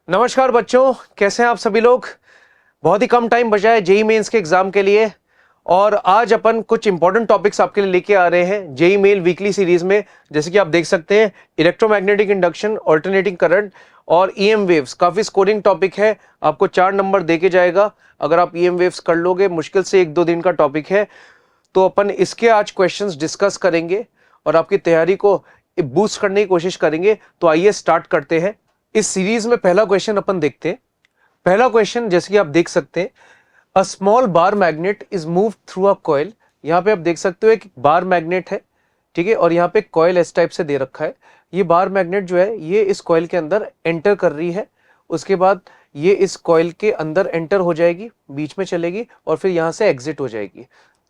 नमस्कार बच्चों, कैसे हैं आप सभी लोग। बहुत ही कम टाइम बचा है जेई मेंस के एग्जाम के लिए और आज अपन कुछ इंपॉर्टेंट टॉपिक्स आपके लिए लेके आ रहे हैं जेई मेल वीकली सीरीज में। जैसे कि आप देख सकते हैं, इलेक्ट्रोमैग्नेटिक इंडक्शन, ऑल्टरनेटिंग करंट और ईएम वेव्स काफी स्कोरिंग टॉपिक है। आपको 4 नंबर दे के जाएगा अगर आप ईएम वेव्स कर लोगे। मुश्किल से 1-2 दिन का टॉपिक है, तो अपन इसके आज क्वेश्चंस डिस्कस करेंगे और आपकी तैयारी को बूस्ट करने की कोशिश करेंगे। तो आइए स्टार्ट करते हैं। इस सीरीज में पहला क्वेश्चन अपन देखते हैं। पहला क्वेश्चन जैसे कि आप देख सकते हैं, a small bar magnet is move through a coil. यहां पे आप देख सकते हो एक बार मैग्नेट है, ठीक है, और यहाँ पे कॉइल इस टाइप से दे रखा है। ये बार मैग्नेट जो है ये इस कॉइल के अंदर एंटर कर रही है, उसके बाद ये इस कॉइल के अंदर एंटर हो जाएगी, बीच में चलेगी और फिर यहाँ से एग्जिट हो जाएगी।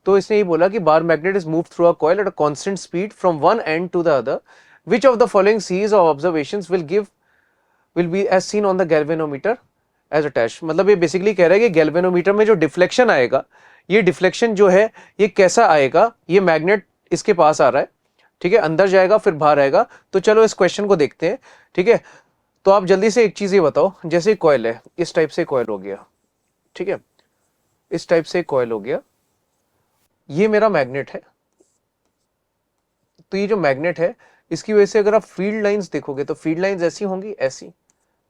तो इसने ये बोला कि bar magnet is move through a coil at a constant speed from one end to the other, which of the following series of observations will be as seen on the galvanometer as attach. मतलब ये basically कह रहा है कि galvanometer में जो deflection आएगा, ये डिफ्लेक्शन जो है ये कैसा आएगा। ये मैग्नेट इसके पास आ रहा है, ठीक है, अंदर जाएगा फिर बाहर आएगा। तो चलो इस क्वेश्चन को देखते हैं, ठीक है। तो आप जल्दी से एक चीज ये बताओ, जैसे कॉइल है, इस टाइप से कॉइल हो गया, ठीक है, इस टाइप से कॉइल हो गया, ये मेरा मैग्नेट है। तो ये जो मैग्नेट है इसकी वजह से अगर आप फील्ड लाइंस देखोगे तो फील्ड लाइंस ऐसी होंगी, ऐसी,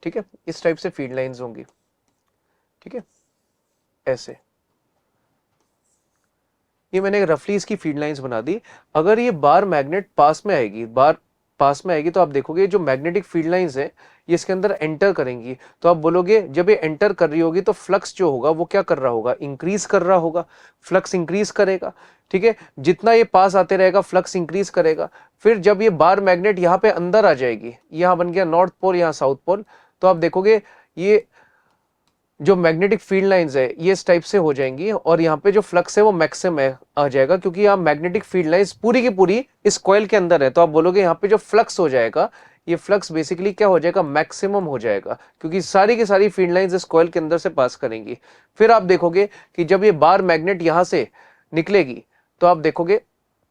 ठीक है, इस टाइप से फील्ड लाइंस होंगी, ठीक है, ऐसे। ये मैंने रफली इसकी फील्ड लाइंस बना दी। अगर ये बार मैग्नेट पास में आएगी, बार पास में आएगी, तो आप देखोगे जो मैग्नेटिक फील्ड लाइंस है ये इसके अंदर एंटर करेंगी। तो आप बोलोगे जब ये एंटर कर रही होगी तो फ्लक्स जो होगा वो क्या कर रहा होगा, इंक्रीज कर रहा होगा, फ्लक्स इंक्रीज करेगा, ठीक है। जितना ये पास आते रहेगा फ्लक्स इंक्रीज करेगा। फिर जब ये बार मैग्नेट यहाँ पे अंदर आ जाएगी, यहाँ बन गया नॉर्थ पोल, यहाँ साउथ पोल, तो आप देखोगे ये जो मैग्नेटिक फील्ड लाइंस है ये इस टाइप से हो जाएंगी और यहाँ पे जो फ्लक्स है वो मैक्सिमम है आ जाएगा, क्योंकि यहाँ मैग्नेटिक फील्ड लाइंस पूरी की पूरी इस कॉइल के अंदर है। तो आप बोलोगे यहाँ पे जो फ्लक्स हो जाएगा, ये फ्लक्स बेसिकली क्या हो जाएगा, मैक्सिमम हो जाएगा, क्योंकि सारी की सारी फील्ड लाइंस इस कॉइल के अंदर से पास करेंगी। फिर आप देखोगे कि जब ये बार मैग्नेट यहाँ से निकलेगी तो आप देखोगे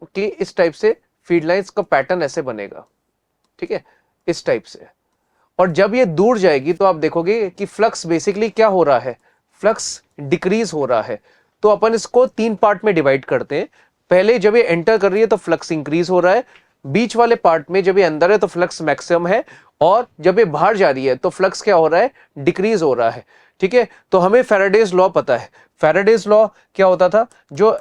कि इस टाइप से फील्ड लाइंस का पैटर्न ऐसे बनेगा, ठीक है, इस टाइप से। और जब ये दूर जाएगी तो आप देखोगे कि फ्लक्स बेसिकली क्या हो रहा है, फ्लक्स डिक्रीज हो रहा है। तो अपन इसको 3 पार्ट में डिवाइड करते हैं। पहले जब ये एंटर कर रही है तो फ्लक्स इंक्रीज हो रहा है, बीच वाले पार्ट में जब ये अंदर है तो फ्लक्स मैक्सिमम है, और जब ये बाहर जा रही है तो फ्लक्स क्या हो रहा है, डिक्रीज हो रहा है, ठीक है। तो हमें फैराडेज लॉ पता है। फैराडेज लॉ क्या होता था, जो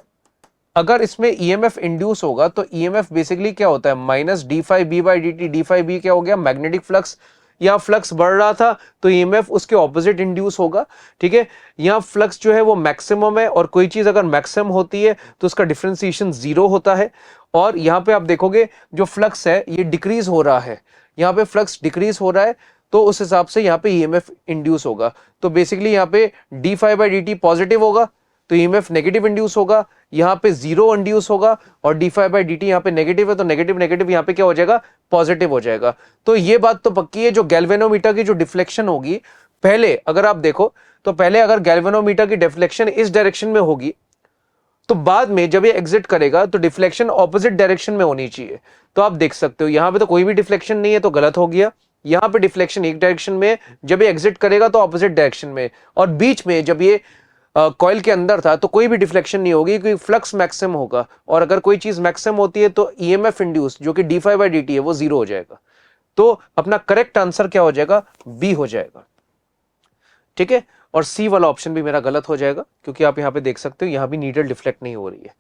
अगर इसमें ईएमएफ इंड्यूस होगा तो ईएमएफ बेसिकली क्या होता है, minus D five B by D T. D five B क्या हो गया, मैग्नेटिक फ्लक्स। यहाँ फ्लक्स बढ़ रहा था तो ईएमएफ उसके ऑपोजिट इंड्यूस होगा, ठीक है। यहाँ फ्लक्स जो है वो मैक्सिमम है, और कोई चीज अगर मैक्सिमम होती है तो उसका डिफरेंशिएशन 0 होता है। और यहाँ पे आप देखोगे जो फ्लक्स है ये डिक्रीज हो रहा है, यहाँ पे फ्लक्स डिक्रीज हो रहा है, तो उस हिसाब से यहाँ पे ईएमएफ इंड्यूस होगा। तो बेसिकली यहाँ पे D five by D T positive होगा तो ईएमएफ नेगेटिव इंड्यूस होगा, यहाँ पे 0 इंड्यूस होगा, और D five by D T यहाँ पे नेगेटिव है तो नेगेटिव नेगेटिव यहाँ पे क्या हो जाएगा, पॉजिटिव हो जाएगा। तो ये बात तो पक्की है, जो गैल्वेनोमीटर की जो डिफ्लेक्शन होगी, पहले अगर आप देखो तो पहले अगर गैल्वेनोमीटर की डिफ्लेक्शन इस डायरेक्शन में होगी तो बाद में जब ये एग्जिट करेगा तो डिफ्लेक्शन ऑपोजिट डायरेक्शन में होनी चाहिए। तो आप देख सकते हो यहाँ पे तो कोई भी डिफ्लेक्शन नहीं है तो गलत हो गया। यहाँ पे डिफ्लेक्शन एक डायरेक्शन में, जब ये एग्जिट करेगा तो ऑपोजिट डायरेक्शन में, और बीच में जब ये कॉइल के अंदर था तो कोई भी डिफ्लेक्शन नहीं होगी, क्योंकि फ्लक्स मैक्सिमम होगा, और अगर कोई चीज मैक्सिमम होती है तो ईएमएफ इंड्यूस जो कि D five by D T है वो 0 हो जाएगा। तो अपना करेक्ट आंसर क्या हो जाएगा, बी हो जाएगा, ठीक है। और सी वाला ऑप्शन भी मेरा गलत हो जाएगा, क्योंकि आप यहाँ पे देख सकते हो यहाँ भी नीडल डिफ्लेक्ट नहीं हो रही है,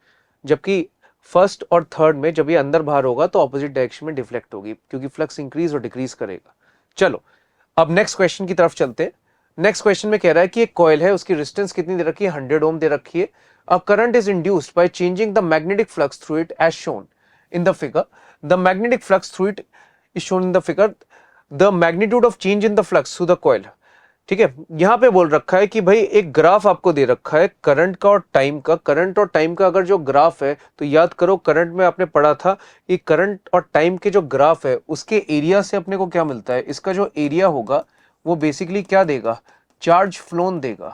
जबकि फर्स्ट और थर्ड में जब ये अंदर बाहर होगा तो ऑपोजिट डायरेक्शन में डिफ्लेक्ट होगी, क्योंकि फ्लक्स इंक्रीज और डिक्रीज करेगा। चलो अब नेक्स्ट क्वेश्चन की तरफ चलते हैं। नेक्स्ट क्वेश्चन में कह रहा है कि एक कॉइल है, उसकी रेजिस्टेंस कितनी दे रखी है, 100 ओम दे रखी है। A current is induced by changing the magnetic flux through it as shown in the figure. The magnetic flux through it is shown in the figure. The magnitude of change in the flux through the coil, ठीक है। यहां पे बोल रखा है कि भाई एक ग्राफ आपको दे रखा है करंट का और टाइम का। करंट और टाइम का अगर जो ग्राफ है तो याद करो, करंट में आपने पढ़ा था कि करंट और टाइम के जो ग्राफ है उसके एरिया से अपने को क्या मिलता है, इसका जो एरिया होगा वो बेसिकली क्या देगा, चार्ज फ्लोन देगा।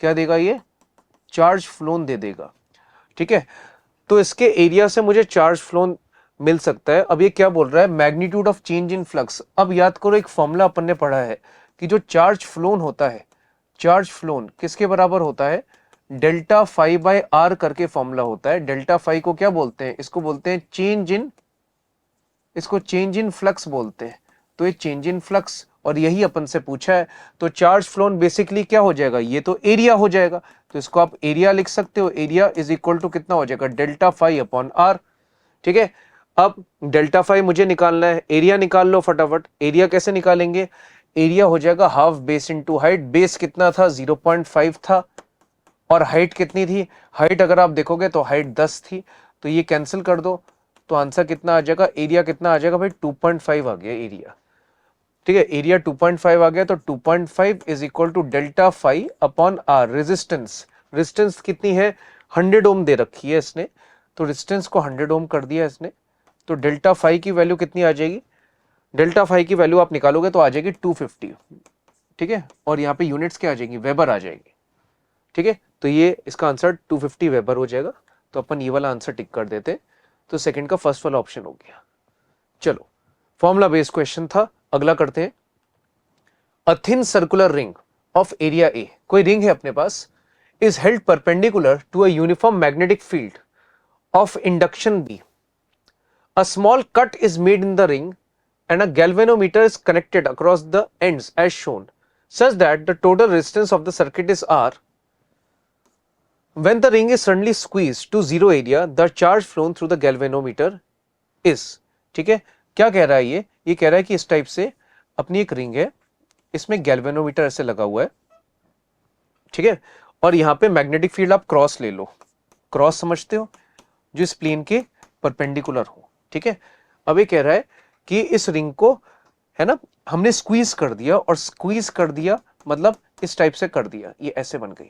क्या देगा, ये चार्ज फ्लोन दे देगा, ठीक है। तो इसके एरिया से मुझे चार्ज फ्लोन मिल सकता है। अब ये क्या बोल रहा है, magnitude of change in flux. अब याद करो एक फॉर्मूला अपन ने पढ़ा है कि जो चार्ज फ्लोन होता है, चार्ज फ्लोन किसके बराबर होता है, डेल्टा फाई बाय आर करके फॉर्मूला होता है। डेल्टा फाई को क्या बोलते हैं, इसको बोलते हैं चेंज इन, इसको चेंज इन फ्लक्स बोलते हैं। तो ये चेंज इन फ्लक्स, और यही अपन से पूछा है। तो चार्ज फ्लोन बेसिकली क्या हो जाएगा, ये तो एरिया हो जाएगा, तो इसको आप एरिया लिख सकते हो। एरिया इज इक्वल टू कितना हो जाएगा, डेल्टा फाई अपॉन आर। ठीक है, अब डेल्टा फाई मुझे निकालना है, एरिया निकाल लो फटाफट। एरिया कैसे निकालेंगे, एरिया हो जाएगा half base into height. Base कितना था, 0.5 था, और हाइट कितनी थी, हाइट अगर आप देखोगे तो हाइट 10 थी, तो ये कैंसिल कर दो, तो आंसर कितना आ जाएगा, एरिया कितना आ जाएगा भाई, 2.5 आ गया एरिया। ठीक है, एरिया 2.5 आ गया, तो 2.5 is equal to delta phi upon R. Resistance, resistance कितनी है, 100 ओम दे रखी है इसने, तो रेजिस्टेंस को 100 ओम कर दिया इसने। तो डेल्टा फाई की वैल्यू कितनी आ जाएगी, डेल्टा फाई की वैल्यू आप निकालोगे तो आ जाएगी 250। ठीक है, और यहाँ पे यूनिट्स क्या आ जाएगी, वेबर आ जाएगी। ठीक है, तो ये इसका आंसर 250 वेबर हो जाएगा। तो अपन ये वाला आंसर टिक कर देते, तो सेकंड का फर्स्ट वाला ऑप्शन हो गया। चलो, फॉर्मूला बेस्ड क्वेश्चन था, अगला करते हैं। A thin circular ring of area A, कोई रिंग है अपने पास, is held perpendicular to a uniform magnetic field of induction B. A small cut is made in the ring and a galvanometer is connected across the ends as shown, such that the total resistance of the circuit is R. When the ring is suddenly squeezed to zero area, the charge flown through the galvanometer is. ठीक है, क्या कह रहा है ये कह रहा है कि इस टाइप से अपनी एक रिंग है, इसमें गैल्वेनोमीटर ऐसे लगा हुआ है। ठीक है, और यहां पे मैग्नेटिक फील्ड आप क्रॉस ले लो, क्रॉस समझते हो, जो इस प्लेन के परपेंडिकुलर हो। ठीक है, अब ये कह रहा है कि इस रिंग को, है ना, हमने स्क्वीज कर दिया, और स्क्वीज कर दिया मतलब इस टाइप से कर दिया, ये ऐसे बन गई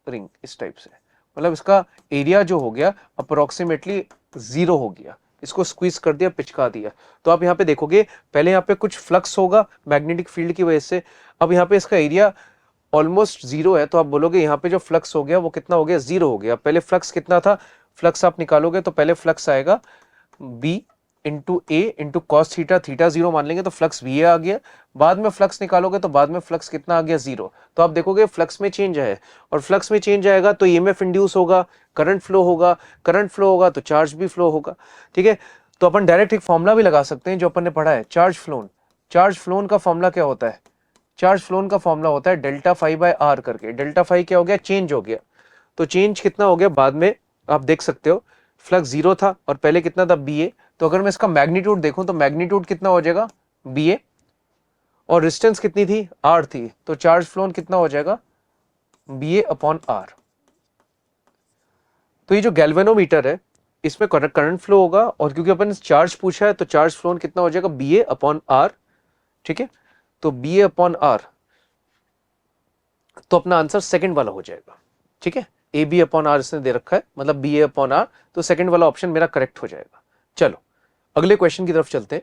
रिंग इस टाइप से, मतलब इसका एरिया जो हो गया अप्रोक्सीमेटली 0 हो गया, इसको स्क्वीज कर दिया, पिचका दिया। तो आप यहाँ पे देखोगे, पहले यहाँ पे कुछ फ्लक्स होगा मैग्नेटिक फील्ड की वजह से, अब यहाँ पे इसका एरिया ऑलमोस्ट 0 है, तो आप बोलोगे यहाँ पे जो फ्लक्स हो गया वो कितना हो गया, 0 हो गया। पहले फ्लक्स कितना था, फ्लक्स आप निकालोगे तो पहले फ्लक्स आएगा b इंटू ए इंटू कॉस थीटा, थीटा 0 मान लेंगे तो फ्लक्स भी आ गया। बाद में फ्लक्स निकालोगे तो बाद में फ्लक्स कितना आ गया, 0। तो आप देखोगे फ्लक्स में चेंज है, और फ्लक्स में चेंज आएगा तो ईएमएफ इंड्यूस होगा, करंट फ्लो होगा, करंट फ्लो होगा तो चार्ज भी फ्लो होगा। ठीक है, तो अपन डायरेक्ट एक फॉर्मूला भी लगा सकते हैं जो अपन ने पढ़ा है, चार्ज फ्लोन। चार्ज फ्लोन का फॉर्मूला क्या होता है, चार्ज फ्लोन का फॉर्मूला होता है डेल्टा फाई बाय आर करके। डेल्टा फाई क्या हो गया, चेंज हो गया, तो चेंज कितना हो गया, बाद में आप देख सकते हो फ्लक्स 0 था और पहले कितना था, बी ए। तो अगर मैं इसका मैग्नीट्यूड देखूं तो मैग्नीट्यूड कितना हो जाएगा, बी ए, और रेजिस्टेंस कितनी थी, आर थी, तो चार्ज फ्लोन कितना हो जाएगा, बी ए अपॉन आर। तो ये जो गैल्वेनोमीटर है इसमें करंट फ्लो होगा, और क्योंकि अपन चार्ज पूछा है तो चार्ज फ्लोन कितना हो जाएगा, बी ए अपॉन आर। ठीक है, तो बी ए अपॉन आर, तो अपना आंसर सेकंड वाला हो जाएगा। ठीक है, ए बी अपॉन आर इसने दे रखा है, मतलब बी ए अपॉन आर, तो सेकंड वाला ऑप्शन मेरा करेक्ट हो जाएगा। चलो अगले क्वेश्चन की तरफ चलते हैं।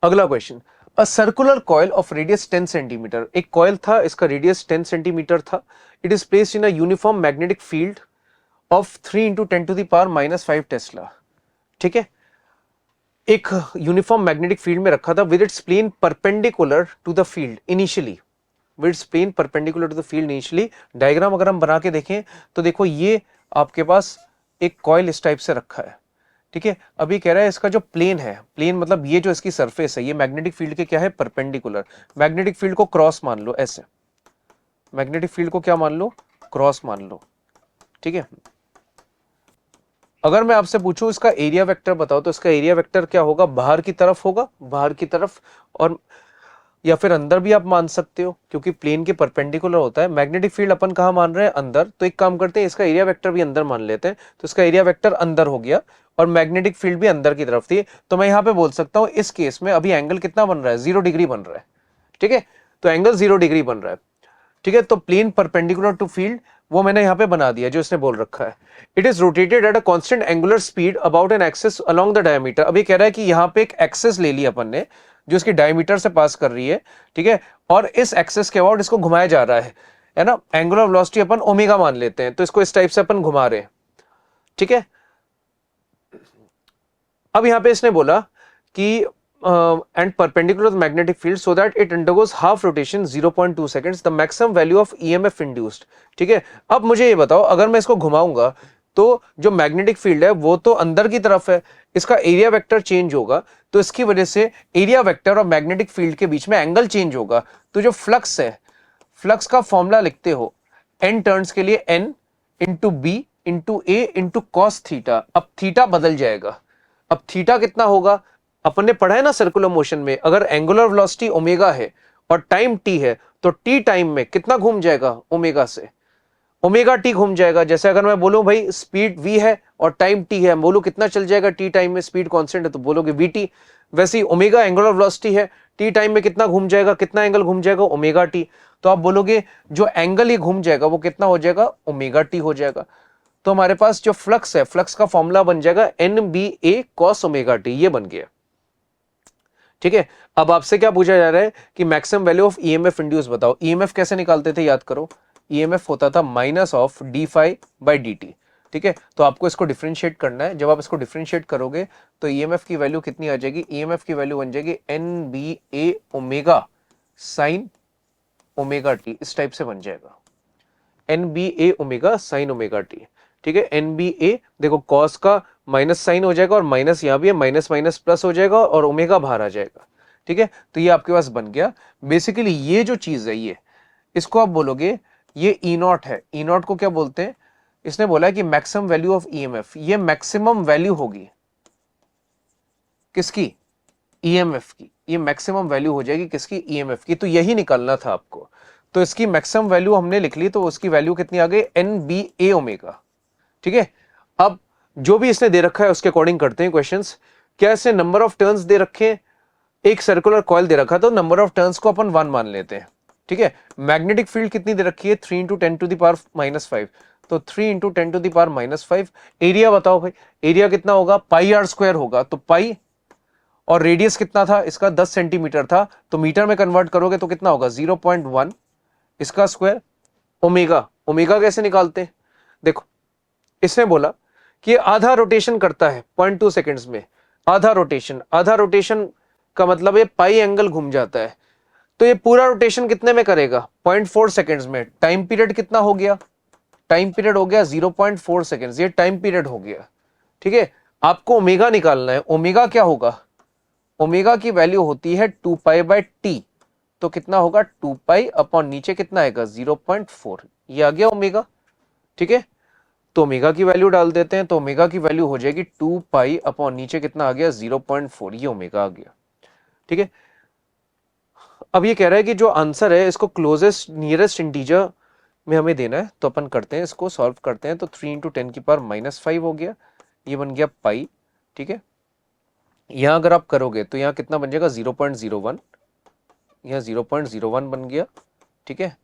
अगला question, a circular coil of radius 10 centimetre, एक कॉइल था, इसका रेडियस 10 सेंटीमीटर था। It is placed in a uniform magnetic field of 3 into 10⁻⁻5 tesla. ठीक है, एक यूनिफॉर्म मैग्नेटिक फील्ड में रखा था, with its plane perpendicular to the field initially, with its plane perpendicular to the field initially. Diagram अगर हम बना के देखें तो देखो ये आपके पास एक कॉइल इस टाइप से रखा है। ठीक है, अभी कह रहा है इसका जो प्लेन है, प्लेन मतलब ये जो इसकी सरफेस है, ये मैग्नेटिक फील्ड के क्या है, परपेंडिकुलर। मैग्नेटिक फील्ड को क्रॉस मान लो, ऐसे मैग्नेटिक फील्ड को क्या मान लो, क्रॉस मान लो। ठीक है, अगर मैं आपसे पूछूं इसका एरिया वेक्टर बताओ, तो इसका एरिया वेक्टर क्या होगा, बाहर की तरफ होगा, बाहर की तरफ, और या फिर अंदर भी आप मान सकते हो, क्योंकि प्लेन के परपेंडिकुलर होता है। मैग्नेटिक फील्ड अपन कहाँ मान रहे हैं, अंदर, तो एक काम करते हैं इसका एरिया वेक्टर भी अंदर मान लेते हैं। तो इसका एरिया वेक्टर अंदर हो गया, और मैग्नेटिक फील्ड भी अंदर की तरफ थी, तो मैं यहाँ पे बोल सकता हूँ इस केस में अभी एंगल कितना बन रहा है, 0 डिग्री बन रहा है। ठीक है, तो एंगल 0 डिग्री बन रहा है। ठीक है, तो प्लेन परपेंडिकुलर टू फील्ड वो मैंने यहां पे बना दिया जो इसने बोल रखा है। It is rotated eight a constant angular speed about an axis along the diameter. अभी कह रहा है कि यहां पे एक एक्सिस ले ली अपन ने जो इसकी डायमीटर से पास कर रही है। ठीक है, और इस एक्सिस के अबाउट इसको घुमाया जा रहा है ना। एंगुलर वेलोसिटी अपन ओमेगा मान लेते हैं, तो इसको इस टाइप से अपन घुमा रहे हैं। ठीक है, अब यहां पे इसने बोला कि and perpendicular to the magnetic field so that it undergoes half rotation 0.2 seconds, the maximum value of EMF induced। ठीक है, अब मुझे ये बताओ, अगर मैं इसको घुमाऊंगा तो जो मैग्नेटिक फील्ड है वो तो अंदर की तरफ है, इसका एरिया वेक्टर चेंज होगा, तो इसकी वजह से एरिया वेक्टर और मैग्नेटिक फील्ड के बीच में एंगल चेंज होगा। तो जो फ्लक्स है, फ्लक्स का फॉर्मूला लिखते हो n टर्न्स के लिए n इंटू बी इंटू ए इंटू कॉस थीटा। अब थीटा बदल जाएगा, अब थीटा कितना होगा, अपन ने पढ़ा है ना सर्कुलर मोशन में, अगर एंगुलर वेलोसिटी ओमेगा है और टाइम टी है तो टी टाइम में कितना घूम जाएगा, ओमेगा से ओमेगा टी घूम जाएगा। जैसे अगर मैं बोलूं भाई स्पीड v है और टाइम t है, बोलूं कितना चल जाएगा टी टाइम में, स्पीड कांस्टेंट है तो बोलोगे vt। वैसे ही ओमेगा एंगुलर वेलोसिटी है, टी टाइम में कितना घूम जाएगा, कितना एंगल घूम जाएगा, ओमेगा टी। तो आप बोलोगे जो एंगल ही घूम जाएगा वो कितना हो जाएगा, ओमेगा टी हो जाएगा। तो हमारे पास जो फ्लक्स है, फ्लक्स का फॉर्मूला बन जाएगा एन बी ए कॉस ओमेगा टी, ये बन गया। ठीक है, अब आपसे क्या पूछा जा रहा है कि maximum value of EMF induce बताओ। ईएमएफ कैसे निकालते थे, याद करो, ईएमएफ होता था minus of D phi by D T. ठीक है, तो आपको इसको डिफरेंशिएट करना है। जब आप इसको डिफरेंशिएट करोगे तो ईएमएफ की वैल्यू कितनी आ जाएगी, ईएमएफ की वैल्यू बन जाएगी एन बी ए ओमेगा साइन ओमेगा टी, इस टाइप से बन जाएगा एन बी ए ओमेगा साइन ओमेगा टी। ठीक है, एन बी ए देखो कॉस का माइनस साइन हो जाएगा और माइनस यहां भी है, माइनस माइनस प्लस हो जाएगा और ओमेगा बाहर आ जाएगा। ठीक है, तो ये आपके पास बन गया। बेसिकली ये जो चीज है, ये इसको आप बोलोगे ये ई नॉट है। ई नॉट को क्या बोलते हैं, इसने बोला है कि मैक्सिमम वैल्यू ऑफ ईएमएफ, ये मैक्सिमम वैल्यू होगी किसकी, ईएमएफ की। ये मैक्सिमम वैल्यू हो जाएगी किसकी, ईएमएफ की। तो यही निकालना था आपको। तो इसकी मैक्सिमम वैल्यू हमने लिख ली, तो उसकी वैल्यू कितनी आ गई, एन बी ए ओमेगा। ठीक है, अब जो भी इसने दे रखा है उसके अकॉर्डिंग करते हैं क्वेश्चंस। क्या इसने नंबर ऑफ टर्न्स दे रखे हैं, एक सर्कुलर कॉइल दे रखा, तो नंबर ऑफ टर्न्स को अपन 1 मान लेते हैं। ठीक है, मैग्नेटिक फील्ड कितनी दे रखी है, 3 इंटू 10 टू द पावर -5, तो 3 into 10 to the power -5। Area बताओ भाई, एरिया कितना होगा, पाई आर स्क्वायर होगा, तो पाई, और रेडियस कितना था इसका, 10 सेंटीमीटर था, तो मीटर में कन्वर्ट करोगे तो कितना होगा, 0.1 इसका स्क्वायर। ओमेगा, ओमेगा कैसे निकालते हैं, देखो इसने बोला कि आधा रोटेशन करता है 0.2 सेकेंड्स में। आधा रोटेशन, आधा रोटेशन का मतलब है पाई एंगल घूम जाता है, तो ये पूरा रोटेशन कितने में करेगा, 0.4 सेकेंड्स में। टाइम पीरियड कितना हो गया, टाइम पीरियड हो गया 0.4 सेकेंड्स, ये टाइम पीरियड हो गया। ठीक है, आपको ओमेगा निकालना है। ओमेगा क्या होगा, ओमेगा की वैल्यू होती है 2 पाई बाय टी, तो कितना होगा 2 पाई अपॉन नीचे कितना आएगा 0.4, ये आ गया ओमेगा। ठीक है, तो ओमेगा की वैल्यू डाल देते हैं, तो ओमेगा की वैल्यू हो जाएगी 2 पाई अपॉन नीचे कितना आ गया 0.4, ये ओमेगा आ गया। ठीक है, अब ये कह रहा है कि जो आंसर है इसको क्लोजेस्ट नियरेस्ट इंटीजर में हमें देना है, तो अपन करते हैं, इसको सॉल्व करते हैं। तो 3 इंटू 10 की पावर -5 हो गया, ये बन गया पाई। ठीक है, यहां अगर आप करोगे तो यहाँ कितना बन जाएगा 0.01, यहाँ 0.01 बन गया। ठीक है,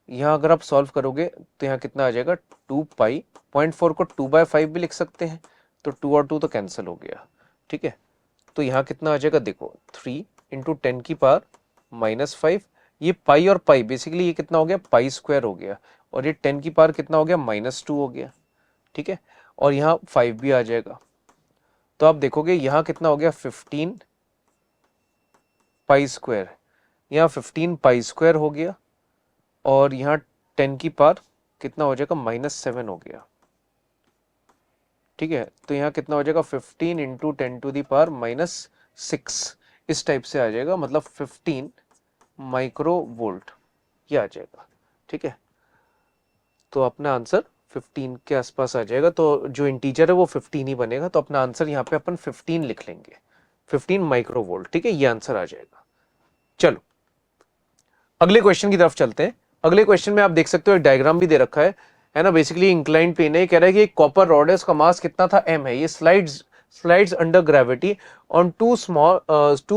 यहाँ अगर आप सॉल्व करोगे तो यहाँ कितना आ जाएगा 2 पाई, 0.4 को 2/5 भी लिख सकते हैं, तो 2 और 2 तो कैंसिल हो गया। ठीक है, तो यहाँ कितना आ जाएगा, देखो 3 इंटू 10 की पावर -5, ये पाई और पाई बेसिकली ये कितना हो गया, पाई स्क्वायर हो गया, और ये 10 की पावर कितना हो गया, -2 हो गया। ठीक है, और यहाँ 5 भी आ जाएगा, तो आप देखोगे यहाँ कितना हो गया 15 पाई स्क्वायर, यहाँ 15 पाई स्क्वायर हो गया, और यहाँ 10 की पावर कितना हो जाएगा -7 हो गया। ठीक है, तो यहाँ कितना हो जाएगा 15 इंटू 10 टू दी पावर -6, इस टाइप से आ जाएगा, मतलब 15 माइक्रो वोल्ट ये आ जाएगा। ठीक है, तो अपना आंसर 15 के आसपास आ जाएगा, तो जो इंटीजर है वो 15 ही बनेगा, तो अपना आंसर यहाँ पे अपन 15 लिख लेंगे, 15 माइक्रो वोल्ट। ठीक है, ये आंसर आ जाएगा। चलो अगले क्वेश्चन की तरफ चलते हैं। अगले क्वेश्चन में आप देख सकते हो एक डायग्राम भी दे रखा है ना, बेसिकली इंक्लाइंड प्लेन है। कह रहा है कि एक कॉपर रॉड है, उसका मास कितना था, m है, ये slides under gravity on two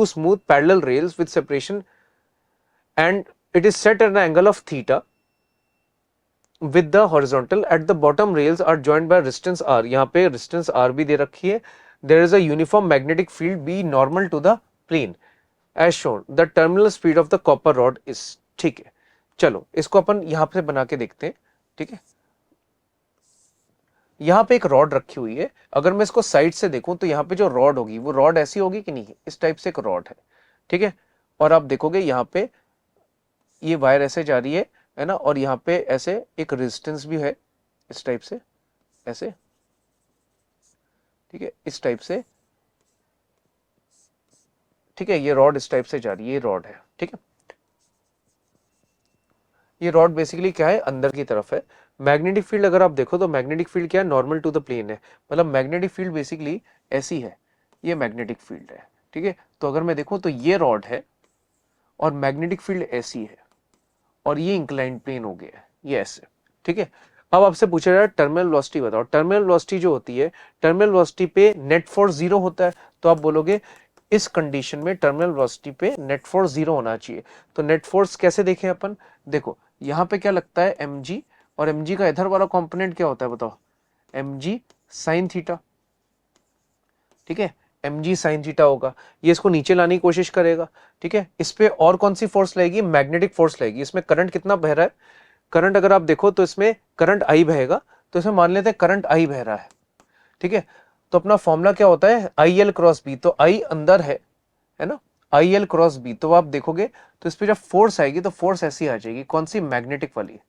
smooth parallel rails with separation and it is set at an angle of theta with the horizontal at the bottom rails are joined by resistance r। यहाँ पे resistance r भी दे रखी है। There is a uniform magnetic field B normal to the plane as shown the terminal speed of the copper rod is। ठीक है, चलो इसको अपन यहां पे बना के देखते हैं। ठीक है, यहाँ पे एक रॉड रखी हुई है, अगर मैं इसको साइड से देखूं तो यहाँ पे जो रॉड होगी वो रॉड ऐसी होगी कि नहीं, इस टाइप से एक रॉड है, ठीक है। और आप देखोगे यहाँ पे ये वायर ऐसे जा रही है ना, और यहाँ पे ऐसे एक रेजिस्टेंस भी है इस टाइप से, ऐसे, ठीक है, इस टाइप से, ठीक है। ये रॉड इस टाइप से जा रही है, ये रॉड है, ठीक है। ये रॉड बेसिकली क्या है, अंदर की तरफ है। मैग्नेटिक फील्ड अगर आप देखो तो मैग्नेटिक फील्ड क्या है, नॉर्मल टू द प्लेन है, मतलब मैग्नेटिक फील्ड बेसिकली ऐसी है, ये मैग्नेटिक फील्ड है, ठीक है। तो अगर मैं देखूं तो ये रॉड है और मैग्नेटिक फील्ड ऐसी है और ये इंक्लाइंड प्लेन हो गया है, ये ऐसे, ठीक है। अब आपसे पूछा जा रहा है टर्मिनल वेलोसिटी बताओ। टर्मिनल वेलोसिटी जो होती है, टर्मिनल वेलोसिटी पे नेट फोर्स 0 होता है, तो आप बोलोगे इस कंडीशन में टर्मिनल वेलोसिटी पे नेट फोर्स 0 होना चाहिए। तो नेट फोर्स कैसे देखें अपन, देखो यहाँ पे क्या लगता है mg, और mg का इधर वाला कंपोनेंट क्या होता है बताओ, mg साइन थीटा, ठीक है, mg साइन थीटा होगा। ये इसको नीचे लाने की कोशिश करेगा, ठीक है। इस पे और कौन सी फोर्स लगेगी, मैग्नेटिक फोर्स लगेगी। इसमें करंट कितना बह रहा है, करंट अगर आप देखो तो इसमें करंट आई बहेगा, तो इसमें मान लेते हैं करंट आई बह रहा है, ठीक है। तो अपना फॉर्मूला क्या होता है, आई एल क्रॉस बी, तो आई अंदर है ना, आई एल क्रॉस बी। तो आप देखोगे तो इस पे जब फोर्स आएगी तो फोर्स ऐसी आ जाएगी, कौन सी, मैग्नेटिक वाली,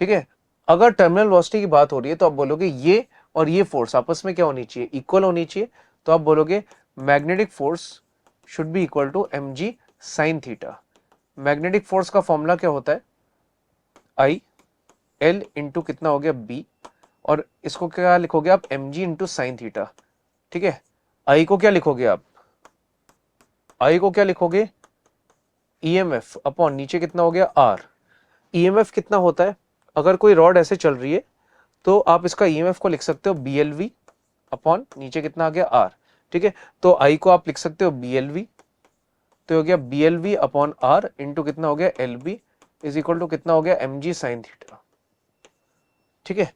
ठीक है। अगर टर्मिनल वेलोसिटी की बात हो रही है तो आप बोलोगे ये और ये फोर्स आपस में क्या होनी चाहिए, इक्वल होनी चाहिए। तो आप बोलोगे magnetic force should be equal to M G sine theta. Magnetic force का फॉर्मूला क्या होता है, आई एल इंटू कितना हो गया बी, और इसको क्या लिखोगे आप, M G into sine theta, ठीक है। आई को क्या लिखोगे आप, आई को क्या लिखोगे, ईएमएफ अपॉन नीचे कितना हो गया आर। ईएमएफ कितना होता है, अगर कोई रॉड ऐसे चल रही है तो आप इसका ईएमएफ को लिख सकते हो बीएलवी अपॉन नीचे कितना आ गया आर, ठीक है। तो आई को आप लिख सकते हो बीएलवी, तो हो गया बीएलवी अपॉन आर इंटू कितना हो गया एलबी इज इक्वल टू कितना हो गया एमजी साइन थीटा, ठीक है।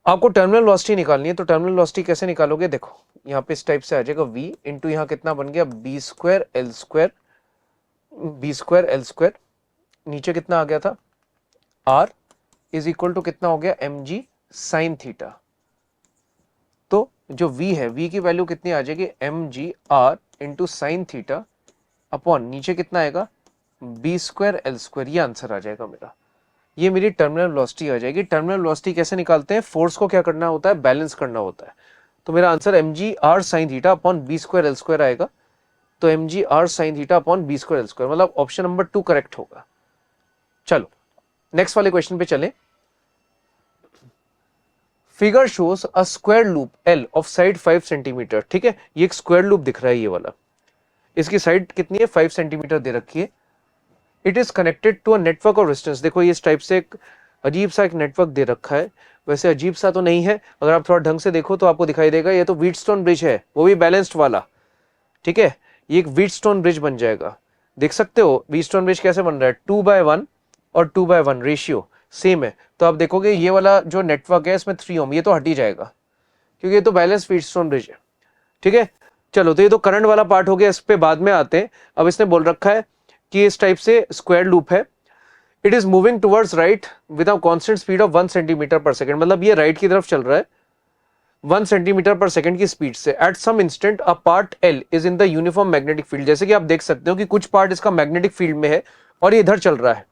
आपको टर्मिनल वेलोसिटी निकालनी है, तो टर्मिनल वेलोसिटी कैसे निकालोगे, देखो यहाँ पे इस टाइप से आ जाएगा v इंटू यहाँ कितना बन गया B square L square, B square L square, नीचे कितना आ गया था r इज इक्वल टू कितना हो गया एम जी साइन थीटा। तो जो v है, v की वैल्यू कितनी आ जाएगी, M G R into sine theta upon नीचे कितना आएगा बी स्क्वायर एल स्क्वायर, ये आंसर आ जाएगा मेरा। ये मेरी टर्मिनल वेलोसिटी आ जाएगी। टर्मिनल वेलोसिटी कैसे निकालते हैं, फोर्स को क्या करना होता है, बैलेंस करना होता है। तो मेरा answer M G R sine theta upon B square L square आएगा। तो M G R sine theta upon B square L square, मतलब ऑप्शन नंबर 2 करेक्ट होगा। चलो नेक्स्ट वाले क्वेश्चन पे चलें। Figure shows a square loop L of side 5 centimetre, ठीक है। ये एक स्क्वायर लूप दिख रहा है, ये वाला, इसकी साइड कितनी है 5 सेंटीमीटर दे रखी है। It is connected to a network of resistance, देखो ये इस टाइप से एक अजीब सा एक नेटवर्क दे रखा है। वैसे अजीब सा तो नहीं है, अगर आप थोड़ा ढंग से देखो तो आपको दिखाई देगा, ये तो व्हीटस्टोन ब्रिज है, वो भी बैलेंस्ड वाला, ठीक है। ये एक व्हीटस्टोन ब्रिज बन जाएगा, देख सकते हो व्हीटस्टोन ब्रिज कैसे बन रहा है, 2/1 और 2/1 रेशियो सेम है। तो आप देखोगे ये वाला जो नेटवर्क है इसमें 3 ओम, ये तो हट ही जाएगा क्योंकि ये तो बैलेंस व्हीटस्टोन ब्रिज है, ठीक है। चलो तो ये तो करंट वाला पार्ट हो गया, इस पे बाद में आते हैं। अब इसने बोल रखा है कि इस टाइप से स्क्वायर लूप है, it is moving towards right with a constant speed of 1 centimetre पर सेकंड, मतलब ये राइट की तरफ चल रहा है 1 सेंटीमीटर पर सेकंड की स्पीड से। At some instant a part L is in the uniform magnetic field, जैसे कि आप देख सकते हो कि कुछ पार्ट इसका मैग्नेटिक फील्ड में है और ये इधर चल रहा है।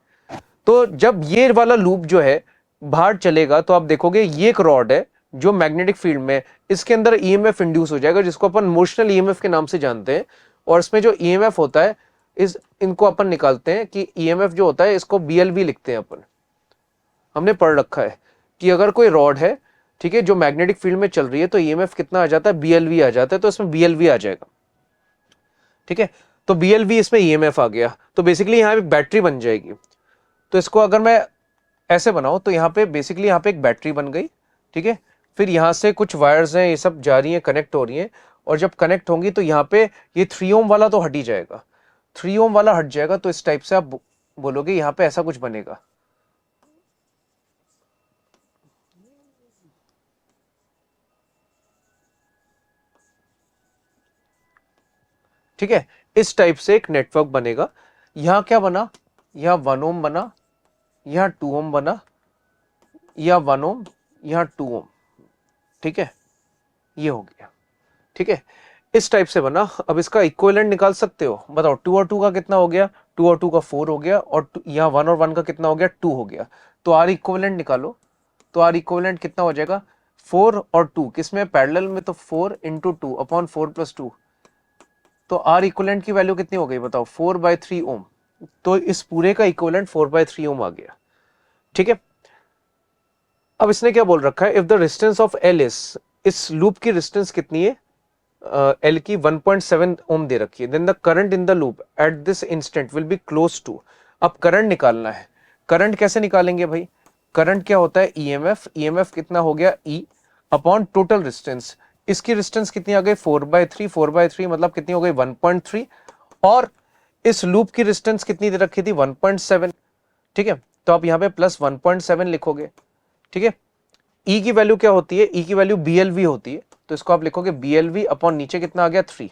तो जब ये वाला लूप जो है बाहर चलेगा तो आप देखोगे ये एक रॉड है जो मैग्नेटिक फील्ड में है, इसके अंदर ईएमएफ इंड्यूस हो जाएगा जिसको अपन मोशनल ईएमएफ के नाम से जानते हैं। और इसमें जो ईएमएफ होता है इस इनको अपन निकालते हैं कि ईएमएफ जो होता है इसको बीएलवी लिखते हैं अपन, हमने पढ़ रखा है कि अगर कोई रॉड है, ठीक है, जो मैग्नेटिक फील्ड में चल रही है तो ईएमएफ कितना आ जाता है, बीएलवी आ जाता है। तो इसमें बीएलवी आ जाएगा, ठीक है। तो बीएलवी इसमें ईएमएफ आ गया, तो बेसिकली यहाँ पे बैटरी बन जाएगी। तो इसको अगर मैं ऐसे बनाऊं तो यहाँ पे बेसिकली यहाँ पे एक बैटरी बन गई, ठीक है। फिर यहाँ से कुछ वायर्स हैं, ये सब जा रही हैं, कनेक्ट हो रही हैं, और जब कनेक्ट होंगी तो यहाँ पे ये 3 ओम वाला तो हट ही जाएगा, 3 ओम वाला हट जाएगा। तो इस टाइप से आप बोलोगे यहाँ पे ऐसा कुछ बनेगा, ठीक है। इस टाइप से एक नेटवर्क बनेगा। यहाँ क्या बना, यहाँ 1 ओम बना, यहाँ 2 ओम बना, या 1 ओम, यहाँ 2 ओम, ठीक है, ये हो गया, ठीक है, इस टाइप से बना। अब इसका इक्विवेलेंट निकाल सकते हो, बताओ 2 और 2 का कितना हो गया, 2 और 2 का 4 हो गया, और यहाँ 1 और 1 का कितना हो गया, 2 हो गया। तो आर इक्विवेलेंट निकालो, तो आर इक्विवेलेंट कितना हो जाएगा, 4 और 2 किसमें पैरेलल में, तो 4 इंटू 2 अपॉन 4 प्लस 2, तो आर इक्विवेलेंट की वैल्यू कितनी हो गई बताओ, 4/3 ओम। तो इस पूरे का इक्विवेलेंट 4/3 ओम आ गया, ठीक है। अब इसने क्या बोल रखा है, if the resistance of L इस लूप की रेजिस्टेंस कितनी है, एल की 1.7 ओम दे रखी है, then the current in the loop at this instant will be close to. अब करंट निकालना है, करंट कैसे निकालेंगे भाई, करंट क्या होता है, ईएमएफ, ईएमएफ कितना हो गया, ई अपॉन टोटल रेजिस्टेंस। इसकी रेजिस्टेंस कितनी आ गई, 4/3, 4/3 मतलब कितनी हो गई, 1.3, और इस लूप की रेजिस्टेंस कितनी दे रखी थी, 1.7, ठीक है। तो आप यहाँ पे प्लस 1.7 लिखोगे, ठीक है। ई की वैल्यू क्या होती है, ई की वैल्यू BLV होती है, तो इसको आप लिखोगे BLV अपॉन नीचे कितना आ गया, 3।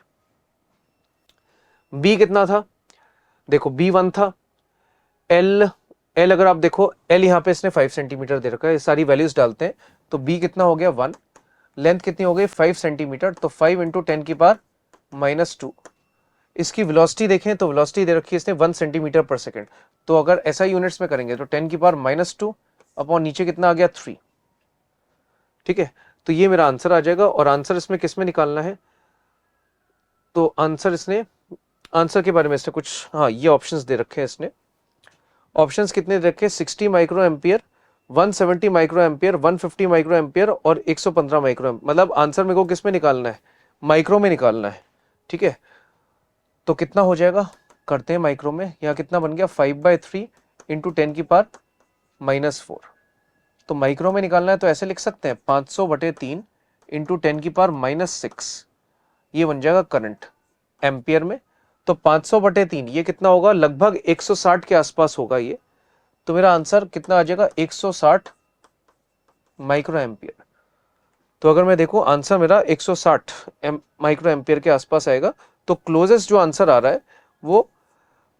बी कितना था, देखो B1 था, एल एल अगर आप देखो, एल यहाँ पे इसने 5 सेंटीमीटर दे रखा है, सारी वैल्यूज डालते हैं, तो बी कितना हो गया 1, लेंथ कितनी हो गई 5 सेंटीमीटर, तो 5 इंटू 10 की पावर -2। इसकी वेलोसिटी देखें तो वेलोसिटी दे रखी है इसने 1 सेंटीमीटर पर सेकंड, तो अगर ऐसा यूनिट्स में करेंगे तो 10 की पावर -2 अपॉन नीचे कितना आ गया 3, ठीक है। तो ये मेरा आंसर आ जाएगा, और आंसर इसमें किस में निकालना है, तो आंसर इसने, आंसर के बारे में इसने कुछ, हाँ ये ऑप्शंस दे रखे हैं इसने, ऑप्शंस कितने दे रखे, 60 micro ampere, 170 micro ampere, 150 micro ampere और 115 माइक्रो, मतलब आंसर मेरे को किस में निकालना है, माइक्रो में निकालना है, ठीक है। तो कितना हो जाएगा, करते हैं माइक्रो में, यहाँ कितना बन गया 5/3 इंटू 10 की पावर -4। तो माइक्रो में निकालना है तो ऐसे लिख सकते हैं 500/3 इंटू 10 की पावर -6, ये बन जाएगा करंट एम्पियर में। तो 500/3 ये कितना होगा, लगभग 160 के आसपास होगा ये, तो मेरा आंसर कितना आ जाएगा 160 माइक्रो एम्पियर। तो अगर मैं देखूं आंसर मेरा 160 माइक्रो एम्पियर के आसपास आएगा, तो क्लोजेस्ट जो आंसर आ रहा है वो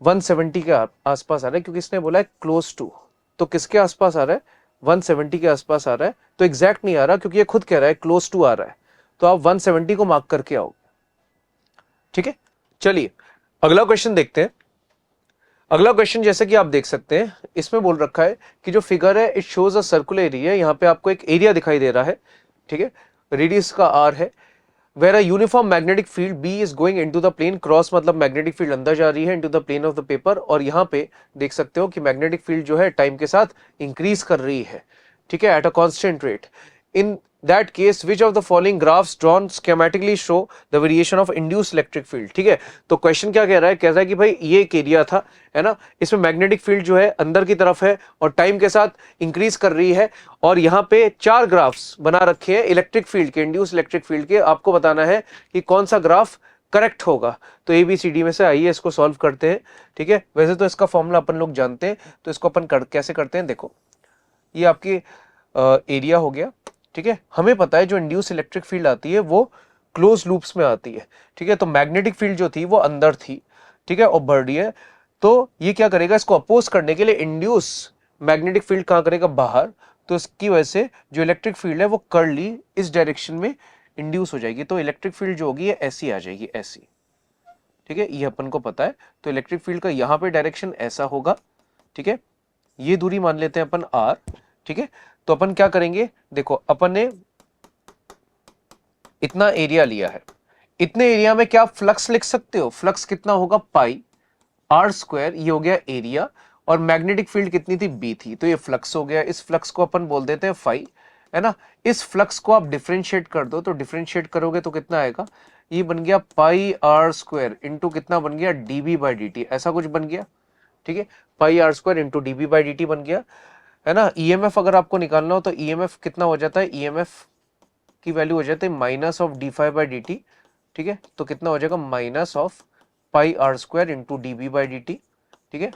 170 के आसपास आ रहा है, क्योंकि इसने बोला है क्लोज टू, तो किसके आसपास आ रहा है, 170 के आसपास आ रहा है। तो एग्जैक्ट नहीं आ रहा क्योंकि ये खुद कह रहा है क्लोज टू आ रहा है, तो आप 170 को मार्क करके आओ, ठीक है। चलिए अगला क्वेश्चन देखते हैं। अगला क्वेश्चन जैसे कि आप देख सकते हैं, इसमें बोल रखा है कि जो फिगर है it shows a circular area, यहाँ पे आपको एक एरिया दिखाई दे रहा है, ठीक है, रेडियस का R है, where a uniform magnetic field B is going into the plane, cross मतलब मैग्नेटिक फील्ड अंदर जा रही है into the plane of the paper, और यहाँ पे देख सकते हो कि मैग्नेटिक फील्ड जो है टाइम के साथ इंक्रीज कर रही है, ठीक है, eight a constant rate. In that case which of the following graphs drawn schematically show the variation of induced electric field, ठीक है। तो क्वेश्चन क्या कह रहा है, कह रहा है कि भाई ये एक एरिया था, है ना, इसमें मैग्नेटिक फील्ड जो है अंदर की तरफ है और टाइम के साथ इंक्रीज कर रही है, और यहाँ पे 4 ग्राफ्स बना रखे हैं इलेक्ट्रिक फील्ड के, इंड्यूस इलेक्ट्रिक फील्ड के, आपको बताना है कि कौन सा ग्राफ करेक्ट होगा। तो ABCD में से आइए इसको सॉल्व करते हैं, ठीक है। वैसे तो इसका फॉर्मूला अपन लोग जानते हैं, तो इसको अपन कैसे करते हैं, देखो ये आपकी एरिया हो गया, ठीक है। हमें पता है जो इंड्यूस इलेक्ट्रिक फील्ड आती है वो क्लोज लूप्स में आती है, ठीक है। तो मैग्नेटिक फील्ड जो थी वो अंदर थी, ठीक है, और बढ़ रही है, तो ये क्या करेगा, इसको अपोज करने के लिए इंड्यूस मैग्नेटिक फील्ड कहां करेगा, बाहर, तो इसकी वजह से जो इलेक्ट्रिक फील्ड है वो कर्ली इस डायरेक्शन में इंड्यूस हो जाएगी, तो इलेक्ट्रिक फील्ड जो होगी ये ऐसी आ जाएगी, ऐसी, ठीक है, ये अपन को पता है। तो इलेक्ट्रिक फील्ड का यहाँ पे डायरेक्शन ऐसा होगा, ठीक है, ये दूरी मान लेते हैं अपन R, ठीक है। तो अपन क्या करेंगे, देखो अपन ने इतना एरिया लिया है, इतने एरिया में क्या फ्लक्स लिख सकते हो, फ्लक्स कितना होगा πr², ये हो गया एरिया, और मैग्नेटिक फील्ड कितनी थी, B थी, तो ये फ्लक्स हो गया। इस फ्लक्स को अपन बोल देते हैं फाई, है ना। इस फ्लक्स को आप डिफरेंशिएट कर दो, तो डिफरेंशिएट करोगे तो कितना आएगा, ये बन गया πr² इंटू कितना बन गया, dB/dt, ऐसा कुछ बन गया, ठीक है, πr² इंटू dB/dt बन गया, है ना। EMF अगर आपको निकालना हो तो EMF कितना हो जाता है, EMF की वैल्यू हो जाती है -dφ/dt, ठीक है। तो कितना हो जाएगा -πr² इंटू dB/dt, ठीक है।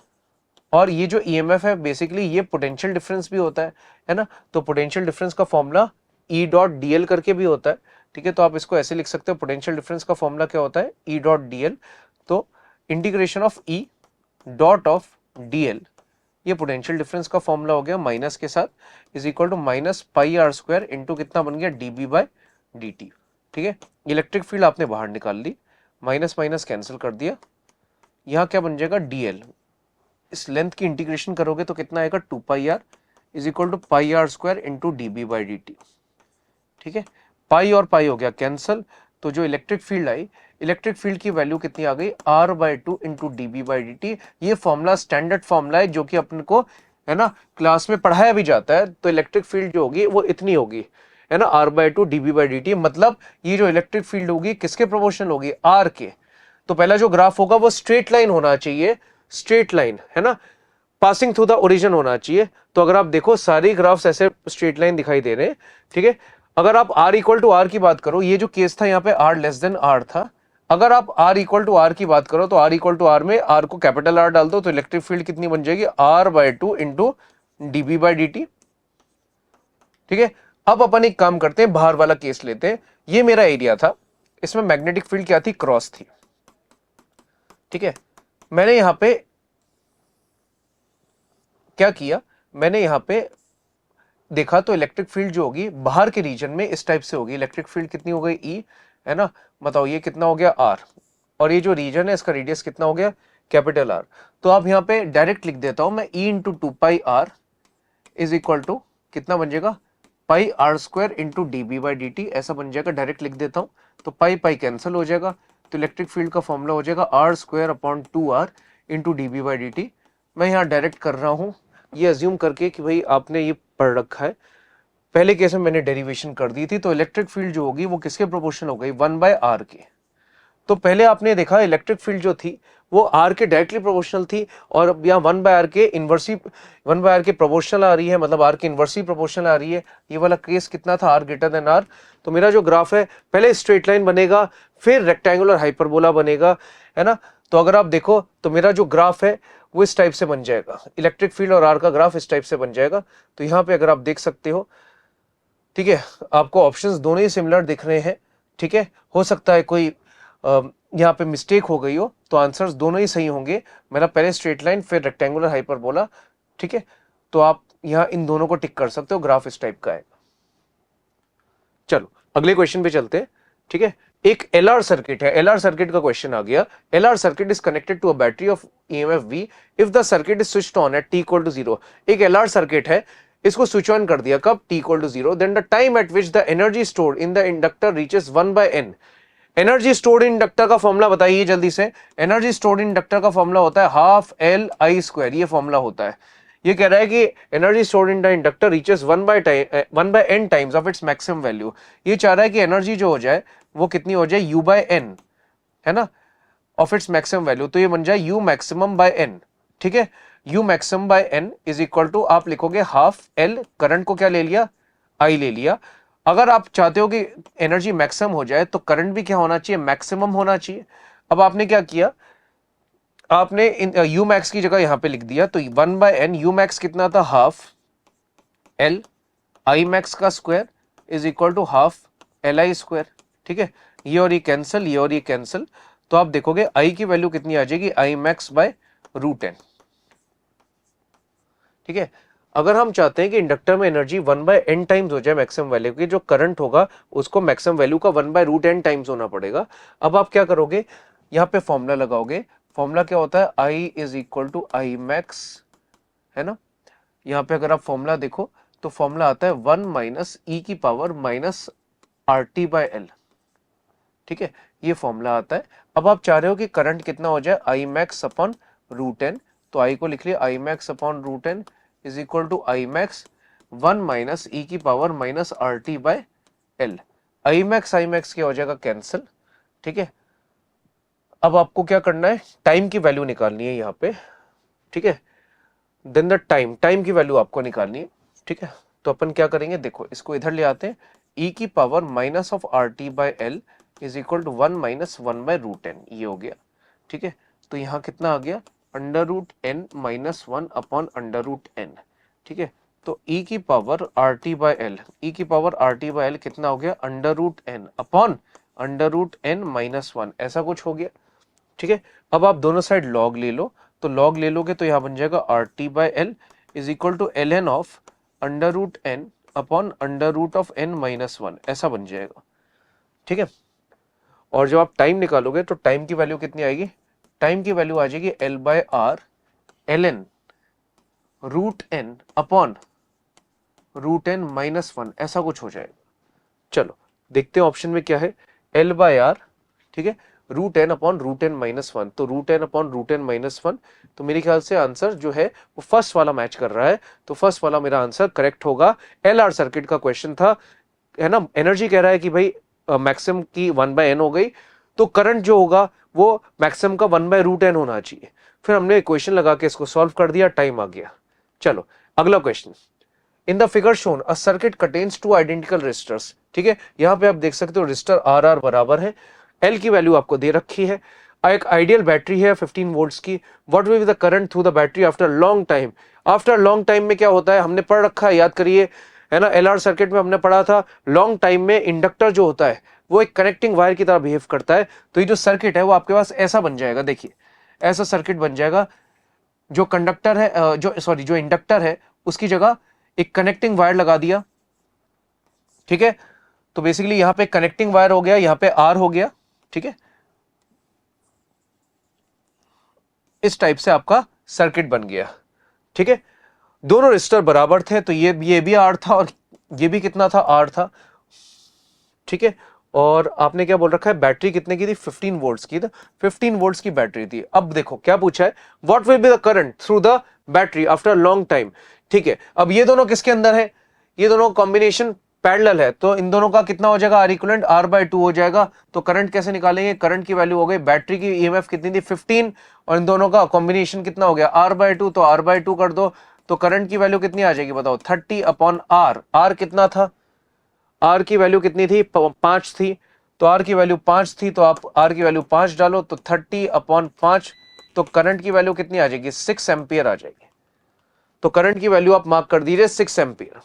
और ये जो EMF है बेसिकली ये पोटेंशियल डिफरेंस भी होता है ना। तो पोटेंशियल डिफरेंस का फॉर्मूला E.dl करके भी होता है, ठीक है। तो आप इसको ऐसे लिख सकते हो, पोटेंशियल डिफरेंस का फॉर्मूला क्या होता है, E.dl, तो integration of E dot of dl ये पोटेंशियल डिफरेंस का फॉर्मूला हो गया माइनस के साथ, is equal to minus pi are square into कितना बन गया dB बाय dt। ठीक है, इलेक्ट्रिक फील्ड आपने बाहर निकाल ली, माइनस माइनस कैंसिल कर दिया, यहाँ क्या बन जाएगा dl, इस लेंथ की इंटीग्रेशन करोगे तो कितना आएगा 2 pi r is equal to pi are square into dB by dt। ठीक है, पाई और पाई हो गया कैंसल, तो जो electric field I, electric field की वैल्यू कितनी आ गई r/2 into dB by dt। ये फॉर्मूला स्टैंडर्ड फॉर्मूला है जो कि अपन को है ना क्लास में पढ़ाया भी जाता है। तो इलेक्ट्रिक फील्ड जो होगी वो इतनी होगी, है ना, r/2 dB बाई dt। मतलब ये जो इलेक्ट्रिक फील्ड होगी किसके प्रोपोर्शनल होगी, r के। तो पहला जो ग्राफ होगा वो स्ट्रेट लाइन होना चाहिए, स्ट्रेट लाइन, है ना, पासिंग थ्रू द ओरिजिन होना चाहिए। तो अगर आप देखो सारी ग्राफ्स ऐसे स्ट्रेट लाइन दिखाई दे रहे हैं। ठीक है, अगर आप r इक्वल टू आर की बात करो, ये जो केस था यहाँ पे r लेस देन r था, अगर आप r इक्वल टू आर की बात करो तो r इक्वल टू आर में r को कैपिटल R डाल दो तो इलेक्ट्रिक फील्ड कितनी बन जाएगी, r/2 into dB by dt। ठीक है, अब अपन एक काम करते हैं, बाहर वाला केस लेते हैं। ये मेरा एरिया था, इसमें मैग्नेटिक फील्ड क्या थी, क्रॉस थी। ठीक है, मैंने यहां पे क्या किया, मैंने यहां पे देखा तो इलेक्ट्रिक फील्ड जो होगी बाहर के रीजन में इस टाइप से होगी। इलेक्ट्रिक फील्ड कितनी हो गई E, है ना, बताओ ये कितना हो गया R, और ये जो रीजन है इसका रेडियस कितना हो गया, कैपिटल R। तो अब यहाँ पे डायरेक्ट लिख देता हूं मैं, E into 2 pi R is equal to कितना बन जाएगा, pi are square into dB by dt, ऐसा बन जाएगा। डायरेक्ट लिख देता हूं तो पाई पाई कैंसिल हो जाएगा, तो इलेक्ट्रिक फील्ड का फॉर्मूला हो जाएगा r square upon 2r into dB by dt। मैं यहाँ डायरेक्ट कर रहा हूँ, ये अज्यूम करके कि भाई आपने ये पढ़ रखा है। पहले केस में मैंने डेरिवेशन कर दी थी, तो इलेक्ट्रिक फील्ड जो होगी वो किसके प्रोपोर्शनल हो गई, 1/r के। तो पहले आपने देखा इलेक्ट्रिक फील्ड जो थी वो r के डायरेक्टली प्रोपोर्शनल थी, और अब यहाँ 1/r के इनवर्सली 1/r के प्रोपोर्शनल आ रही है, मतलब r के इनवर्सली प्रोपोर्शनल आ रही है। ये वाला केस कितना था, r ग्रेटर देन r। तो मेरा जो ग्राफ है पहले स्ट्रेट लाइन बनेगा, फिर रेक्टेंगुलर हाइपरबोला बनेगा, है ना। तो अगर आप देखो तो मेरा जो ग्राफ है वो इस टाइप से बन जाएगा, इलेक्ट्रिक फील्ड और r का ग्राफ इस टाइप से बन जाएगा। तो यहाँ पे अगर आप देख सकते हो, ठीक है, आपको ऑप्शंस दोनों ही सिमिलर दिख रहे हैं। ठीक है, हो सकता है कोई यहाँ पे मिस्टेक हो गई हो, तो आंसर्स दोनों ही सही होंगे। मेरा पहले स्ट्रेट लाइन फिर रेक्टेंगुलर हाइपरबोला। ठीक है, तो आप यहाँ इन दोनों को टिक कर सकते हो, ग्राफ इस टाइप का है। चलो अगले क्वेश्चन पे चलते हैं। ठीक है, एक एलआर सर्किट है, एलआर सर्किट का क्वेश्चन आ गया। LR circuit is connected to a battery of EMF V if the circuit is switched on at t equal to 0। एक एलआर सर्किट है, इसको स्विच ऑन कर दिया कब, t equal to 0, then the time at which the energy stored in the inductor reaches 1/n। Energy stored in inductor का formula बताइए जल्दी से। एनर्जी स्टोर्ड इन इंडक्टर का फॉर्मूला होता है हाफ एल आई स्क्वायर, ये फॉर्मूला होता है। ये कह रहा है कि energy stored in the inductor reaches 1/n times of its maximum value. ये चाह रहा है कि एनर्जी जो हो जाए वो कितनी हो जाए, u/n, है ना, ऑफ इट्स मैक्सिमम वैल्यू। तो ये बन जाए u मैक्सिमम बाय n। ठीक है, u maximum by n is equal to आप लिखोगे हाफ l, करंट को क्या ले लिया, I ले लिया। अगर आप चाहते हो कि एनर्जी मैक्सिमम हो जाए तो करंट भी क्या होना चाहिए, मैक्सिमम होना चाहिए। अब आपने क्या किया, आपने u मैक्स की जगह यहां पे लिख दिया, तो 1/n, u मैक्स कितना था, हाफ l I मैक्स का square is equal to half li square. ठीक है, ये और ये कैंसिल, ये और ये कैंसिल, तो आप देखोगे I की वैल्यू कितनी आ जाएगी, I मैक्स बाय √n। ठीक है, अगर हम चाहते हैं कि इंडक्टर में एनर्जी 1/n टाइम्स हो जाए मैक्सिमम वैल्यू की, जो करंट होगा उसको मैक्सिमम वैल्यू का 1/√n टाइम्स होना पड़ेगा। अब आप क्या करोगे, यहाँ पे फॉर्मूला लगाओगे। फॉर्मूला क्या होता है, I is equal to I max, है ना। यहाँ पे अगर आप फॉर्मूला देखो तो फॉर्मूला आता है 1 माइनस ई की पावर माइनस RT/L। ठीक है, ये फॉर्मूला आता है। अब आप चाह रहे हो कि करंट कितना हो जाए, I मैक्स अपॉन √n, तो I को लिख लिया I max upon √n is equal to I max 1 minus e की power minus RT/L। I max क्या हो जाएगा, कैंसिल। ठीक है, अब आपको क्या करना है, टाइम की वैल्यू निकालनी है यहाँ पे। ठीक है, देन द टाइम की वैल्यू आपको निकालनी है। ठीक है, तो अपन क्या करेंगे, देखो इसको इधर ले आते हैं, ई की power minus of RT/L is equal to 1 minus 1/√n, ये हो गया। ठीक है, तो यहाँ कितना आ गया, √n माइनस 1 अपॉन √n। ठीक है, तो e की पावर RT/L, e की पावर RT/L कितना हो गया, √n अपॉन √n माइनस 1, ऐसा कुछ हो गया। ठीक है, अब आप दोनों साइड लॉग ले लो, तो log ले लोगे तो यहाँ बन जाएगा RT/L is equal to ln of under root n upon under root of n minus 1, ऐसा बन जाएगा। ठीक है, और जब आप टाइम निकालोगे तो टाइम की वैल्यू कितनी आएगी, टाइम की वैल्यू आ जाएगी L/R ln root n upon root n minus 1, ऐसा कुछ हो जाएगा। चलो देखते हैं ऑप्शन में क्या है, L/R, ठीक है, root n upon root n minus 1, तो root n upon root n minus 1, तो मेरे ख्याल से आंसर जो है वो फर्स्ट वाला मैच कर रहा है, तो फर्स्ट वाला मेरा आंसर करेक्ट होगा। LR सर्किट का क्वेश्चन था, है ना, एनर्जी कह रहा है कि भाई मैक्सिमम की 1/n हो गई, तो करंट जो होगा वो मैक्सिमम का 1/√n होना चाहिए। फिर हमने इक्वेशन लगा के इसको सॉल्व कर दिया, टाइम आ गया। चलो अगला question, in the figure shown a circuit contains two identical resistors. ठीक है, यहां पे आप देख सकते हो रेजिस्टर आर आर बराबर है, एल की वैल्यू आपको दे रखी है, एक आइडियल बैटरी है 15 वोल्ट्स की, what will be the current through the battery after long time. After long time में क्या होता है, हमने पढ़ रखा है, याद करिए, है ना, एलआर सर्किट में हमने पढ़ा था लॉन्ग टाइम में इंडक्टर जो होता है वो एक कनेक्टिंग वायर की तरह बिहेव करता है। तो ये जो सर्किट है वो आपके पास ऐसा बन जाएगा, देखिए ऐसा सर्किट बन जाएगा, जो कंडक्टर है जो इंडक्टर है उसकी जगह एक कनेक्टिंग वायर लगा दिया। ठीक है, तो बेसिकली यहां पे कनेक्टिंग वायर हो गया, यहां पे आर हो गया। ठीक है, इस टाइप से आपका सर्किट बन गया। ठीक है, दोनों रेजिस्टर बराबर थे, तो ये भी आर था और ये भी कितना था, आर था। ठीक है, और आपने क्या बोल रखा है, बैटरी कितने की थी, 15 वोल्ट्स की, 15 वोल्ट्स की बैटरी थी। अब देखो क्या पूछा है, what will be the current through the battery after long time. ठीक है, अब ये दोनों किसके अंदर है, ये दोनों कॉम्बिनेशन पैरेलल है, तो इन दोनों का कितना हो जाएगा, आर इक्विवेलेंट R/2 हो जाएगा। तो करंट कैसे निकालेंगे, करंट की वैल्यू हो गई, बैटरी की ईएमएफ कितनी थी 15, और इन दोनों का कॉम्बिनेशन कितना हो गया R/2, तो R/2 कर दो, तो करंट की वैल्यू कितनी आ जाएगी बताओ, 30/R। आर कितना था, आर की वैल्यू कितनी थी, 5 थी, तो आर की वैल्यू 5 थी, तो आप आर की वैल्यू 5 डालो, तो 30/5, तो करंट की वैल्यू कितनी आ जाएगी, 6 एम्पियर आ जाएगी। तो करंट की वैल्यू आप मार्क कर दीजिए 6 एम्पियर।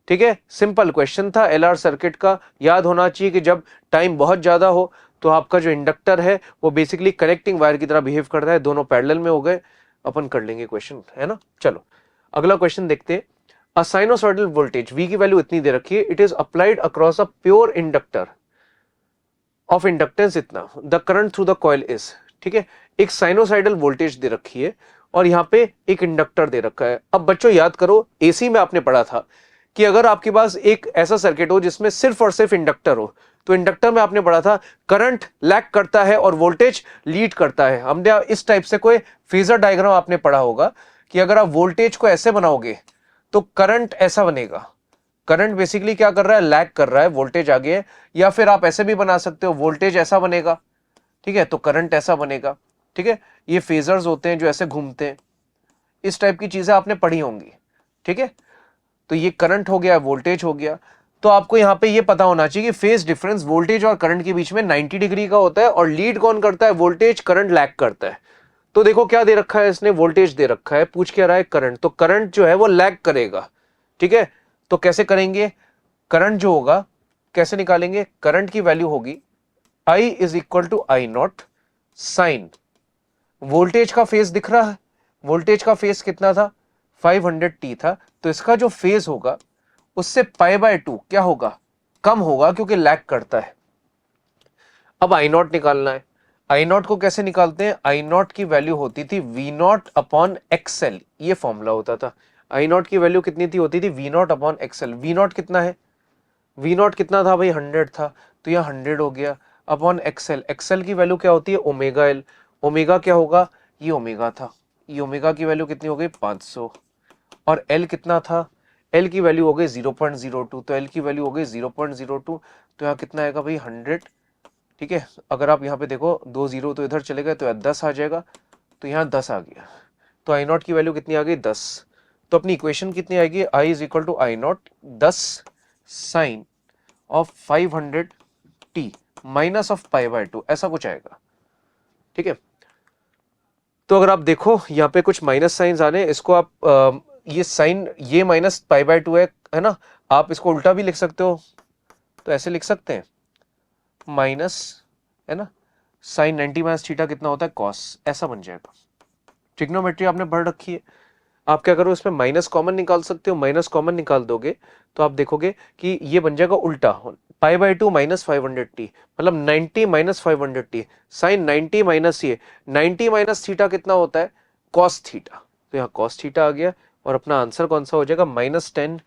ठीक है, सिंपल क्वेश्चन था, एलआर सर्किट का याद होना चाहिए कि जब टाइम बहुत ज्यादा हो तो आपका जो इंडक्टर है वो बेसिकली कनेक्टिंग वायर की तरह बिहेव करता है, दोनों पैरेलल में हो गए, अपन कर लेंगे क्वेश्चन, है ना। चलो अगला क्वेश्चन देखते हैं, अ साइनोसॉइडल वोल्टेज V की वैल्यू इतनी दे रखी है, it is applied across a pure inductor of inductance इतना, the current through the coil is. ठीक है, एक साइनोसाइडल वोल्टेज दे रखी है और यहां पे एक इंडक्टर दे रखा है। अब बच्चों याद करो, एसी में आपने पढ़ा था कि अगर आपके पास एक ऐसा सर्किट हो जिसमें सिर्फ और सिर्फ इंडक्टर हो, तो इंडक्टर में आपने पढ़ा था करंट लैग करता है और वोल्टेज लीड करता है। हमने इस टाइप से कोई फेजर डायग्राम आपने पढ़ा होगा कि अगर आप वोल्टेज को ऐसे बनाओगे तो करंट ऐसा बनेगा, करंट बेसिकली क्या कर रहा है, लैग कर रहा है, वोल्टेज आगे है। या फिर आप ऐसे भी बना सकते हो, वोल्टेज ऐसा बनेगा, ठीक है, तो करंट ऐसा बनेगा। ठीक है, ये फेजर्स होते हैं जो ऐसे घूमते हैं, इस टाइप की चीजें आपने पढ़ी होंगी। ठीक है, तो ये करंट हो गया, वोल्टेज हो गया। तो आपको यहां पे ये पता होना चाहिए कि फेज डिफरेंस वोल्टेज और करंट के बीच में 90 डिग्री का होता है, और लीड कौन करता है, वोल्टेज, करंट लैग करता है। तो देखो क्या दे रखा है इसने, वोल्टेज दे रखा है, पूछ क्या रहा है, करंट, तो करंट जो है वो लैग करेगा। ठीक है, तो कैसे करेंगे, करंट जो होगा कैसे निकालेंगे, करंट की वैल्यू होगी I is equal to I naught sine, voltage का फेज दिख रहा है, वोल्टेज का फेज कितना था, 500t था, तो इसका जो फेज होगा उससे π/2 क्या होगा, कम होगा, क्योंकि लैग करता है। अब आई नॉट निकालना है, आई नॉट को कैसे निकालते हैं, आई नॉट की वैल्यू होती थी V0/XL, ये फॉर्मूला होता था। आई नॉट की वैल्यू कितनी थी, होती थी V0/XL। V0 कितना है, V0 कितना था भाई, 100 था, तो यह 100 हो गया अपॉन XL। XL की वैल्यू क्या होती है, ओमेगा L, ओमेगा क्या होगा, ये ओमेगा था, ये ओमेगा की वैल्यू कितनी हो गई 500, और L कितना था, L की वैल्यू हो गई 0.02, तो L की वैल्यू हो गई 0.02, तो यहाँ कितना आएगा भाई 100। ठीक है, अगर आप यहाँ पे देखो 2 0 तो इधर चले गए, तो 10 आ जाएगा, तो यहाँ 10 आ गया, तो आई नॉट की वैल्यू कितनी आ गई 10। तो अपनी इक्वेशन कितनी आएगी, I is equal to I not 10 sine of 500t minus of π/2, ऐसा कुछ आएगा। ठीक है, तो अगर आप देखो यहाँ पे कुछ माइनस साइंस आने, इसको आप ये साइन, ये माइनस π/2 है ना, आप इसको उल्टा भी लिख सकते हो, तो ऐसे लिख सकते हैं, माइनस, है ना, साइन 90 माइनस थीटा कितना होता है, कॉस, ऐसा बन जाएगा। ट्रिग्नोमेट्री आपने पढ़ रखी है। आप क्या करो, इसमें माइनस कॉमन निकाल सकते हो, माइनस कॉमन निकाल दोगे तो आप देखोगे कि ये बन जाएगा उल्टा, pi by two minus 500t, मतलब 90 माइनस 500t, साइन 90 माइनस ये 90 माइनस थीटा कितना होता है, कॉस थीटा। तो यहाँ कॉस थीटा आ गया और अपना आंसर कौन सा हो जाएगा, -10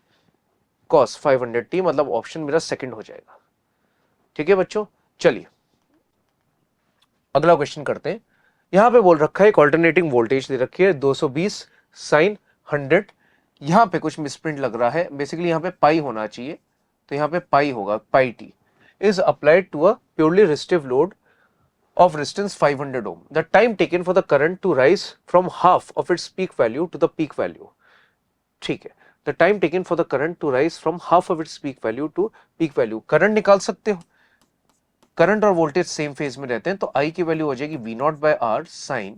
कॉस 500t, मतलब ऑप्शन मेरा सेकंड हो जाएगा। ठीक है बच्चों, चलिए अगला क्वेश्चन करते हैं। यहां पे बोल रखा है एक ऑल्टरनेटिंग वोल्टेज दे रखी है 220 साइन 100। यहां पे कुछ मिसप्रिंट लग रहा है, बेसिकली यहां पे पाई होना चाहिए, तो यहां पे पाई होगा, pi t is applied to a purely resistive load of resistance 500 ohm. The time taken for the current to rise from half of its peak value to the peak value. ठीक है, the time taken for the current to rise from half of its peak value to peak value. Current निकाल सकते हो, current और voltage same phase में रहते हैं, तो I की वैल्यू हो जाएगी V0 by R sin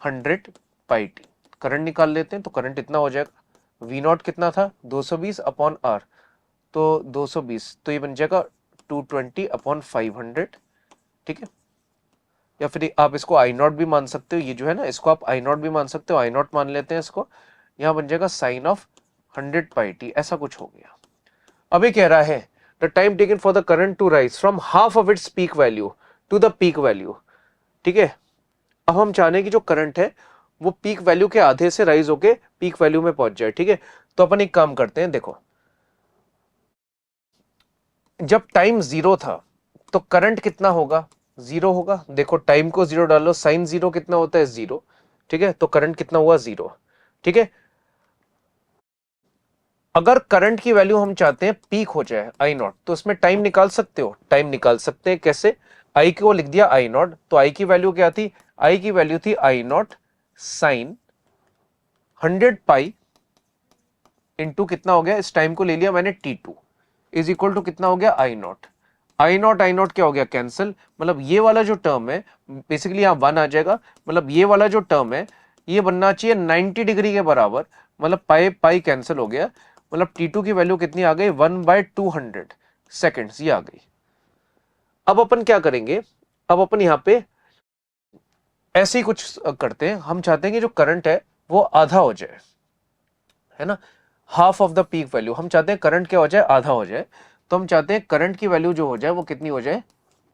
100 pi T. Current निकाल लेते हैं तो करंट इतना हो जाएगा, V0 कितना था 220 अपॉन R, तो 220, तो ये बन जाएगा 220 अपॉन 500। ठीक है, या फिर आप इसको आई नॉट भी मान सकते हो, ये जो है ना इसको आप आई नॉट भी मान सकते हो, आई नॉट मान लेते हैं इसको, यहां बन जाएगा साइन ऑफ 100 पाई टी, ऐसा कुछ हो गया। अभी कह रहा है the time taken for the current to rise from half of its peak value to the peak value. ठीक है, अब हम चाहते हैं कि जो करंट है वो पीक वैल्यू के आधे से राइज होके पीक वैल्यू में पहुंच जाए। ठीक है, तो अपन एक काम करते हैं, देखो जब टाइम जीरो था तो करंट कितना होगा, जीरो होगा। देखो टाइम को जीरो डालो, साइन जीरो कितना होता है, जीरो। ठीक है, तो करंट कितना हुआ, जीरो। ठीक है, अगर करंट की वैल्यू हम चाहते हैं पीक हो जाए आई नॉट, तो इसमें टाइम निकाल सकते हो, टाइम निकाल सकते हैं कैसे, आई को लिख दिया आई नॉट, तो आई की वैल्यू क्या थी, आई की वैल्यू थी आई नॉट साइन 100 पाई इंटू कितना हो गया, इस टाइम को ले लिया मैंने T2 इज इक्वल टू कितना हो गया, आई नॉट। आई नॉट क्या हो गया, कैंसिल, मतलब ये वाला जो टर्म है बेसिकली यहाँ 1 आ जाएगा, मतलब ये वाला जो टर्म है ये बनना चाहिए 90 डिग्री के बराबर, मतलब पाई पाई कैंसिल हो गया, मतलब T2 की वैल्यू कितनी आ गई, 1/200 सेकेंड्स, ये आ गई। अब अपन क्या करेंगे, अब अपन यहाँ पे ऐसे ही कुछ करते हैं, हम चाहते हैं कि जो करंट है वो आधा हो जाए, है ना, half of the peak value, हम चाहते हैं करंट क्या हो जाए, आधा हो जाए। तो हम चाहते हैं करंट की वैल्यू जो हो जाए वो कितनी हो जाए,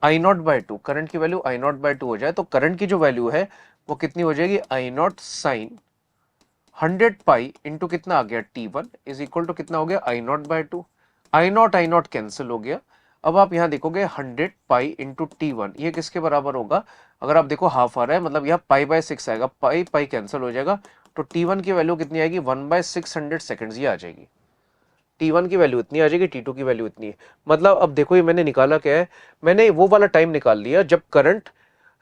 आई नॉट बाय टू, करंट की value I not by to हो जाए। तो करंट की जो वैल्यू है वो कितनी हो जाएगी, आई नॉट साइन 100 पाई इंटू कितना आ गया, T1 इज इक्वल टू कितना हो गया, I not by two. I not cancel हो गया। अब आप यहां देखोगे 100 पाई इंटू T1 ये किसके बराबर होगा, अगर आप देखो हाफ आ रहा है, मतलब यहाँ पाई बाय 6 आएगा, पाई पाई कैंसिल हो जाएगा, तो T1 की वैल्यू कितनी आएगी, 1/600 सेकेंड्स ये आ जाएगी। T1 की वैल्यू इतनी आ जाएगी, T2 की वैल्यू इतनी है। मतलब अब देखो ये मैंने निकाला क्या है, मैंने वो वाला टाइम निकाल लिया जब करंट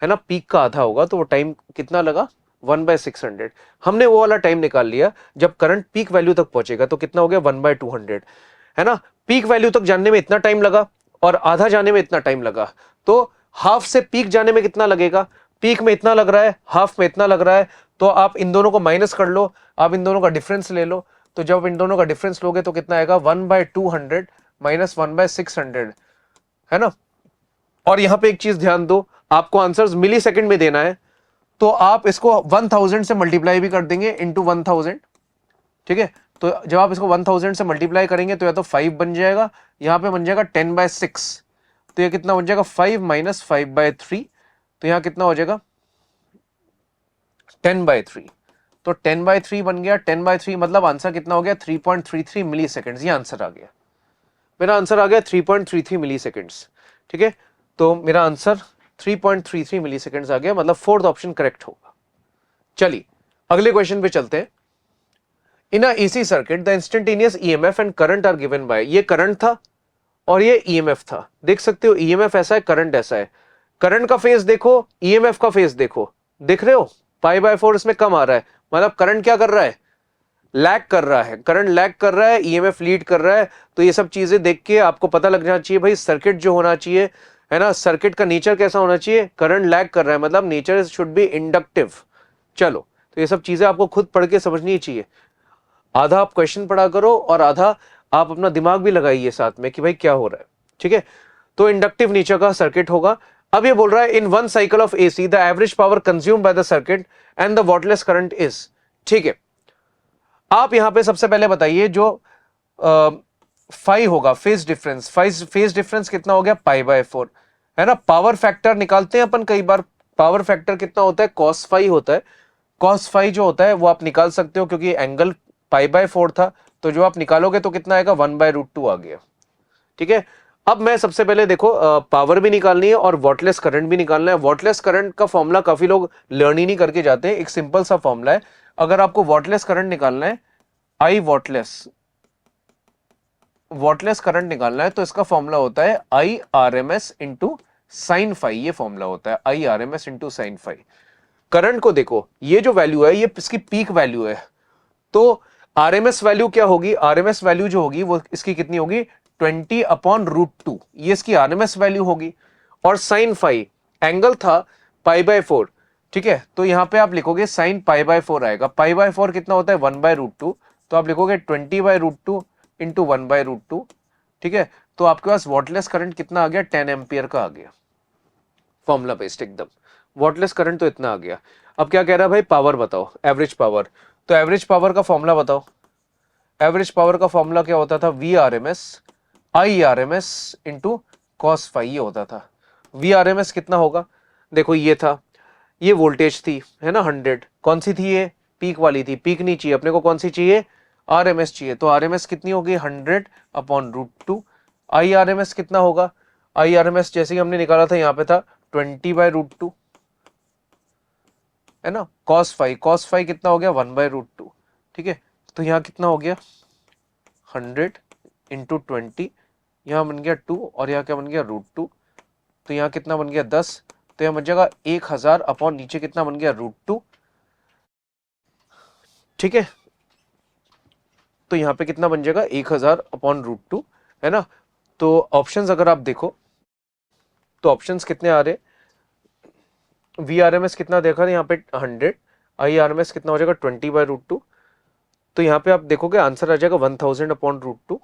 है ना पीक का आधा होगा, तो वो टाइम कितना लगा, 1/600। हमने वो वाला टाइम निकाल लिया जब करंट पीक वैल्यू तक पहुंचेगा, तो कितना हो गया, 1/200, है ना। पीक वैल्यू तक जानने में इतना टाइम लगा और आधा जाने में इतना टाइम लगा, तो हाफ से पीक जाने में कितना लगेगा, पीक में इतना लग रहा है, हाफ में इतना लग रहा है, तो आप इन दोनों को माइनस कर लो, आप इन दोनों का डिफरेंस ले लो, तो जब इन दोनों का डिफरेंस लोगे तो कितना आएगा, 1/200 माइनस 1/600, है ना। और यहां पे एक चीज ध्यान दो, आपको आंसर्स मिली सेकंड में देना है, तो आप इसको 1000 से मल्टीप्लाई भी कर देंगे इंटू 1000। ठीक है, तो जब आप इसको 1000 से मल्टीप्लाई करेंगे तो या तो 5 बन जाएगा, यहां पे बन जाएगा 10/6, तो ये कितना बन जाएगा, 5 माइनस 5/3, तो यहां कितना हो जाएगा 10/3, तो 10/3 बन गया। 10/3 मतलब आंसर कितना हो गया, 3.33 मिली सेकेंड, ये आंसर आ गया, मेरा आंसर आ गया 3.33 मिली सेकेंड्स। ठीक है, तो मेरा आंसर 3.33 मिली सेकेंड्स आ गया, मतलब फोर्थ ऑप्शन करेक्ट होगा। चलिए अगले क्वेश्चन पे चलते हैं। In a AC circuit the instantaneous EMF and current are given by, ये करंट था और ये ईएमएफ था, देख सकते हो ईएमएफ ऐसा है, करंट ऐसा है, करंट का फेज देखो, ईएमएफ का फेज देखो, देख रहे हो π/4 इसमें कम आ रहा है, मतलब करंट क्या कर रहा है, लैग कर रहा है, करंट लैग कर रहा है, ईएमएफ लीड कर रहा है। तो ये सब चीजें देख के आपको पता लग जाना चाहिए भाई सर्किट जो होना चाहिए, है ना, सर्किट का नेचर कैसा होना चाहिए, करंट लैग कर रहा है मतलब नेचर शुड बी इंडक्टिव। चलो तो ये सब चीजें आपको खुद पढ़ के समझनी चाहिए, आधा आप क्वेश्चन पढ़ा करो और आधा आप अपना दिमाग भी लगाइए साथ में कि भाई क्या हो रहा है। ठीक है, तो इंडक्टिव नेचर का सर्किट होगा, अब ये बोल रहा है in one cycle of AC the average power consume by the circuit and the wattless current is. ठीक है, आप यहां पे सबसे पहले बताइए जो फाई होगा फेज डिफरेंस, फेज डिफरेंस कितना हो गया पाई बाय 4, है ना। पावर फैक्टर निकालते हैं अपन कई बार, पावर फैक्टर कितना होता है कॉस फाई होता है। कॉस फाई जो होता है वो आप निकाल सकते हो क्योंकि एंगल पाई बाय 4 था, तो जो आप निकालोगे तो कितना आएगा 1/√2 आ गया। ठीक है, अब मैं सबसे पहले देखो पावर भी निकालनी है और वॉटलेस करंट भी निकालना है। वॉटलेस करंट का फॉर्मूला काफी लोग लर्न ही नहीं करके जाते हैं, एक सिंपल सा फॉर्मूला है। अगर आपको वॉटलेस करंट निकालना है, आई वॉटलेस करंट निकालना है तो इसका फॉर्मूला होता है I R M S into sine phi. ये फॉर्मूला होता है I R M S into sine phi. Current को देखो, ये जो वैल्यू है ये इसकी पीक वैल्यू है, तो आरएमएस वैल्यू क्या होगी, आरएमएस वैल्यू जो होगी वो इसकी कितनी होगी 20/√2, ये इसकी आरएमएस वैल्यू होगी। और साइन फाई एंगल था पाई बाय 4, ठीक है, तो यहां पे आप लिखोगे साइन पाई बाय 4 आएगा। पाई बाय 4 कितना होता है 1/√2, तो आप लिखोगे 20/√2 इंटू 1/√2। ठीक है, तो आपके पास वॉटलेस करंट कितना आ गया 10 एम्पियर का आ गया, फॉर्मूला बेस्ड एकदम। वॉटलेस करंट तो इतना आ गया। अब क्या कह रहा है भाई पावर बताओ, एवरेज पावर। तो एवरेज पावर का फॉर्मूला बताओ। एवरेज पावर का फॉर्मूला क्या होता था V R M S I R M S into cos phi, ये होता था। वी आर एम एस कितना होगा, देखो ये था, ये वोल्टेज थी, है ना 100, कौन सी थी ये पीक वाली थी, पीक नहीं चाहिए अपने को, कौन सी चाहिए आर एम एस चाहिए, तो आर एम एस कितनी होगी 100/√2। आई आर एम एस कितना होगा, आई आर एम एस जैसे ही हमने निकाला था यहाँ पे था 20/√2, है ना। कॉस फाई कितना हो गया 1/√2। ठीक है, तो यहाँ कितना हो गया 100 इंटू 20, यहाँ बन गया 2 और यहाँ क्या बन गया √2, तो यहाँ कितना बन गया 10, तो यहाँ बन जाएगा 1000 अपॉन नीचे कितना बन गया √2। ठीक है, तो यहाँ पे कितना बन जाएगा 1000/√2, है ना। तो ऑप्शंस अगर आप देखो तो ऑप्शंस कितने आ रहे, वी आर एम एस कितना देखा यहाँ पे 100, आई आर एम एस कितना हो जाएगा 20/√2, तो यहाँ पे आप देखोगे आंसर आ जाएगा 1000/√2।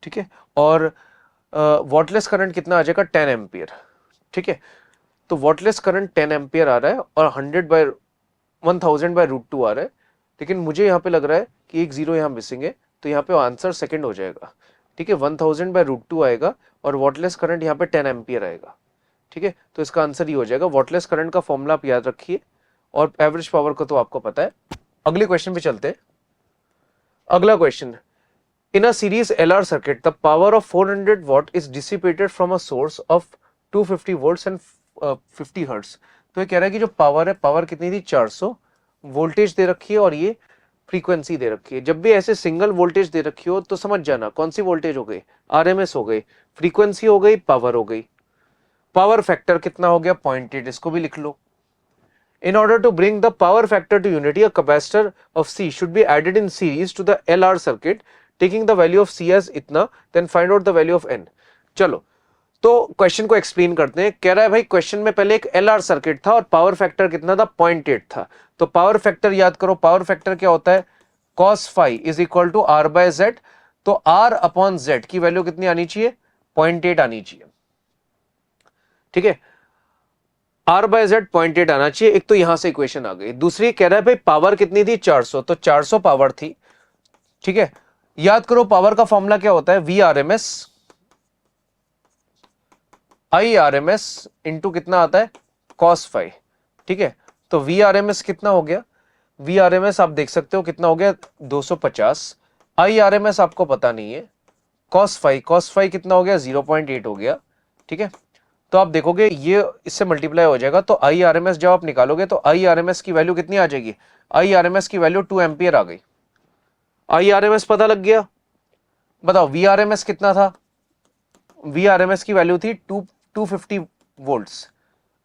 ठीक है, और वॉटलेस करंट कितना आ जाएगा 10 एम्पियर। ठीक है, तो वॉटलेस करंट 10 एम्पियर आ रहा है और 1000/√2 आ रहा है, लेकिन मुझे यहाँ पे लग रहा है कि एक जीरो यहाँ मिसिंग है, तो यहाँ पे आंसर सेकंड हो जाएगा। ठीक है, 1000/√2 आएगा और वॉटलेस करंट यहाँ पे 10 एम्पियर आएगा। ठीक है, तो इसका आंसर ये हो जाएगा। वॉटलेस करंट का फॉर्मूला आप याद रखिए और एवरेज पावर का तो आपको पता है। अगले क्वेश्चन पे चलते हैं। अगला question, in a series LR circuit the power of 400 what is dissipated from a source of 250 volts and 50 hertz. तो ये कह रहा है कि जो पावर है, पावर कितनी थी 400, वोल्टेज दे रखी है और ये फ्रीक्वेंसी दे रखी है। जब भी ऐसे सिंगल वोल्टेज दे रखी हो तो समझ जाना कौन सी वोल्टेज हो गई, आरएमएस हो गई, फ्रीक्वेंसी हो गई, पावर हो गई। पावर फैक्टर कितना हो गया 0.8, इसको भी लिख लो। In order to bring the power factor to unity, a capacitor of C should be added in series to the LR circuit, taking the value of C as इतना, then find out the value of N। चलो, तो question को explain करते हैं। कह रहा है भाई क्वेश्चन में पहले एक LR सर्किट था और पावर फैक्टर कितना था 0.8 था, तो पावर फैक्टर याद करो। पावर फैक्टर क्या होता है cos phi is equal to R/Z, तो R/Z की वैल्यू कितनी आनी चाहिए 0.8 आनी चाहिए। ठीक है, R/Z 0.8 आना चाहिए। एक तो यहां से इक्वेशन आ गई। दूसरी कह रहा है भाई पावर कितनी थी 400, तो 400 पावर थी। ठीक है, याद करो पावर का फॉर्मूला क्या होता है V R M S I R M S into कितना आता है कॉस फाई। ठीक है, तो वी आर एम एस कितना हो गया, वी आर एम एस आप देख सकते हो कितना हो गया 250, आई आर एम एस आपको पता नहीं है, कॉस फाई कितना हो गया 0.8 हो गया। ठीक है, तो आप देखोगे ये इससे मल्टीप्लाई हो जाएगा, तो आई आर एम एस जब आप निकालोगे तो आई आर एम एस की वैल्यू कितनी आ जाएगी, आई आर एम एस की वैल्यू 2 एम्पियर आ गई। आई आर एम एस पता लग गया, बताओ वी आर एम एस कितना था, वी आर एम एस की वैल्यू थी 250 volts,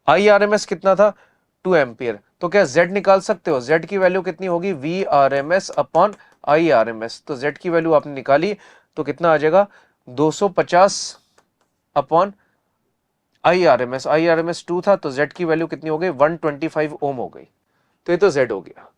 I R M S कितना था 2 एम्पियर। तो क्या Z निकाल सकते हो, Z की वैल्यू कितनी होगी V R M S upon I R M S, तो Z की वैल्यू आपने निकाली तो कितना आ जाएगा 250 upon I R M S 2 था, तो Z की वैल्यू कितनी हो गई 125 ओम हो गई, तो ये तो Z हो गया।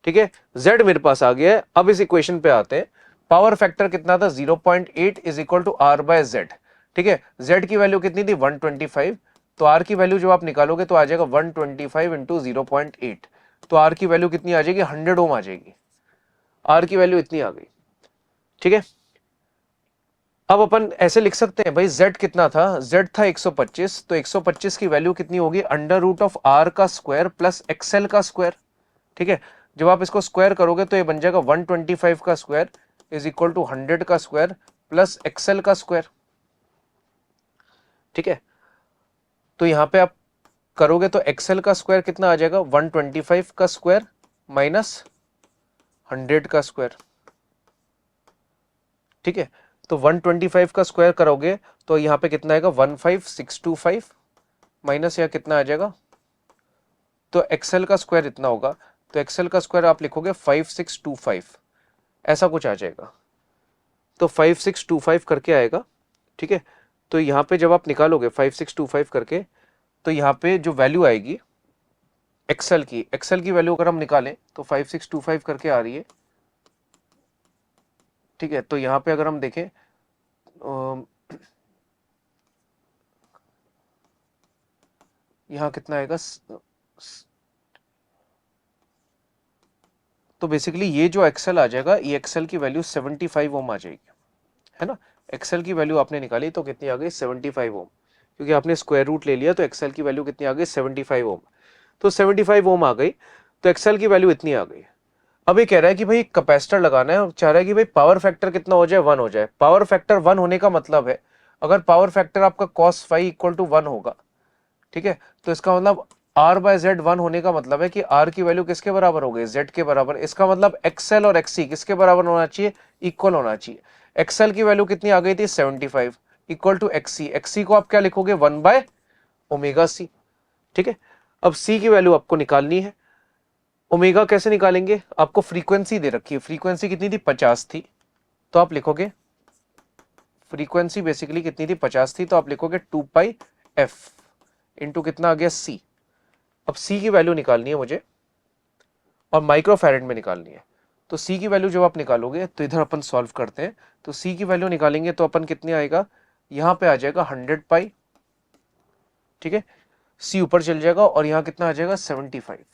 ठीक है, Z मेरे पास आ गया है। अब इस इक्वेशन पे आते हैं। पावर फैक्टर कितना था 0.8 इज इक्वल टू R/Z। ठीक है, Z की वैल्यू कितनी थी 125, तो आर की वैल्यू जब आप निकालोगे तो आ जाएगा 125 इंटू 0.8, तो आर की वैल्यू कितनी आ जाएगी, 100 ओम आ जाएगी। आर की वैल्यू इतनी आ गई, ठीक है। अब अपन ऐसे लिख सकते हैं भाई z कितना था, z था 125, तो 125 की वैल्यू कितनी होगी, अंडर रूट ऑफ r का स्क्वायर प्लस एक्सएल का स्क्वायर, ठीक है। जब आप इसको स्क्वायर करोगे तो ये बन जाएगा 125 का स्क्वायर इज इक्वल टू 100 का स्क्वायर प्लस एक्सएल का स्क्वायर, ठीक है। तो यहां पे आप करोगे तो एक्सएल का स्क्वायर कितना आ जाएगा, 125 का स्क्वायर माइनस 100 का स्क्वायर, ठीक है। तो 125 का स्क्वायर करोगे तो यहां पे कितना आएगा, 15625 माइनस या कितना आ जाएगा, तो एक्सएल का स्क्वायर इतना होगा, तो एक्सएल का स्क्वायर आप लिखोगे 5625, ऐसा कुछ आ जाएगा, तो 5625 करके आएगा, ठीक है। तो यहां पे जब आप निकालोगे 5625 करके, तो यहां पे जो वैल्यू आएगी एक्सएल की वैल्यू अगर हम निकालें तो 5625 करके आ रही है, ठीक है। तो यहां पे अगर हम देखें यहां कितना आएगा, तो बेसिकली ये जो एक्सएल आ जाएगा, ये एक्सएल की वैल्यू 75 ओम आ जाएगी, है ना। एक्सएल की वैल्यू आपने निकाली तो कितनी आ गई, 75 ओम, क्योंकि आपने स्क्वायर रूट ले लिया, तो एक्सएल की वैल्यू कितनी आ गई, 75 ओम। तो 75 ओम आ गई, तो एक्सएल की वैल्यू इतनी आ गई। अब ये कह रहा है कि भाई कैपेसिटर लगाना है और चाह रहा है कि भाई पावर फैक्टर कितना हो जाए, 1 हो जाए। पावर फैक्टर 1 होने का मतलब है, अगर पावर फैक्टर आपका cos फाई इक्वल टू 1 होगा, ठीक है, तो इसका मतलब r बाय जेड 1 होने का मतलब है कि r की वैल्यू किसके बराबर हो गई, z के बराबर। इसका मतलब एक्सएल और एक्सी किसके बराबर होना चाहिए, इक्वल होना चाहिए। एक्सएल की वैल्यू कितनी आ गई थी, 75 इक्वल टू एक्सी, एक्सी को आप क्या लिखोगे, 1 बाय ओमेगा सी, ठीक है। अब c की वैल्यू आपको निकालनी है, ओमेगा कैसे निकालेंगे, आपको फ्रीक्वेंसी दे रखी है, फ्रीक्वेंसी कितनी थी, 50 थी, तो आप लिखोगे फ्रीक्वेंसी बेसिकली कितनी थी, 50 थी, तो आप लिखोगे 2 पाई एफ इंटू कितना आ गया, सी। अब सी की वैल्यू निकालनी है मुझे और माइक्रोफैरेड में निकालनी है। तो सी की वैल्यू जब आप निकालोगे तो इधर अपन सॉल्व करते हैं, तो सी की वैल्यू निकालेंगे तो अपन कितने आएगा, यहां पे आ जाएगा 100 पाई, ठीक है। सी ऊपर चल जाएगा और यहां कितना आ जाएगा, 75,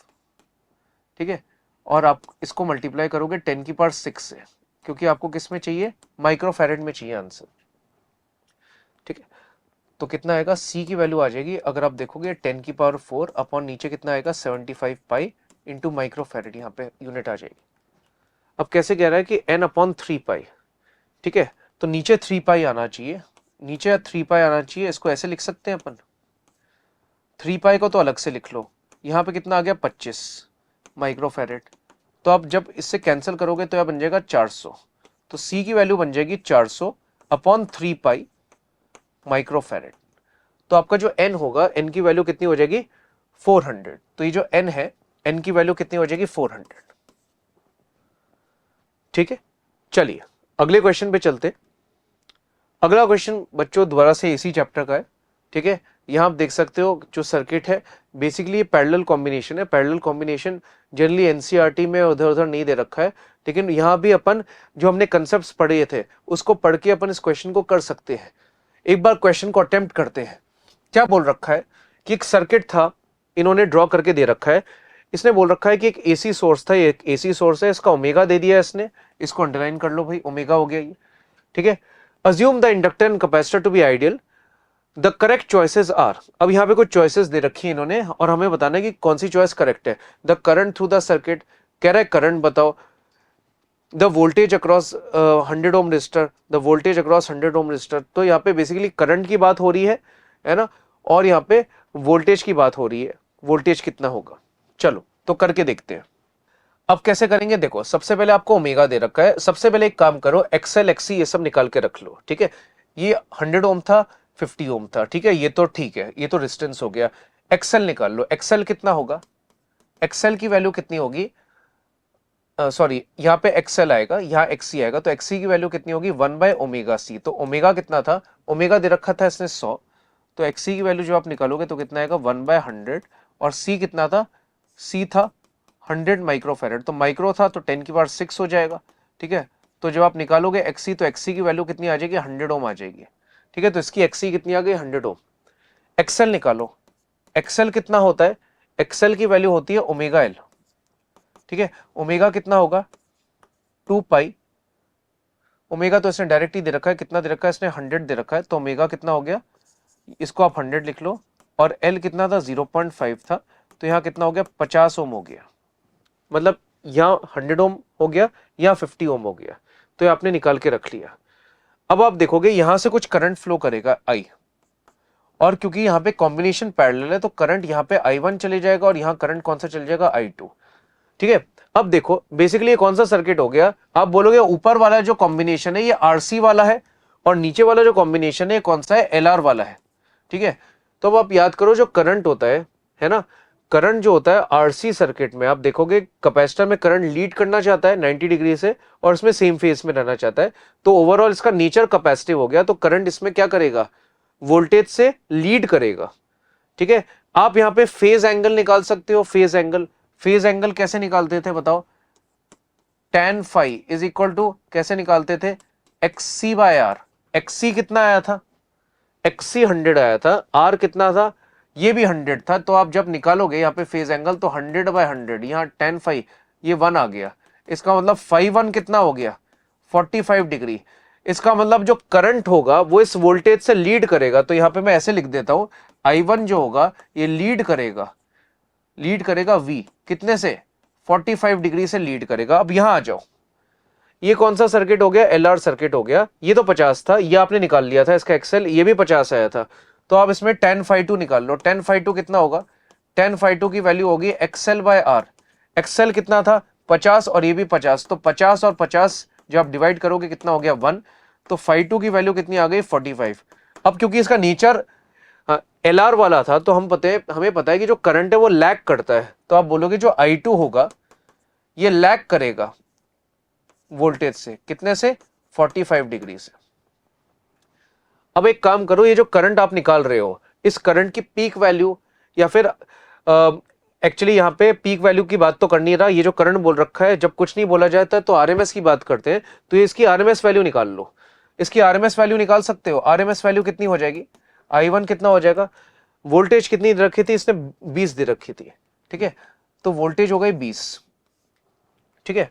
ठीक है। और आप इसको मल्टीप्लाई करोगे 10 की पावर 6 से, क्योंकि आपको किस में चाहिए, माइक्रोफैरेड में चाहिए आंसर, ठीक है। तो कितना आएगा, सी की वैल्यू आ जाएगी, अगर आप देखोगे 10 की पावर 4 अपॉन नीचे कितना आएगा, 75 पाई इंटू माइक्रोफैरेड, यहाँ पे यूनिट आ जाएगी। अब कैसे कह रहा है कि n अपॉन 3 पाई, ठीक है, तो नीचे 3 पाई आना चाहिए, नीचे 3 पाई आना चाहिए। इसको ऐसे लिख सकते हैं अपन, 3 पाई को तो अलग से लिख लो, यहाँ पे कितना आ गया, 25 माइक्रोफैरेड। तो आप जब इससे कैंसिल करोगे तो यह बन जाएगा 400, तो सी की वैल्यू बन जाएगी 400 अपॉन 3 पाई माइक्रोफैरेड। तो आपका जो n होगा, n की वैल्यू कितनी हो जाएगी, 400। तो ये जो n है, n की वैल्यू कितनी हो जाएगी, 400, ठीक है। चलिए अगले क्वेश्चन पे चलते। अगला क्वेश्चन बच्चों दोबारा से इसी चैप्टर का है, ठीक है। यहां आप देख सकते हो जो सर्किट है, बेसिकली ये पैरेलल कॉम्बिनेशन है। पैरेलल कॉम्बिनेशन जनरली एनसीईआरटी में उधर उधर नहीं दे रखा है, लेकिन यहां भी अपन जो हमने कंसेप्ट्स पढ़े थे उसको पढ़ के अपन इस क्वेश्चन को कर सकते हैं। एक बार क्वेश्चन को अटेम्प्ट करते हैं। क्या बोल रखा है कि एक सर्किट था, इन्होंने ड्रॉ करके दे रखा है। इसने बोल रखा है कि एक एसी सोर्स था, एक एसी सोर्स है, इसका ओमेगा दे दिया है इसने, इसको अंडरलाइन कर लो भाई, ओमेगा हो गया ये, ठीक है। Assume the inductor and capacitor to be ideal, the correct choices are. अब यहाँ पे कुछ चॉइसेस दे रखी है इन्होंने और हमें बताना है कि कौन सी चॉइस करेक्ट है। The current through the circuit, कह रहा है करंट बताओ। The voltage across 100 ohm resistor, the voltage across 100 ohm resistor. तो यहाँ पे बेसिकली करंट की बात हो रही है ना, और यहाँ पे वोल्टेज की बात हो रही है, वोल्टेज कितना होगा। चलो तो करके देखते हैं। अब कैसे करेंगे, देखो सबसे पहले आपको ओमेगा दे रखा है, सबसे पहले एक काम करो, एक्सएल एक्सी ये सब निकाल के रख लो, ठीक है। ये 100 ओम था, 50 ओम था, ठीक है, ये तो ठीक है, ये तो रेजिस्टेंस हो गया। एक्सएल निकाल लो, एक्सएल कितना होगा, एक्सएल की वैल्यू कितनी होगी, सॉरी यहाँ पे एक्सएल आएगा, यहाँ एक्सी आएगा, तो एक्सी की वैल्यू कितनी होगी, 1 बाय ओमेगा सी। तो ओमेगा कितना था, ओमेगा दे रखा था इसने 100, तो एक्सी की वैल्यू जो आप निकालोगे तो कितना आएगा, 1 बाय 100। और सी कितना था, सी था 100 माइक्रोफैरेड, तो माइक्रो था तो 10 की पावर 6 हो जाएगा, ठीक है। तो जब आप निकालोगे एक्सी, तो एक्सी की वैल्यू कितनी आ जाएगी, 100 ओम आ जाएगी, ठीक है। तो इसकी एक्सी कितनी आ गई, 100 ओम। एक्सएल निकालो। एक्सएल कितना होता है, एक्सएल की वैल्यू होती है ओमेगा एल, ठीक है। ओमेगा कितना होगा 2 पाई, ओमेगा तो इसने डायरेक्ट ही दे रखा है, कितना दे रखा है इसने 100 दे रखा है, तो ओमेगा कितना हो गया, इसको आप 100 लिख लो, और एल कितना था 0.5 था, तो यहाँ कितना हो गया 50 ओम हो गया, मतलब यहाँ 100 ओम हो गया, यहाँ 50 ओम हो गया, तो ये आपने निकाल के रख लिया। अब आप देखोगे यहां से कुछ करंट फ्लो करेगा आई, और क्योंकि यहाँ पे कॉम्बिनेशन पैरेलल है तो करंट यहाँ पे I1 चले जाएगा और यहाँ करंट कौन सा चले जाएगा I2, ठीक है। अब देखो बेसिकली ये कौन सा सर्किट हो गया, आप बोलोगे ऊपर वाला जो कॉम्बिनेशन है ये RC वाला है, और नीचे वाला जो कॉम्बिनेशन है कौन सा है, LR वाला है, ठीक है। तो अब आप याद करो जो करंट होता है ना, करंट जो होता है RC सर्किट में आप देखोगे कैपेसिटर में करंट लीड करना चाहता है 90 डिग्री से, और इसमें सेम फेज में रहना चाहता है, तो ओवरऑल इसका नेचर कैपेसिटिव हो गया, तो करंट इसमें क्या करेगा, वोल्टेज से लीड करेगा, ठीक है। आप यहां पे फेज एंगल निकाल सकते हो, फेज एंगल, फेज एंगल कैसे निकालते थे बताओ, tan phi is equal to कैसे निकालते थे, XC बाय आर। XC कितना आया था, XC 100 आया था, R कितना था, ये भी 100 था, तो आप जब निकालोगे यहाँ पे फेज एंगल तो 100 बाय 100, यहाँ tan फाई ये 1 आ गया, इसका मतलब फाई 1 कितना हो गया 45 डिग्री। इसका मतलब जो करंट होगा वो इस वोल्टेज से लीड करेगा, तो यहां पे मैं ऐसे लिख देता हूं, I1 जो होगा ये लीड करेगा V कितने से 45 डिग्री से लीड करेगा। अब यहां आ जाओ, ये कौन सा सर्किट हो गया, LR सर्किट हो गया, ये तो 50 था, ये आपने निकाल लिया था इसका एक्सेल, ये भी 50 आया था, तो आप इसमें tan फाई 2 निकाल लो। tan फाई 2 कितना होगा, tan फाई 2 की वैल्यू होगी XL बाय आर, एक्सेल कितना था 50 और ये भी 50, तो 50 और 50 जब आप डिवाइड करोगे कितना हो गया 1, तो फाई 2 की वैल्यू कितनी आ गई 45। अब क्योंकि इसका नेचर LR वाला था तो हमें पता है कि जो करंट है वो लैग करता है, तो आप बोलोगे जो I2 होगा ये लैग करेगा वोल्टेज से, कितने से 45 डिग्री से। अब एक काम करो, ये जो करंट आप निकाल रहे हो इस करंट की पीक वैल्यू, या फिर एक्चुअली यहाँ पे पीक वैल्यू की बात तो करनी रहा, ये जो करंट बोल रखा है जब कुछ नहीं बोला जाता है तो आरएमएस की बात करते हैं, तो ये इसकी आरएमएस वैल्यू निकाल लो। इसकी आरएमएस वैल्यू निकाल सकते हो, आरएमएस वैल्यू कितनी हो जाएगी, I1 कितना हो जाएगा, वोल्टेज कितनी दे रखी थी इसने 20 दे रखी थी, ठीक है, तो वोल्टेज हो गई 20, ठीक है,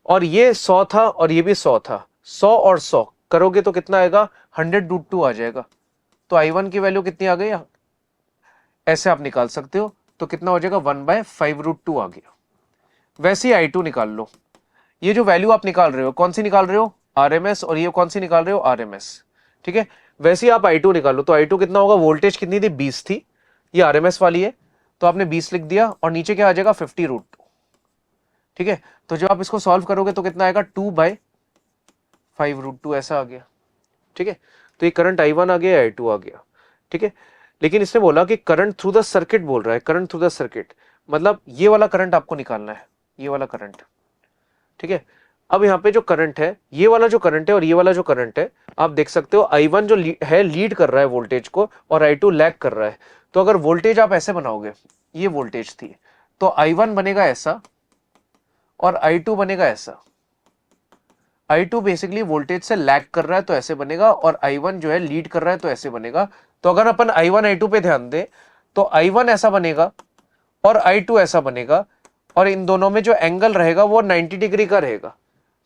और ये 100 था और ये भी 100 था, 100 और 100 करोगे तो कितना आएगा 100√2 आ जाएगा, तो I1 की वैल्यू कितनी आ गई, ऐसे आप निकाल सकते हो, तो कितना हो जाएगा 1/5√2 आ गया। वैसे ही I2 निकाल लो, ये जो वैल्यू आप निकाल रहे हो कौन सी निकाल रहे हो RMS, और ये कौन सी निकाल रहे हो RMS, ठीक है। वैसे ही आप I2 निकाल लो, तो I2 कितना होगा, वोल्टेज कितनी थी 20 थी, ये RMS वाली है, तो आपने 20 लिख दिया और नीचे क्या आ जाएगा 50√2, ठीक है। तो जब आप इसको सॉल्व करोगे तो कितना आएगा 2/5√2 ऐसा आ गया, ठीक है। तो ये करंट I1 आ गया, I2 आ गया, ठीक है। लेकिन इसने बोला कि करंट थ्रू द सर्किट बोल रहा है, करंट थ्रू द सर्किट मतलब ये वाला करंट आपको निकालना है, ये वाला करंट, ठीक है। अब यहाँ पे जो करंट है, ये वाला जो करंट है और ये वाला जो करंट है, आप देख सकते हो I1 जो है लीड कर रहा है वोल्टेज को और I2 लैग कर रहा है, तो अगर वोल्टेज आप ऐसे बनाओगे, ये वोल्टेज थी, तो I1 बनेगा ऐसा और I2 बनेगा ऐसा। I2 बेसिकली वोल्टेज से लैग कर रहा है तो ऐसे बनेगा, और I1 जो है लीड कर रहा है तो ऐसे बनेगा। तो अगर अपन I1 I2 पे ध्यान दें तो I1 ऐसा बनेगा और I2 ऐसा बनेगा, और इन दोनों में जो एंगल रहेगा वो 90 डिग्री का रहेगा,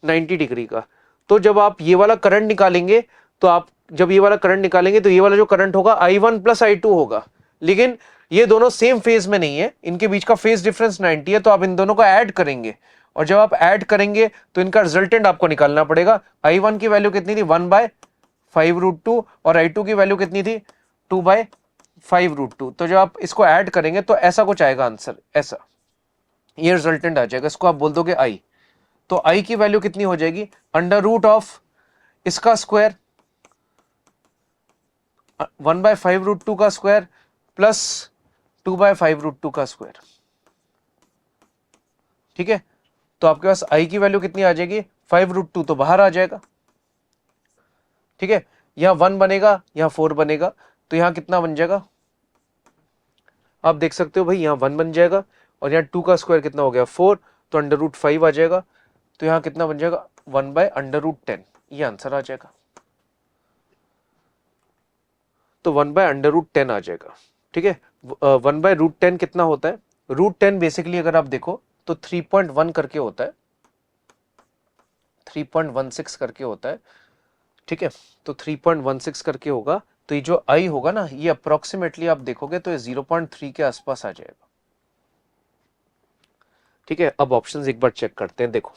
90 डिग्री का। तो जब आप ये वाला करंट निकालेंगे, तो आप जब ये वाला करंट निकालेंगे तो ये वाला जो करंट होगा I1 प्लस I2 होगा, लेकिन ये दोनों सेम फेज में नहीं है, इनके बीच का फेज डिफरेंस 90 है, तो आप इन दोनों को ऐड करेंगे, और जब आप ऐड करेंगे तो इनका रिजल्टेंट आपको निकालना पड़ेगा। I1 की वैल्यू कितनी थी 1/5√2 और I2 की वैल्यू कितनी थी 2/5√2। तो जब आप इसको ऐड करेंगे तो ऐसा कुछ आएगा आंसर, ऐसा ये रिजल्टेंट आ जाएगा, इसको आप बोल दोगे I। तो I की वैल्यू कितनी हो जाएगी, √ऑफ इसका स्क्वायर 1/5√2 का स्क्वायर प्लस 2/5√2 का स्क्वायर, ठीक है। तो आपके पास I की वैल्यू कितनी आ जाएगी 5√2, तो बाहर आ जाएगा, ठीक है। यहां 1 बनेगा, यहां 4 बनेगा, तो यहां कितना बन जाएगा, आप देख सकते हो भाई, यहां 1 बन जाएगा और यहां 2 का स्क्वायर कितना हो गया 4, तो √5 आ जाएगा, तो यहां कितना बन जाएगा 1/√10, ये आंसर आ जाएगा। तो 1/√10 आ जाएगा। ठीक है, 1/√10 कितना होता है? √10 बेसिकली अगर आप देखो तो 3.1 करके होता है, 3.16 करके होता है। ठीक है, तो 3.16 करके होगा, तो ये जो i होगा ना, ये अप्रोक्सीमेटली आप देखोगे तो ये 0.3 के आसपास आ जाएगा। ठीक है, अब ऑप्शंस एक बार चेक करते हैं। देखो,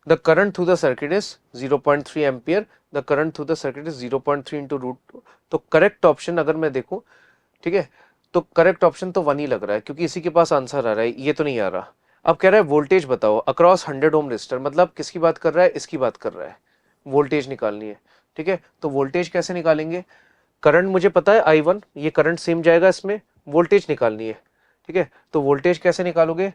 the current through the circuit is 0.3 ampere, the current through the circuit is 0.3 into √2। तो करेक्ट ऑप्शन अगर मैं देखूं, ठीक है, तो करेक्ट ऑप्शन तो 1 ही लग रहा है, क्योंकि इसी के पास आंसर आ रहा है, ये तो नहीं आ रहा। अब कह रहा है वोल्टेज बताओ अक्रॉस 100 ओम रेजिस्टर, मतलब किसकी बात कर रहा है? इसकी बात कर रहा है, वोल्टेज निकालनी है। ठीक है, तो वोल्टेज कैसे निकालेंगे? करंट मुझे पता है I1, ये करंट सेम जाएगा इसमें, वोल्टेज निकालनी है। ठीक है, तो वोल्टेज कैसे निकालोगे?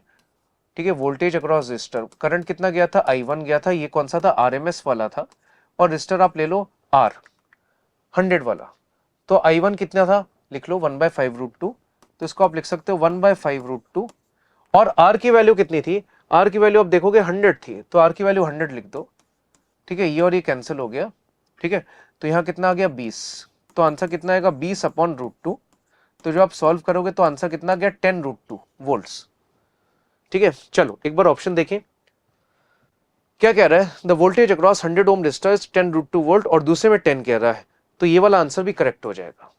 ठीक है, वोल्टेज अक्रॉस रेजिस्टर, करंट कितना गया था? I1 गया था, ये कौन सा था? RMS वाला था, और रेजिस्टर आप ले लो R 100 वाला, तो I1 कितना था? लिख लो 1/5√2, तो इसको आप लिख सकते हो 1/5√2, और R की वैल्यू कितनी थी? R की वैल्यू आप देखोगे 100 थी, तो R की वैल्यू 100 लिख दो। ठीक है, ये और ये कैंसिल हो गया। ठीक है, तो यहाँ कितना आ गया? 20, तो आंसर कितना आएगा? 20/√2। तो जो आप सॉल्व करोगे तो आंसर कितना आ गया? 10√2 वोल्ट्स। ठीक है, चलो एक बार ऑप्शन देखें क्या कह रहा है। The voltage across 100 ohm resistor is 10√2 volt, और दूसरे में 10 कह रहा है, तो ये वाला आंसर भी करेक्ट हो जाएगा।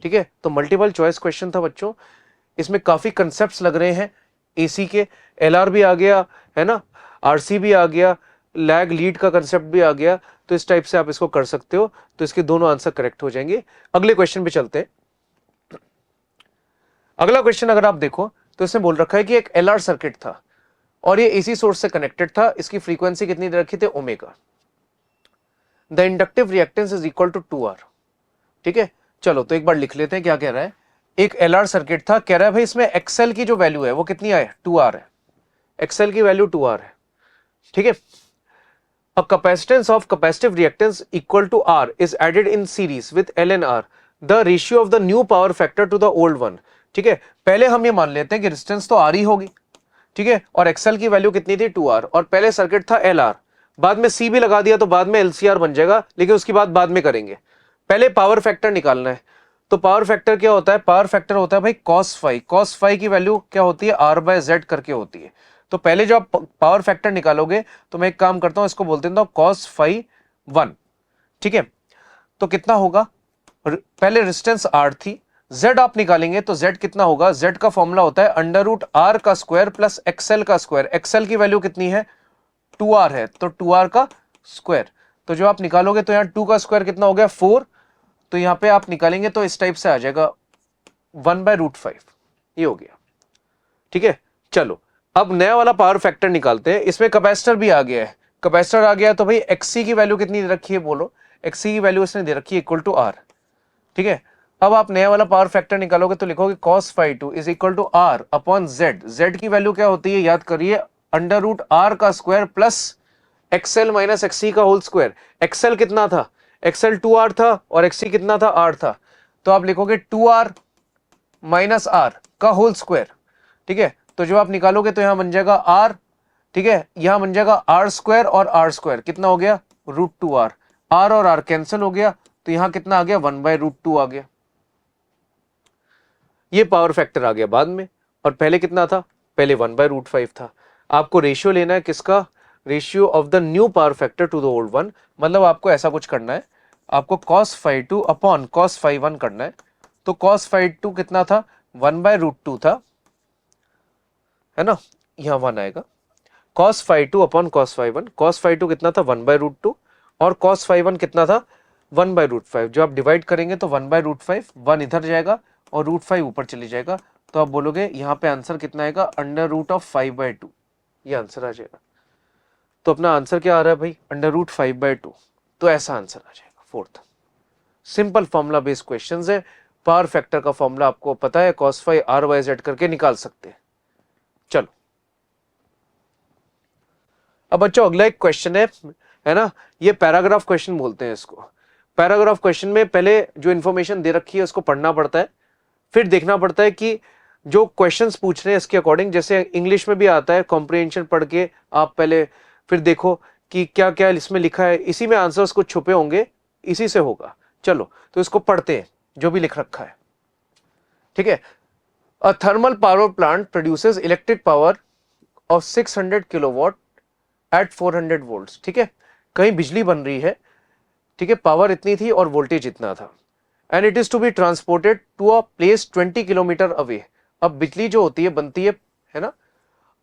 ठीक है, तो मल्टीपल चॉइस क्वेश्चन था बच्चों, इसमें काफी कंसेप्ट्स लग रहे हैं, एसी के, एलआर भी आ गया है ना, आरसी भी आ गया, लैग लीड का कंसेप्ट भी आ गया, तो इस टाइप से आप इसको कर सकते हो, तो इसके दोनों आंसर करेक्ट हो जाएंगे। अगले क्वेश्चन पे चलते हैं। अगला क्वेश्चन अगर आप देखो तो इसमें बोल रखा है कि एक एलआर सर्किट था और ये एसी सोर्स से कनेक्टेड था, इसकी फ्रीक्वेंसी कितनी दे रखी थी? Omega. The inductive reactance is equal to 2R। ठीक है, चलो तो एक बार लिख लेते हैं क्या कह रहा है। एक एलआर सर्किट था, कह रहा है भाई इसमें एक्सएल की जो वैल्यू है वो कितनी है? 2R है, एक्सएल की वैल्यू 2R है। ठीक है, a capacitance of capacitive reactance equal to R is added in series with L and R, the ratio of the new power factor to the old one। ठीक है, पहले हम ये मान लेते हैं कि रेजिस्टेंस तो R ही होगी, ठीक है, और एक्सएल की वैल्यू कितनी थी? 2R, और पहले सर्किट था LR, बाद में C भी लगा दिया तो बाद में LCR बन जाएगा, लेकिन उसकी बात बाद में करेंगे, पहले पावर फैक्टर निकालना है। तो पावर फैक्टर क्या होता है? पावर फैक्टर होता है भाई cos phi, cos phi की वैल्यू क्या होती है? R/Z करके होती है। तो पहले जो आप पावर फैक्टर निकालोगे, तो मैं एक काम करता हूं, इसको बोलते हैं cos phi 1। ठीक है, तो कितना होगा? पहले रेजिस्टेंस R थी, Z आप निकालेंगे तो Z कितना होगा? Z का फॉर्मूला होता है √R का स्क्वायर प्लस XL का स्क्वायर। XL की वैल्यू कितनी है? 2R है, तो 2R का स्क्वायर, तो जो आप निकालोगे तो यहाँ 2 का स्क्वायर कितना हो गया? 4, तो यहाँ पे आप निकालेंगे तो इस टाइप से आ जाएगा 1/√5, ये हो गया। ठीक है, चलो अब नया वाला पावर फैक्टर निकालते हैं, इसमें कैपेसिटर भी आ गया है, कैपेसिटर आ गया तो भाई XC की वैल्यू कितनी दे रखी है? बोलो, XC की वैल्यू इसने दे रखी है इक्वल टू R। ठीक है, अब आप नया वाला पावर फैक्टर निकालोगे तो लिखोगे cos phi 2 is equal to R upon Z। Z की वैल्यू क्या होती है? याद करिए, √R का square plus XL minus XC का होल स्क्वायर। XL कितना था? XL 2R था, और XC कितना था? R था, तो आप लिखोगे 2R माइनस R का होल स्क्वायर। ठीक है, तो जो आप निकालोगे तो यहां बन जाएगा R, ठीक है, यहां बन जाएगा R स्क्वायर और R स्क्वायर, कितना हो गया? √2R, R और R कैंसिल हो गया, तो यहां कितना आ गया? 1/√2 आ गया। ये पावर फैक्टर आ गया बाद में, और पहले कितना था? पहले 1/√5 था। आपको रेशियो लेना है किसका? Ratio of the new power factor to the old one, मतलब आपको ऐसा कुछ करना है, आपको cos phi 2 upon cos phi 1 करना है। तो cos phi 2 कितना था? 1/√2 था, है ना, यहां 1 आएगा। cos phi 2 upon cos phi 1, cos phi 2 कितना था? 1/√2, और cos phi 1 कितना था? 1/√5। जो आप डिवाइड करेंगे तो 1/√5, 1 इधर जाएगा और √5 ऊपर चली जाएगा, तो आप बोलोगे यहाँ पे आंसर कितना आएगा? √5/2, ये आंसर आ जाएगा। तो अपना आंसर क्या आ रहा है भाई? √5/2, तो ऐसा आंसर आ जाएगा fourth. Simple formula based questions है, पावर फैक्टर का फॉर्मूला आपको पता है, cos phi R/Z करके निकाल सकते हैं। चलो अब बच्चों अगला एक क्वेश्चन है ना, ये पैराग्राफ क्वेश्चन बोलते हैं इसको। पैराग्राफ क्वेश्चन में पहले जो इंफॉर्मेशन दे रखी है उसको पढ़ना पड़ता है, फिर देखना पड़ता है कि जो क्वेश्चंस पूछ रहे हैं इसके अकॉर्डिंग, जैसे इंग्लिश में भी आता है, कॉम्प्रिहेंशन पढ़ के आप पहले फिर देखो कि क्या क्या इसमें लिखा है, इसी में आंसर्स कुछ छुपे होंगे, इसी से होगा। चलो तो इसको पढ़ते हैं। जो भी लिख रखा है, ठीक है। A thermal power plant produces electric power of 600 kilowatt at 400 volts, ठीक है। कहीं बिजली बन रही है, ठीक है, पावर इतनी थी और वोल्टेज इतना था, and it is to be transported to a place 20 kilometre away. अब बिजली जो होती है बनती है ना,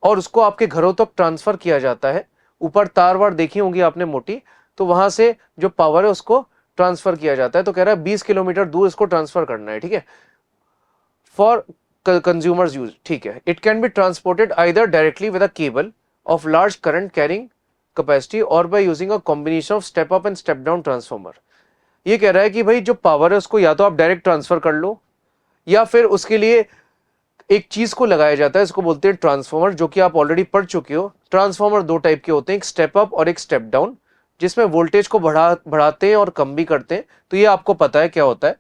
और उसको आपके घरों तक ट्रांसफर किया जाता है। ऊपर तार वार देखी होंगी आपने मोटी, तो वहां से जो पावर है उसको ट्रांसफर किया जाता है। तो कह रहा है 20 किलोमीटर दूर इसको ट्रांसफर करना है, ठीक है, फॉर कंज्यूमर्स यूज, ठीक है। It can be transported either directly with a cable of large current carrying capacity और by using a combination of step up and step down transformer. ये कह रहा है कि भाई जो पावर है उसको या तो आप डायरेक्ट ट्रांसफर कर लो, या फिर उसके लिए एक चीज को लगाया जाता है, इसको बोलते हैं ट्रांसफॉर्मर, जो कि आप ऑलरेडी पढ़ चुके हो। ट्रांसफॉर्मर दो टाइप के होते हैं, एक स्टेप अप और एक स्टेप डाउन, जिसमें वोल्टेज को बढ़ाते हैं और कम भी करते हैं। तो ये आपको पता है क्या होता है।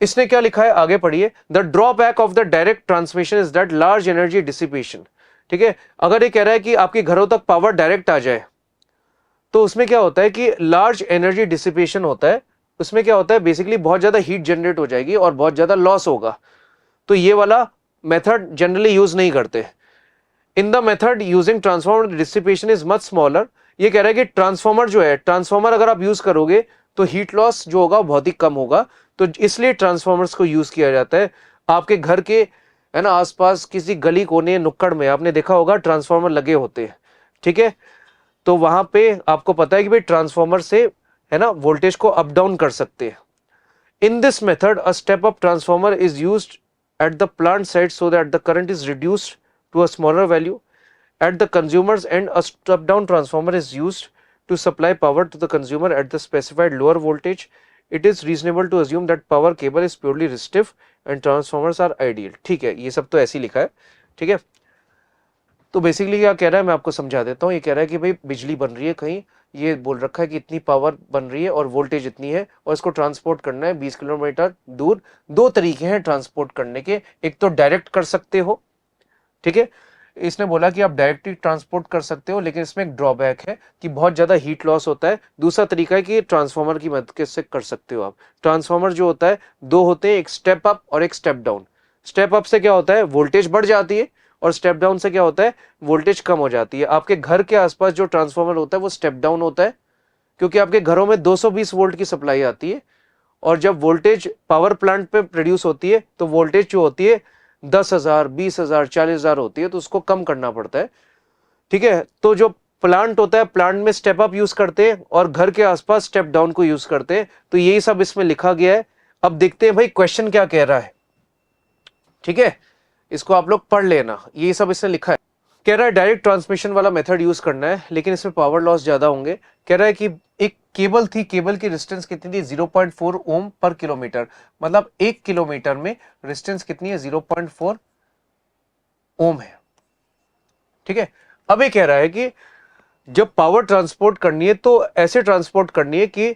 इसने क्या लिखा है, आगे पढ़िए। The drawback of the direct transmission is that large energy dissipation, ठीक है। अगर ये कह रहा है कि आपके घरों तक पावर डायरेक्ट आ जाए, तो उसमें क्या होता है कि लार्ज एनर्जी डिसिपेशन होता है। उसमें क्या होता है, बेसिकली बहुत ज्यादा हीट जनरेट हो जाएगी और बहुत ज्यादा लॉस होगा। तो ये वाला मेथड जनरली यूज नहीं करते। इन the method using transformer dissipation is much smaller. ये कह रहा है कि ट्रांसफॉर्मर जो है, ट्रांसफॉर्मर अगर आप यूज करोगे तो हीट लॉस जो होगा बहुत ही कम होगा। तो इसलिए ट्रांसफॉर्मर्स को यूज किया जाता है। आपके घर के, है ना, आसपास किसी गली कोने नुक्कड़ में आपने देखा होगा ट्रांसफॉर्मर लगे होते हैं, ठीक है। तो वहां पे आपको पता है कि भाई ट्रांसफॉर्मर से, है ना, वोल्टेज को अप डाउन कर सकते हैं। In this method, a step-up transformer is used at the plant site so that the current is reduced to a smaller value. At the consumer's end, a step-down transformer is used to supply power to the consumer at the specified lower voltage. It is reasonable to assume that power cable is purely resistive and transformers are ideal. ठीक है, ये सब तो ऐसे ही लिखा है, ठीक है। तो बेसिकली क्या कह रहा है, मैं आपको समझा देता हूँ। ये कह रहा है कि भाई बिजली बन रही है कहीं, ये बोल रखा है कि इतनी पावर बन रही है और वोल्टेज इतनी है, और इसको ट्रांसपोर्ट करना है 20 किलोमीटर दूर। दो तरीके हैं ट्रांसपोर्ट करने के, एक तो डायरेक्ट कर सकते हो, ठीक है। इसने बोला कि आप डायरेक्टली ट्रांसपोर्ट कर सकते हो, लेकिन इसमें एक ड्रॉबैक है कि बहुत ज्यादा हीट लॉस होता है। दूसरा तरीका है कि ट्रांसफॉर्मर की मदद से कर सकते हो आप। ट्रांसफॉर्मर जो होता है दो होते हैं, एक स्टेप अप और एक स्टेप डाउन। स्टेप अप से क्या होता है, वोल्टेज बढ़ जाती है, और स्टेप डाउन से क्या होता है, वोल्टेज कम हो जाती है। आपके घर के आसपास जो ट्रांसफॉर्मर होता है वो स्टेप डाउन होता है, क्योंकि आपके घरों में 220 वोल्ट की सप्लाई आती है, और जब वोल्टेज पावर प्लांट पे प्रोड्यूस होती है तो वोल्टेज जो होती है 10,000, 20,000, 40,000 होती है, तो उसको कम करना पड़ता है, ठीक है। तो जो प्लांट होता है, प्लांट में स्टेप अप यूज करते हैं और घर के आसपास स्टेप डाउन को यूज करते हैं। तो यही सब इसमें लिखा गया है। अब देखते हैं भाई क्वेश्चन क्या कह रहा है, ठीक है। इसको आप लोग पढ़ लेना, ये सब इसने लिखा है। कह रहा है डायरेक्ट ट्रांसमिशन वाला मेथड यूज करना है, लेकिन इसमें पावर लॉस ज्यादा होंगे। कह रहा है कि एक केबल थी, केबल की रेजिस्टेंस कितनी थी, 0.4 ओम पर किलोमीटर। मतलब 1 किलोमीटर में रेजिस्टेंस कितनी है, 0.4 ओम है, ठीक है। अब ये कह रहा है कि जब पावर ट्रांसपोर्ट करनी है तो ऐसे ट्रांसपोर्ट करनी है कि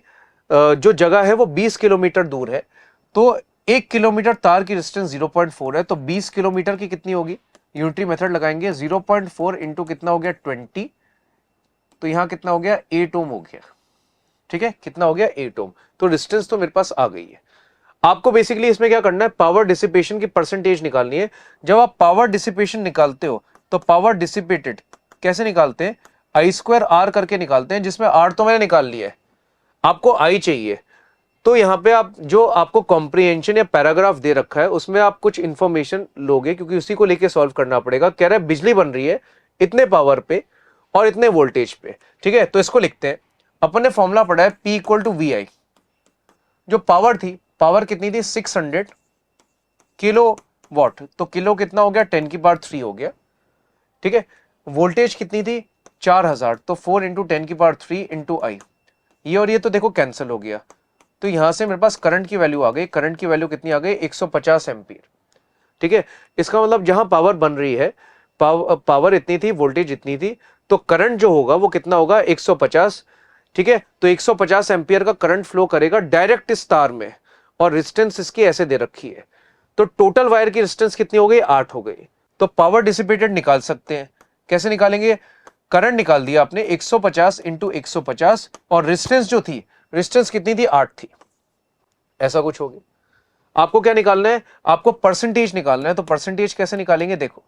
जो जगह है वो 20 किलोमीटर दूर है। तो 1 किलोमीटर तार की रेजिस्टेंस 0.4 है, तो 20 किलोमीटर की कितनी होगी, यूनिटरी मेथड लगाएंगे। 0.4 इंटू कितना हो गया, 20, तो यहां कितना हो गया, 8 ओम हो गया, ठीक है। कितना हो गया, 8 ओम। तो डिस्टेंस तो मेरे पास आ गई है। आपको बेसिकली इसमें क्या करना है, पावर डिसिपेशन की परसेंटेज निकालनी है। जब आप पावर डिसिपेशन निकालते हो तो पावर डिसिपेटेड कैसे निकालते हैं, I²R करके निकालते हैं, जिसमें R तो मैंने निकाल लिया है, आपको I चाहिए। तो यहां पे आप जो आपको कॉम्प्रिहेंशन या पैराग्राफ दे रखा है उसमें आप कुछ इंफॉर्मेशन लोगे, क्योंकि उसी को लेके सॉल्व करना पड़ेगा। कह रहा है बिजली बन रही है इतने पावर पे और इतने वोल्टेज पे, ठीक है। तो इसको लिखते हैं। अपन ने फॉर्मूला पढ़ा है P इक्वल टू VI। जो पावर थी, पावर कितनी थी, 600 किलो वॉट, तो किलो कितना हो गया, 10 की पावर 3 हो गया, ठीक है। वोल्टेज कितनी थी, 4000, तो 4 इंटू 10 की पावर 3 इंटू I। ये और ये तो देखो कैंसिल हो गया। तो यहां से मेरे पास करंट की वैल्यू आ गई। करंट की वैल्यू कितनी आ गई, 150 एम्पीयर, ठीक है। इसका मतलब जहां पावर बन रही है, पावर इतनी थी, वोल्टेज इतनी थी, तो करंट जो होगा वो कितना होगा, 150, ठीक है। तो 150 एम्पीयर का करंट फ्लो करेगा डायरेक्ट इस तार में, और रेजिस्टेंस इसकी ऐसे दे रखी है। तो टोटल वायर की रेजिस्टेंस कितनी हो गई, 8 हो गई। तो पावर डिसिपेटेड निकाल सकते हैं। कैसे निकालेंगे, करंट निकाल दिया आपने 150 इंटू 150, और रेजिस्टेंस जो थी, रेजिस्टेंस कितनी थी, 8 थी, ऐसा कुछ होगी। आपको क्या निकालना है, आपको परसेंटेज निकालना है। तो परसेंटेज कैसे निकालेंगे, देखो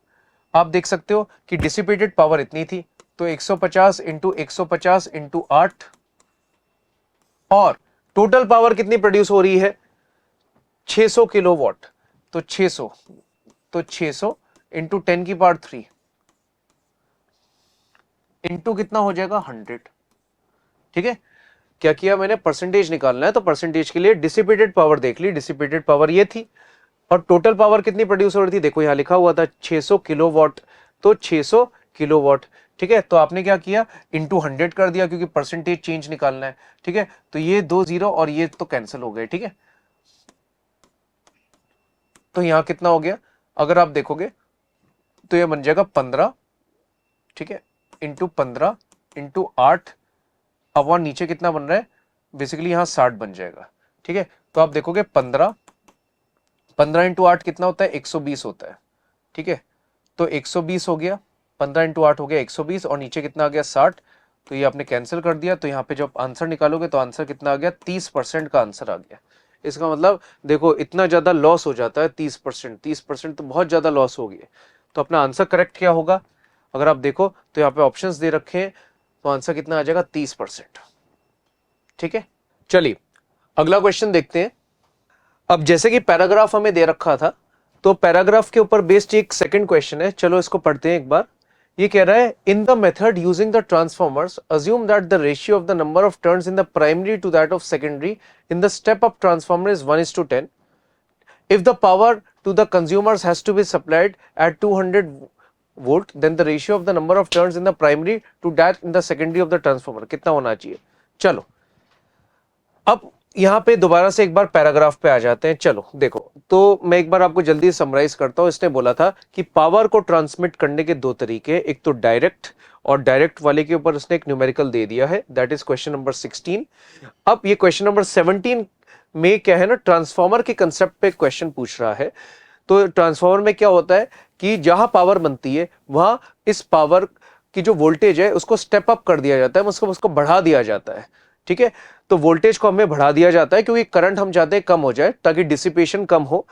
आप देख सकते हो कि डिसिपेटेड पावर इतनी थी, तो 150 इंटू 150 इंटू 8, और टोटल पावर कितनी प्रोड्यूस हो रही है 600 किलोवाट। तो 600 इंटू 10 की पावर 3 इंटू कितना हो जाएगा 100। ठीक है, क्या किया मैंने, परसेंटेज निकालना है, तो परसेंटेज के लिए डिसिपेटेड पावर देख ली, डिसिपेटेड पावर ये थी, और टोटल पावर कितनी प्रोड्यूस हो रही थी, देखो यहां लिखा हुआ था 600 किलोवाट, तो 600 किलोवाट। ठीक है, तो आपने क्या किया, इंटू 100 कर दिया, क्योंकि परसेंटेज चेंज निकालना है। ठीक है, तो ये 2 जीरो और ये तो कैंसिल हो गए। ठीक है, तो यहां कितना हो गया, अगर आप देखोगे तो ये बन जाएगा 15, ठीक है, इंटू 15 इंटू 8 अपॉन नीचे कितना बन रहा है, बेसिकली यहां 60 बन जाएगा। ठीक है, तो आप देखोगे 15 इंटू 8 कितना होता है, 120 होता है। ठीक है, तो 120 हो गया, 15 इंटू 8 हो गया 120, और नीचे कितना आ गया 60, तो ये आपने कैंसिल कर दिया। तो यहाँ पे जब आंसर निकालोगे तो आंसर कितना आ गया, 30% का आंसर आ गया। इसका मतलब देखो इतना ज्यादा लॉस हो जाता है, 30%, 30% तो बहुत ज्यादा लॉस हो गया। तो अपना आंसर करेक्ट क्या होगा, अगर आप देखो तो यहाँ पे ऑप्शंस दे रखे हैं, तो आंसर कितना आ जाएगा 30%। ठीक है, चलिए अगला क्वेश्चन देखते हैं। अब जैसे कि पैराग्राफ हमें दे रखा था, तो पैराग्राफ के ऊपर बेस्ड एक सेकंड क्वेश्चन है, चलो इसको पढ़ते हैं एक बार। ये कह रहा है, in the method using the transformers assume that the ratio of the number of turns in the primary to that of secondary in the step up transformer is 1:10. If the power to the consumers has to be supplied at 200 volt, then the ratio of the number of turns in the primary to that in the secondary of the transformer कितना होना चाहिए। चलो अब यहां पे दोबारा से एक बार पैराग्राफ पे आ जाते हैं। चलो देखो, तो मैं एक बार आपको जल्दी समराइज करता हूं। इसने बोला था कि पावर को ट्रांसमिट करने के दो तरीके, एक तो डायरेक्ट, और डायरेक्ट वाले के ऊपर उसने एक न्यूमेरिकल दे दिया है, दैट इज क्वेश्चन नंबर 16। अब ये क्वेश्चन नंबर 17 में क्या है ना, ट्रांसफॉर्मर के कंसेप्ट पे क्वेश्चन पूछ रहा है। तो ट्रांसफॉर्मर में क्या होता है कि जहां पावर बनती है वहां इस पावर की जो वोल्टेज है उसको स्टेप अप कर दिया जाता है, उसको बढ़ा दिया जाता है। ठीक है, तो वोल्टेज को हमें बढ़ा दिया जाता है क्योंकि करंट हम चाहते हैं कम हो जाए ताकि डिसिपेशन कम हो।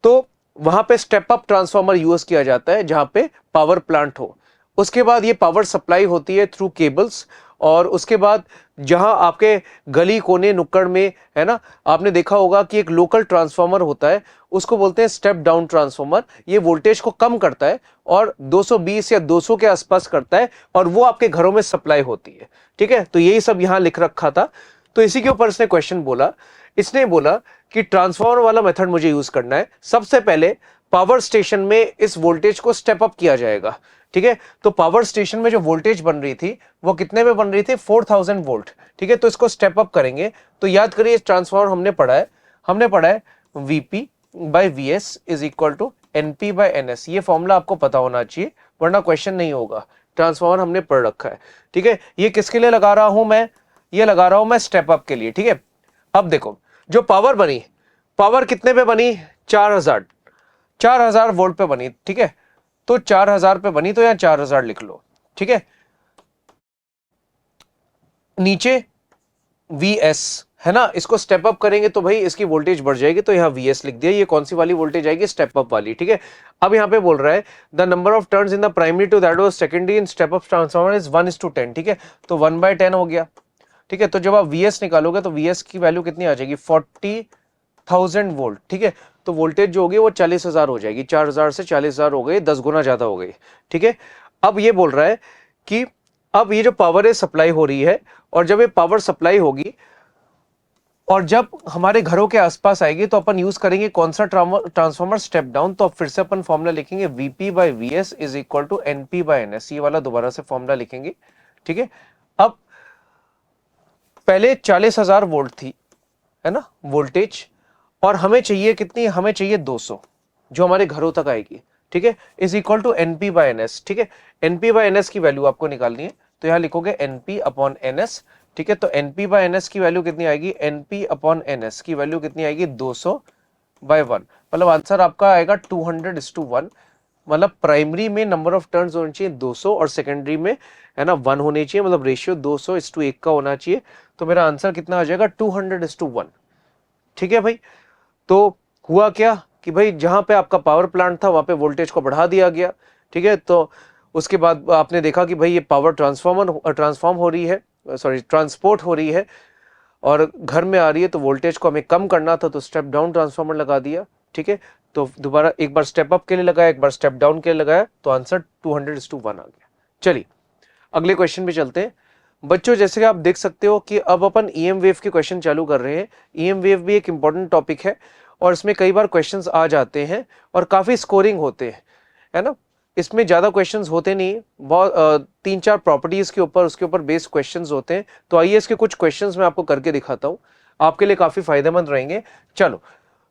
तो वहां पे स्टेप अप ट्रांसफॉर्मर यूज किया जाता है जहां पे पावर प्लांट हो। उसके बाद ये पावर सप्लाई होती है थ्रू केबल्स, और उसके बाद जहां आपके गली कोने नुक्कड़ में है ना, आपने देखा होगा कि एक लोकल ट्रांसफॉर्मर होता है, उसको बोलते हैं स्टेप डाउन ट्रांसफॉर्मर। ये वोल्टेज को कम करता है और 220 या 200 के आसपास करता है, और वो आपके घरों में सप्लाई होती है। ठीक है, तो यही सब यहां लिख रखा था। तो इसी के ऊपर इसने क्वेश्चन बोला, इसने बोला कि ट्रांसफॉर्मर वाला मेथड मुझे यूज करना है। सबसे पहले पावर स्टेशन में इस वोल्टेज को स्टेप अप किया जाएगा। ठीक है, तो पावर स्टेशन में जो वोल्टेज बन रही थी वो कितने में बन रही थी, 4000 वोल्ट। ठीक है, तो इसको स्टेप अप करेंगे। तो याद करिए ट्रांसफॉर्मर हमने पढ़ा है VP by VS is equal to NP by NS. ये फॉर्मूला आपको पता होना चाहिए वरना क्वेश्चन नहीं होगा। ट्रांसफॉर्मर हमने पढ़ रखा है। ठीक है, ये किसके लिए लगा रहा हूं मैं, ये लगा रहा हूं मैं स्टेप अप के लिए। ठीक है, अब देखो जो पावर बनी, पावर कितने पे बनी, 4000 वोल्ट पे बनी। ठीक है, तो 4000 पे बनी, तो यहां 4000 लिख लो। ठीक है, नीचे Vs है ना, इसको स्टेप अप करेंगे तो भाई इसकी वोल्टेज बढ़ जाएगी, तो यहां Vs लिख दिया। ये कौन सी वाली वोल्टेज आएगी, स्टेप अप वाली। ठीक है, अब यहां पे बोल रहा है the number of turns in the primary to that was secondary in step up transformer is 1:10। ठीक है, तो 1/10 हो गया। ठीक है, तो जब आप Vs निकालोगे तो Vs की वैल्यू कितनी आ जाएगी, 40,000 वोल्ट। ठीक है, तो वोल्टेज जो होगी वो 40,000 हो जाएगी, 4000 से 40,000 हो गई, 10 गुना ज्यादा हो गई। ठीक है, अब ये बोल रहा है कि अब ये जो पावर है सप्लाई हो रही है, और जब ये पावर सप्लाई होगी और जब हमारे घरों के आसपास आएगी तो अपन यूज करेंगे कौन सा ट्रांसफॉर्मर, स्टेप डाउन। तो अब फिर से अपन फॉर्मूला लिखेंगे Vp by Vs is equal to Np by Ns। ये वाला दोबारा से फॉर्मूला लिखेंगे। ठीक है, अब पहले 40,000 वोल्ट थी है ना वोल्टेज, और हमें चाहिए कितनी, हमें चाहिए 200 जो हमारे घरों तक आएगी। ठीक है, is equal to Np by Ns। ठीक है, Np बाय Ns की वैल्यू आपको निकालनी है, तो यहां लिखोगे Np अपॉन Ns। ठीक है, तो Np बाय Ns की वैल्यू कितनी आएगी, Np अपॉन Ns की वैल्यू कितनी आएगी, 200/1। मतलब आंसर आपका आएगा 200:1। मतलब प्राइमरी में नंबर ऑफ टर्न्स होने चाहिए 200 और सेकेंडरी में है ना 1 होने चाहिए, मतलब रेशियो 200:1 का होना चाहिए। तो मेरा आंसर कितना आ जाएगा, 200:1। ठीक है भाई, तो हुआ क्या कि भाई जहां पे आपका पावर प्लांट था वहां पे वोल्टेज को बढ़ा दिया गया, ठीक है। तो उसके बाद आपने देखा कि भाई ये पावर ट्रांसफॉर्म हो रही है, सॉरी ट्रांसपोर्ट हो रही है और घर में आ रही है, तो वोल्टेज को हमें कम करना था तो स्टेप डाउन ट्रांसफार्मर लगा दिया, ठीक है। तो दोबारा एक बार स्टेप अप के लिए लगाया, एक बार स्टेप डाउन के लिए लगाया, तो आंसर 200:1 आ गया। चलिए अगले क्वेश्चन पे चलते हैं बच्चों। जैसे कि आप देख सकते हो कि अब अपन ईएम वेव के क्वेश्चन चालू कर रहे हैं। ईएम वेव भी एक इंपॉर्टेंट टॉपिक है और इसमें कई बार क्वेश्चंस आ जाते हैं और काफी स्कोरिंग होते हैं, है ना। इसमें ज्यादा क्वेश्चंस होते नहीं, बहुत 3-4 प्रॉपर्टीज के ऊपर उसके ऊपर बेस्ड क्वेश्चंस होते हैं। तो आइए इसके कुछ क्वेश्चंस मैं आपको करके दिखाता हूं, आपके लिए काफी फायदेमंद रहेंगे। चलो,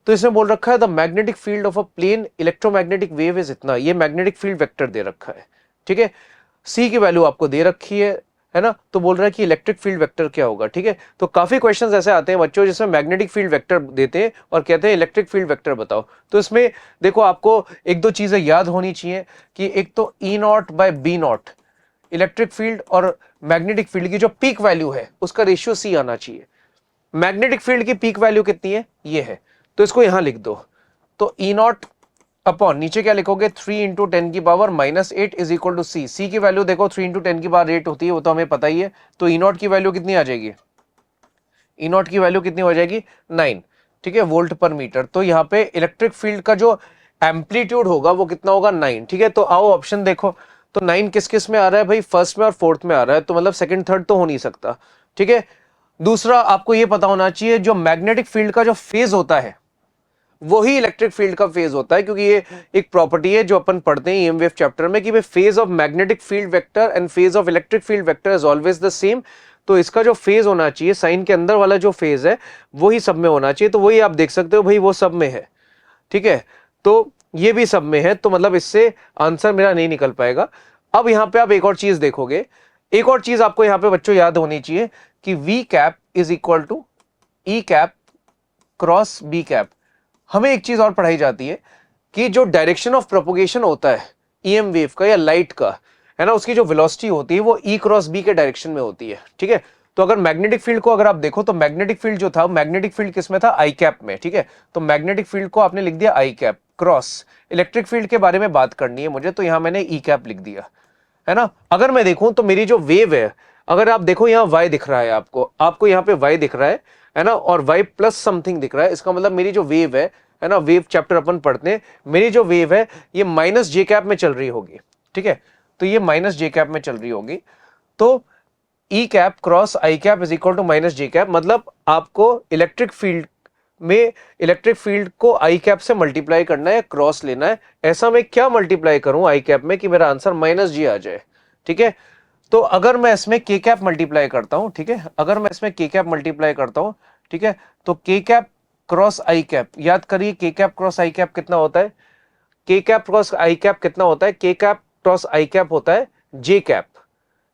तो इसमें बोल रखा है the magnetic field of a plane electromagnetic wave is इतना, ये मैग्नेटिक फील्ड वेक्टर दे रखा है, ठीक है। सी की वैल्यू आपको दे रखी है ना। तो बोल रहा है कि इलेक्ट्रिक फील्ड वेक्टर क्या होगा, ठीक है। तो काफी क्वेश्चंस ऐसे आते हैं बच्चों जिसमें मैग्नेटिक फील्ड वेक्टर देते हैं और कहते हैं इलेक्ट्रिक फील्ड वेक्टर बताओ। तो इसमें देखो आपको एक दो चीजें याद होनी चाहिए कि एक तो E0/B0 इलेक्ट्रिक फील्ड और मैग्नेटिक फील्ड की जो पीक वैल्यू है उसका रेशियो सी आना चाहिए। मैग्नेटिक फील्ड की पीक वैल्यू कितनी है, ये है, तो इसको यहां लिख दो। तो E0 अपॉन नीचे क्या लिखोगे 3 × 10⁻⁻8 इज इक्वल टू सी। सी की वैल्यू देखो 3 × 10⁸ होती है, वो तो हमें पता ही है। तो E0 की वैल्यू कितनी आ जाएगी, E0 की वैल्यू कितनी हो जाएगी 9, ठीक है, वोल्ट पर मीटर। तो यहाँ पे इलेक्ट्रिक फील्ड का जो एम्पलीट्यूड होगा वो कितना होगा 9, ठीक है। तो आओ ऑप्शन देखो, तो 9 किस किस में आ रहा है भाई, फर्स्ट में और फोर्थ में आ रहा है, तो मतलब सेकंड थर्ड तो हो नहीं सकता, ठीक है। दूसरा आपको ये पता होना चाहिए जो मैग्नेटिक फील्ड का जो फेज होता है वही इलेक्ट्रिक फील्ड का फेज होता है, क्योंकि ये एक प्रॉपर्टी है जो अपन पढ़ते हैं ईएम वेव चैप्टर में कि भाई phase of magnetic field vector and phase of electric field vector is always the same. तो इसका जो फेज होना चाहिए साइन के अंदर वाला जो फेज है वही सब में होना चाहिए। तो वही आप देख सकते हो भाई वो सब में है, ठीक है। तो ये भी सब में है, तो मतलब इससे आंसर मेरा नहीं निकल पाएगा। अब यहां पे आप एक और चीज देखोगे, एक और चीज आपको यहां पे बच्चों याद होनी चाहिए कि V cap is equal to E cap cross B cap. हमें एक चीज और पढ़ाई जाती है कि जो डायरेक्शन ऑफ प्रोपोगेशन होता है ईएम वेव का या लाइट का, है ना, उसकी जो वेलोसिटी होती है वो ई क्रॉस बी के डायरेक्शन में होती है, ठीक है। तो अगर मैग्नेटिक फील्ड को अगर आप देखो तो मैग्नेटिक फील्ड जो था, मैग्नेटिक फील्ड किसमें था, आई कैप में, ठीक है। तो मैग्नेटिक फील्ड को आपने लिख दिया आई कैप क्रॉस, इलेक्ट्रिक फील्ड के बारे में बात करनी है मुझे, तो यहां मैंने ई कैप लिख दिया, है ना। अगर मैं देखूं तो मेरी जो वेव है, अगर आप देखो यहाँ y दिख रहा है, आपको यहाँ पे y दिख रहा है ना, और y प्लस समथिंग दिख रहा है, इसका मतलब मेरी जो वेव है ना, वेव चैप्टर अपन पढ़ते हैं, मेरी जो वेव है ये माइनस जे कैप में चल रही होगी, ठीक है। तो ये माइनस जे कैप में चल रही होगी, तो E cap cross I cap is equal to minus J cap, मतलब आपको इलेक्ट्रिक फील्ड में इलेक्ट्रिक फील्ड को आई कैप से मल्टीप्लाई करना है, क्रॉस लेना है। ऐसा मैं क्या मल्टीप्लाई करूं आई कैप में कि मेरा आंसर माइनस जी आ जाए, ठीक है। तो अगर मैं इसमें के कैप मल्टीप्लाई करता हूं, ठीक है, अगर मैं इसमें के कैप मल्टीप्लाई करता हूं, ठीक है, तो के कैप क्रॉस आई कैप, याद करिए के कैप क्रॉस आई कैप कितना होता है, के कैप क्रॉस आई कैप कितना होता है, के कैप क्रॉस आई कैप होता है जे कैप,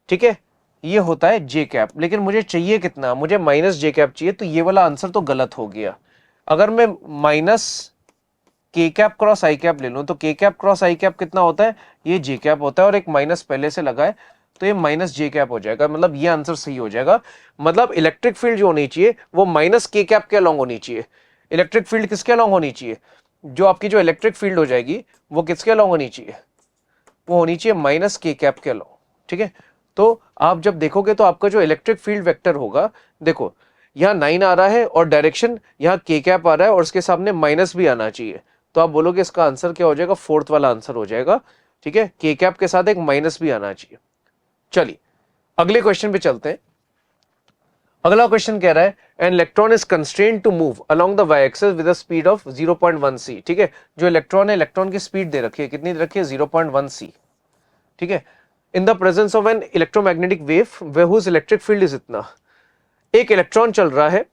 ठीक है, ये होता है जे कैप। लेकिन मुझे चाहिए कितना, मुझे माइनस जे कैप चाहिए, तो ये वाला आंसर तो गलत हो गया। अगर मैं माइनस के कैप क्रॉस आई कैप ले लूं तो के कैप क्रॉस आई कैप कितना होता है, ये जे कैप होता है, और एक माइनस पहले से लगा है तो ये माइनस जे कैप हो जाएगा, मतलब ये आंसर सही हो जाएगा। मतलब इलेक्ट्रिक फील्ड जो होनी चाहिए वो माइनस के कैप के अलॉन्ग होनी चाहिए। इलेक्ट्रिक फील्ड किसके अलॉन्ग होनी चाहिए, जो आपकी जो इलेक्ट्रिक फील्ड हो जाएगी वो किसके अलॉन्ग होनी चाहिए, वो होनी चाहिए माइनस के कैप के अलॉन्ग, ठीक है। तो आप जब देखोगे तो आपका जो इलेक्ट्रिक फील्ड वेक्टर होगा, देखो यहाँ 9 आ रहा है और डायरेक्शन यहाँ के कैप आ रहा है और उसके सामने माइनस भी आना चाहिए, तो आप बोलोगे इसका आंसर क्या हो जाएगा, फोर्थ वाला आंसर हो जाएगा, ठीक है। के कैप के साथ एक माइनस भी आना चाहिए। चलिए अगले क्वेश्चन पे चलते हैं। अगला क्वेश्चन कह रहा है an electron is constrained to move along the Y axis with a speed of 0.1 सी, ठीक है। जो इलेक्ट्रॉन है, इलेक्ट्रॉन की स्पीड दे रखी है, कितनी दे रखी है 0.1 सी, ठीक है। In the presence of an electromagnetic wave whose electric field is इतना। एक इलेक्ट्रॉन चल रहा है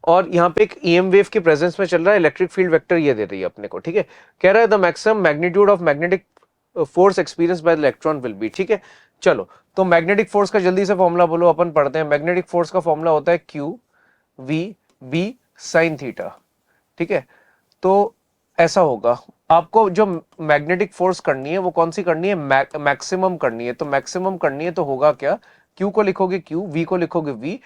और यहाँ पे एक ईएम वेव की प्रेजेंस में चल रहा है, इलेक्ट्रिक फील्ड वेक्टर ये दे रही है अपने को, ठीक है। कह रहा है the maximum magnitude of magnetic force experience by the electron will be, ठीक है। चलो तो मैग्नेटिक फोर्स का जल्दी से फॉर्मूला बोलो, अपन पढ़ते हैं। मैग्नेटिक फोर्स का फॉर्मूला होता है Q V B sine theta, ठीक है। तो ऐसा होगा, आपको जो मैग्नेटिक फोर्स करनी है वो कौन सी करनी है, मैक्सिमम करनी है। तो मैक्सिमम करनी है तो होगा क्या, क्यू को लिखोगे क्यू, वी को लिखोगे वी,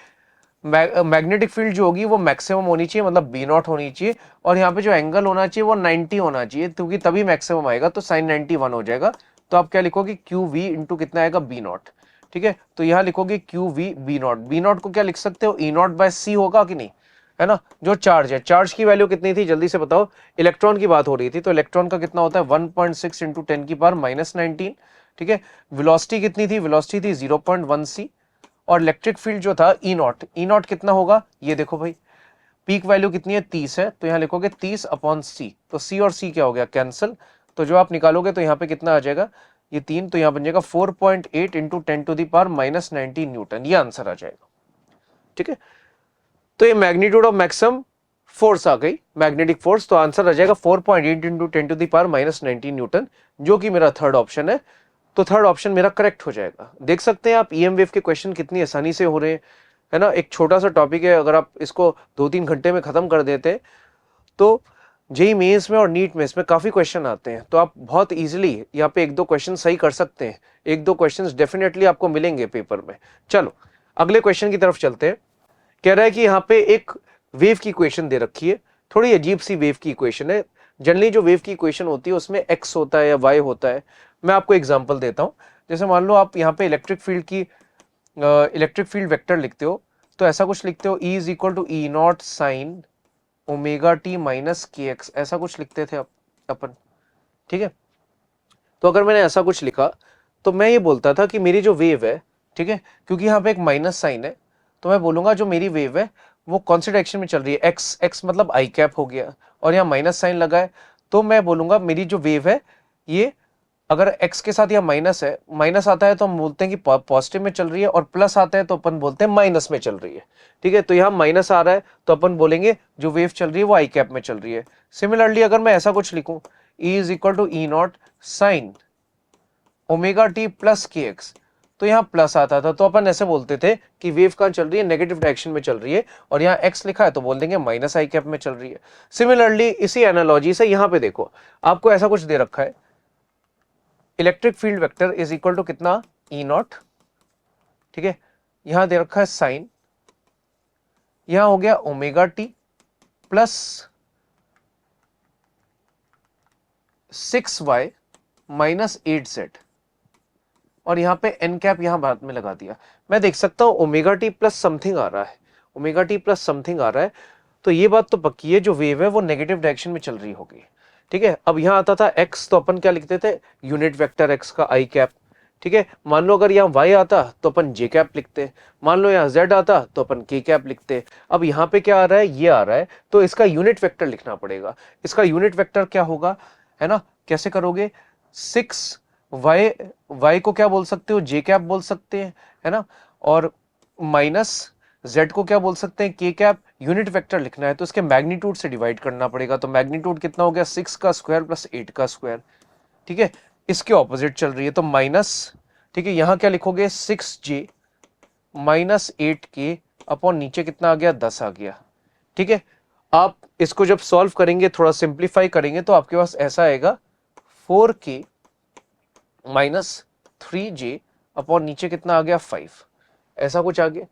मैग्नेटिक फील्ड जो होगी वो मैक्सिमम होनी चाहिए, मतलब बी नॉट होनी चाहिए, और यहाँ पे जो एंगल होना चाहिए वो 90 होना चाहिए, क्योंकि तभी मैक्सिमम आएगा, तो साइन 91 हो जाएगा। तो आप क्या लिखोगे, क्यू वी इंटू कितना आएगा, बी नॉट। ठीक है, तो यहाँ लिखोगे Q V B naught. B naught को क्या लिख सकते हो, ई नॉट बाय सी होगा कि नहीं, है ना। जो चार्ज है, चार्ज की वैल्यू कितनी थी जल्दी से बताओ, इलेक्ट्रॉन की बात हो रही थी, तो इलेक्ट्रॉन का कितना होता है 1.6 इंटू 10 की पावर माइनस 19। ठीक है, वेलोसिटी कितनी थी, वेलोसिटी थी 0.1 सी, और इलेक्ट्रिक फील्ड जो था ई नॉट, ई नॉट कितना होगा, ये देखो भाई, पीक वैल्यू कितनी है 30 है, तो यहाँ लिखोगे 30 अपॉन सी, तो सी और सी क्या हो गया, कैंसिल। तो जो आप निकालोगे तो यहाँ पे कितना आ जाएगा, ये 3, तो यहाँ बन जाएगा 4.8 into 10 to the power minus 19 newton, ये आंसर आ जाएगा। ठीक है, तो ये मैग्नीट्यूड ऑफ मैक्सिमम फोर्स आ गई, मैग्नेटिक फोर्स, तो आंसर आ जाएगा 4.8 into 10 to the power minus 19 newton, जो कि मेरा थर्ड ऑप्शन है। तो थर्ड ऑप्शन मेरा करेक्ट हो जाएगा। देख सकते हैं आप ईएम वेव के क्वेश्चन कितनी आसानी से हो रहे हैं, है ना। एक छोटा सा टॉपिक है, अगर आप इसको 2-3 घंटे में खत्म कर देते तो जेई मेंस में और नीट में इसमें काफी क्वेश्चन आते हैं, तो आप बहुत इजीली यहाँ पे 1-2 क्वेश्चन सही कर सकते हैं, 1-2 क्वेश्चन डेफिनेटली आपको मिलेंगे पेपर में। चलो अगले क्वेश्चन की तरफ चलते हैं। कह रहा है कि यहाँ पे एक वेव की इक्वेशन दे रखी है, थोड़ी अजीब सी वेव की इक्वेशन है। जनरली जो वेव की इक्वेशन होती है उसमें एक्स होता है या वाई होता है। मैं आपको एग्जांपल देता हूं, जैसे मान लो आप यहाँ पे इलेक्ट्रिक फील्ड वेक्टर लिखते हो, तो ऐसा कुछ लिखते हो, E is equal to E naught sine omega T minus K X, ऐसा कुछ लिखते थे अपन। ठीक है, तो अगर मैंने ऐसा कुछ लिखा तो मैं ये बोलता था कि मेरी जो वेव है, ठीक है, क्योंकि यहाँ पे एक माइनस साइन है, तो मैं बोलूंगा जो मेरी वेव है वो कौन सी डायरेक्शन में चल रही है, एक्स, एक्स मतलब आई कैप हो गया, और यहाँ माइनस साइन लगा है, तो मैं बोलूंगा मेरी जो वेव है ये, अगर एक्स के साथ यहाँ माइनस है, माइनस आता है तो हम बोलते हैं कि पॉजिटिव में चल रही है, और प्लस आता है तो अपन बोलते हैं माइनस में चल रही है। ठीक है, तो यहाँ माइनस आ रहा है तो अपन बोलेंगे जो वेव चल रही है वो आई कैप में चल रही है। सिमिलरली अगर मैं ऐसा कुछ लिखूं, E is equal to E naught sine omega T plus K X, तो यहाँ प्लस आता था, तो अपन ऐसे बोलते थे कि वेव कहाँ चल रही है, नेगेटिव डायरेक्शन में चल रही है, और यहाँ एक्स लिखा है तो बोल देंगे माइनस आई कैप में चल रही है। सिमिलरली इसी एनालॉजी से यहाँ पे देखो, आपको ऐसा कुछ दे रखा है, electric field vector is equal to कितना, ई नॉट। ठीक है, यहां दे रखा है साइन, यहां हो गया omega T plus 6y minus 8z, और यहां पे एन कैप यहां बाद में लगा दिया। मैं देख सकता हूं ओमेगा टी प्लस समथिंग आ रहा है, ओमेगा टी प्लस समथिंग आ रहा है, तो ये बात तो पक्की है जो वेव है वो नेगेटिव डायरेक्शन में चल रही होगी। ठीक है, अब यहां आता था x, तो अपन क्या लिखते थे, यूनिट वेक्टर x का आई कैप। ठीक है, मान लो अगर यहाँ y आता तो अपन j कैप लिखते, मान लो यहाँ z आता तो अपन k कैप लिखते। अब यहाँ पे क्या आ रहा है, ये आ रहा है, तो इसका यूनिट वेक्टर लिखना पड़ेगा। इसका यूनिट वेक्टर क्या होगा, है ना, कैसे करोगे, 6y को क्या बोल सकते हो, j कैप बोल सकते हैं, है ना, और माइनस z को क्या बोल सकते हैं, k कैप। यूनिट वेक्टर लिखना है तो इसके मैग्नीट्यूड से डिवाइड करना पड़ेगा, तो मैग्नीट्यूड कितना हो गया, 6 का स्क्वायर प्लस 8 का स्क्वायर। ठीक है, इसके ऑपोजिट चल रही है तो माइनस, ठीक है, यहां क्या लिखोगे, 6j माइनस 8k अपॉन नीचे कितना आ गया, 10 आ गया। ठीक है, आप इसको जब सॉल्व करेंगे, थोड़ा सिंप्लीफाई करेंगे, तो आपके पास ऐसा आएगा 4k माइनस 3j अपॉन नीचे कितना आ गया, 5, ऐसा कुछ आ गया।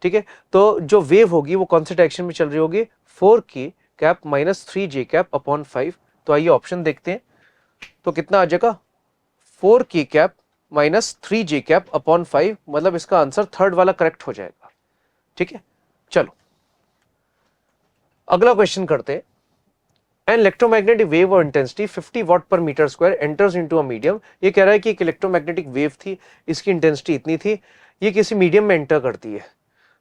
ठीक है, तो जो वेव होगी वो कौन से डायरेक्शन में चल रही होगी, 4k cap minus 3j cap upon 5। तो आइए ऑप्शन देखते हैं, तो कितना आ जाएगा, 4k cap minus 3j cap upon 5, मतलब इसका आंसर थर्ड वाला करेक्ट हो जाएगा। ठीक है, चलो अगला क्वेश्चन करते हैं। एन इलेक्ट्रोमैग्नेटिक वेव और intensity 50 watt per metre square enters into a medium. ये कह रहा है कि एक इलेक्ट्रोमैग्नेटिक वेव थी, इसकी इंटेंसिटी इतनी थी, ये किसी मीडियम में एंटर करती है,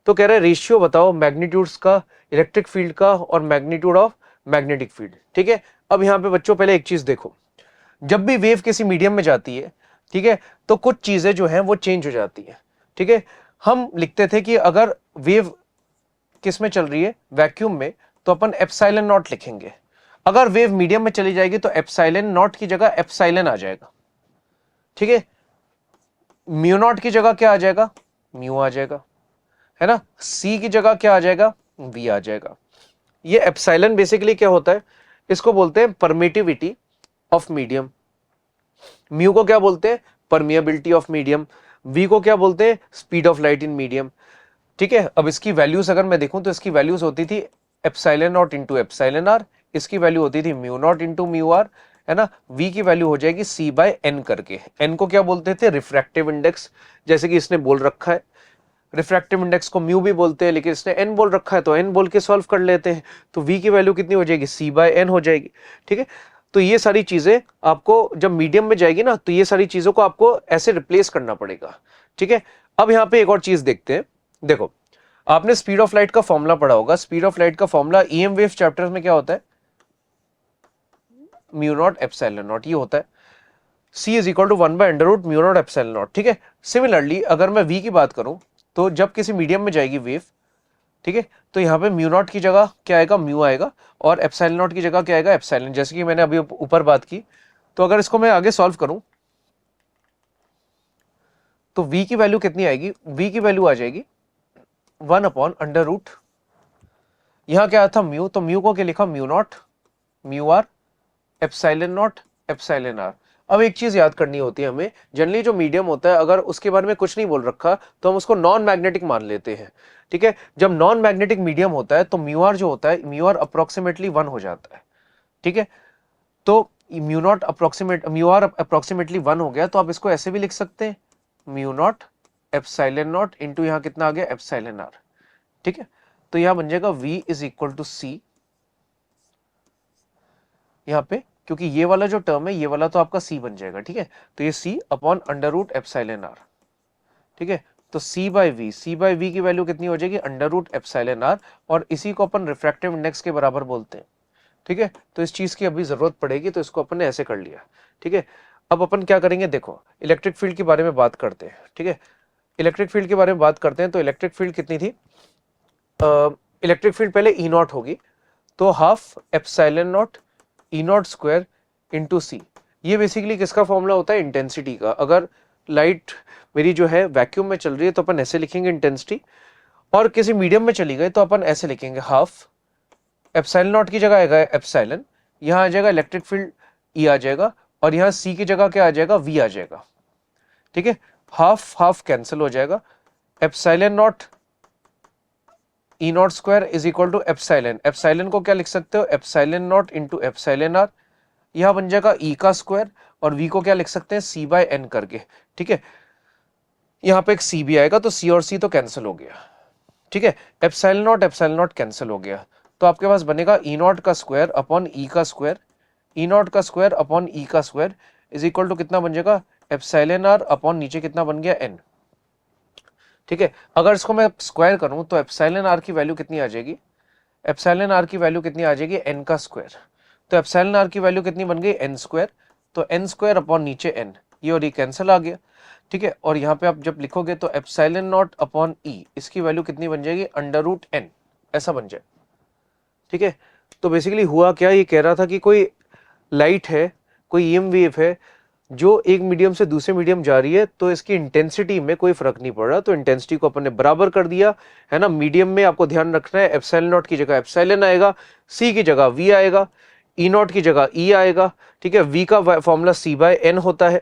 तो कह रहा है रेशियो बताओ मैग्नीट्यूड्स का, इलेक्ट्रिक फील्ड का और मैग्नीट्यूड ऑफ मैग्नेटिक फील्ड। ठीक है, अब यहां पे बच्चों पहले एक चीज देखो, जब भी वेव किसी मीडियम में जाती है, ठीक है, तो कुछ चीजें जो हैं वो चेंज हो जाती है। ठीक है, हम लिखते थे कि अगर वेव किस में चल रही है, वैक्यूम में, तो अपन एप्सिलॉन नॉट लिखेंगे। अगर वेव मीडियम में चली जाएगी तो एप्सिलॉन नॉट की जगह एप्सिलॉन आ जाएगा। ठीक है, म्यू नॉट की जगह क्या आ जाएगा, म्यू आ जाएगा, है ना, सी की जगह क्या आ जाएगा, वी आ जाएगा। ये एप्सिलॉन बेसिकली क्या होता है, इसको बोलते हैं परमिटिविटी ऑफ मीडियम, म्यू को क्या बोलते हैं, परमिएबिलिटी ऑफ मीडियम, वी को क्या बोलते हैं, speed of light in medium. ठीक है, अब इसकी वैल्यूज अगर मैं देखूं तो इसकी वैल्यूज होती थी epsilon naught into epsilon R, इसकी वैल्यू होती थी mu naught into mu R, है ना। v की वैल्यू हो जाएगी c बाय n करके। n को क्या बोलते थे, रिफ्रैक्टिव इंडेक्स, जैसे कि इसने बोल रखा है। रिफ्रैक्टिव इंडेक्स को म्यू भी बोलते हैं, लेकिन इसने n बोल रखा है तो n बोल के सॉल्व कर लेते हैं। तो v की वैल्यू कितनी हो जाएगी, c बाय n हो जाएगी। ठीक है, तो ये सारी चीजें आपको जब मीडियम में जाएगी ना, तो ये सारी चीजों को आपको ऐसे रिप्लेस करना पड़ेगा। ठीक है, अब यहाँ पे एक और चीज देखते हैं। देखो, आपने स्पीड ऑफ लाइट का फॉर्मूला पढ़ा होगा। स्पीड ऑफ लाइट का फॉर्मूला ईएम वेव चैप्टर में क्या होता है, म्यू नॉट एप्सिलॉन नॉट, ये होता है c is equal to 1/√μ not epsilon not. ठीक है, सिमिलरली अगर मैं v की बात करूं तो जब किसी मीडियम में जाएगी वेव, ठीक है, तो यहाँ पे म्यू नॉट की जगह क्या आएगा, म्यू आएगा, और एप्सिलॉन नॉट की जगह क्या आएगा, एप्सिलॉन, जैसे कि मैंने अभी ऊपर बात की। तो अगर इसको मैं आगे सॉल्व करूं तो v की वैल्यू कितनी आएगी, v की वैल्यू आ जाएगी 1/√, यहां क्या था म्यू, तो म्यू को क्या लिखा, mu naught mu R epsilon naught epsilon R. अब एक चीज याद करनी होती है हमें, जनरली जो मीडियम होता है अगर उसके बारे में कुछ नहीं बोल रखा तो हम उसको नॉन मैग्नेटिक मान लेते हैं। ठीक है, जब नॉन मैग्नेटिक मीडियम होता है तो म्यू आर जो होता है, म्यू आर अप्रोक्सीमेटली 1 हो जाता है। ठीक है, तो म्यू आर अप्रोक्सीमेटली 1 हो गया, तो आप इसको ऐसे भी लिख सकते हैं, mu naught epsilon naught into यहाँ कितना आ गया, एप्सिलॉन आर। ठीक है, तो यहां बन जाएगा v इज इक्वल टू सी, यहाँ पे क्योंकि ये वाला जो टर्म है ये वाला तो आपका c बन जाएगा। ठीक है, तो ये c upon under epsilon R. ठीक है, तो c बाय v की वैल्यू कितनी हो जाएगी, अंडर एप्सिलॉन आर, और इसी को अपन रिफ्रैक्टिव इंडेक्स के बराबर बोलते हैं। ठीक है, तो इस चीज की अभी जरूरत पड़ेगी, तो इसको अपन ने ऐसे कर लिया। ठीक है, अब अपन क्या करेंगे, देखो इलेक्ट्रिक फील्ड के बारे में बात करते हैं। ठीक है, इलेक्ट्रिक फील्ड के बारे में बात करते हैं, तो इलेक्ट्रिक फील्ड कितनी थी, इलेक्ट्रिक फील्ड पहले ई नॉट होगी, तो half epsilon not E not square into c. ये बेसिकली किसका फॉर्मूला होता है, इंटेंसिटी का। अगर लाइट मेरी जो है वैक्यूम में चल रही है तो अपन ऐसे लिखेंगे इंटेंसिटी, और किसी मीडियम में चली गई तो अपन ऐसे लिखेंगे हाफ एप्सिलॉन नॉट की जगह आएगा एप्सिलॉन, यहां आ जाएगा इलेक्ट्रिक फील्ड ई आ जाएगा, और यहां सी की जगह क्या आ जाएगा, वी आ जाएगा। ठीक है, हाफ हाफ कैंसिल हो जाएगा, epsilon not E not square is equal to epsilon, epsilon को क्या लिख सकते हो, epsilon naught into epsilon R, यहां बन जाएगा ई का स्क्वायर, और वी को क्या लिख सकते हैं, सी बाय एन करके। ठीक है, यहां पे एक सी भी आएगा, तो सी और सी तो कैंसिल हो गया। ठीक है, एप्सिलॉन नॉट कैंसिल हो गया, तो आपके पास बनेगा ई नॉट का स्क्वायर अपॉन ई का स्क्वायर, ई नॉट का स्क्वायर अपॉन ई का स्क्वायर इज इक्वल टू कितना बन जाएगा, एप्सिलॉन आर अपॉन नीचे कितना बन गया, एन। ठीक है, अगर इसको मैं स्क्वायर करूं तो एप्सिलॉन आर की वैल्यू कितनी आ जाएगी, एप्सिलॉन आर की वैल्यू कितनी आ जाएगी, एन का स्क्वायर। तो एप्सिलॉन आर की वैल्यू कितनी बन गई, एन स्क्वायर, तो एन स्क्वायर अपॉन नीचे एन, ये और ये कैंसिल आ गया। ठीक है, और यहाँ पे आप जब लिखोगे तो एप्सिलॉन नॉट अपॉन ई, इसकी वैल्यू कितनी बन जाएगी, अंडर√n, ऐसा बन जाए। ठीक है, तो बेसिकली हुआ क्या, ये कह रहा था कि कोई लाइट है, कोई ईएम वेव है जो एक मीडियम से दूसरे मीडियम जा रही है, तो इसकी इंटेंसिटी में कोई फर्क नहीं पड़ रहा, तो इंटेंसिटी को अपन ने बराबर कर दिया, है ना। मीडियम में आपको ध्यान रखना है, एप्सिलॉन नॉट की जगह एप्सिलॉन आएगा, सी की जगह वी आएगा, ई नॉट की जगह ई आएगा। ठीक है, वी का फॉर्मूला सी बाय एन होता है।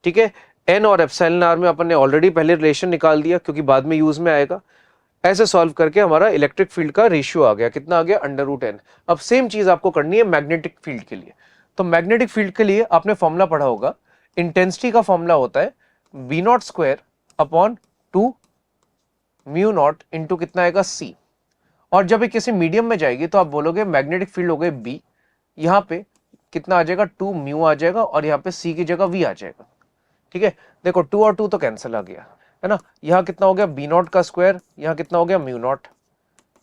ठीक है, एन और एप्सिलॉन आर में अपन ने ऑलरेडी पहले रिलेशन निकाल दिया, क्योंकि बाद में यूज में आएगा। ऐसे सॉल्व करके हमारा इलेक्ट्रिक फील्ड का रेशियो आ गया, कितना आ गया, अंडर√n। अब सेम चीज आपको करनी है मैग्नेटिक फील्ड के लिए। तो मैग्नेटिक फील्ड के लिए आपने फॉर्मूला पढ़ा होगा, इंटेंसिटी का फॉर्मूला होता है v not square upon 2 mu naught into कितना आएगा, c। और जब ये किसी मीडियम में जाएगी तो आप बोलोगे मैग्नेटिक फील्ड हो गए b, यहाँ पे कितना आ जाएगा, 2 म्यू आ जाएगा, और यहाँ पे c की जगह v आ जाएगा। ठीक है, देखो 2 और 2 तो कैंसिल आ गया, है ना। यहाँ कितना हो गया, b नॉट का स्क्वायर, यहाँ कितना हो गया, म्यू नॉट।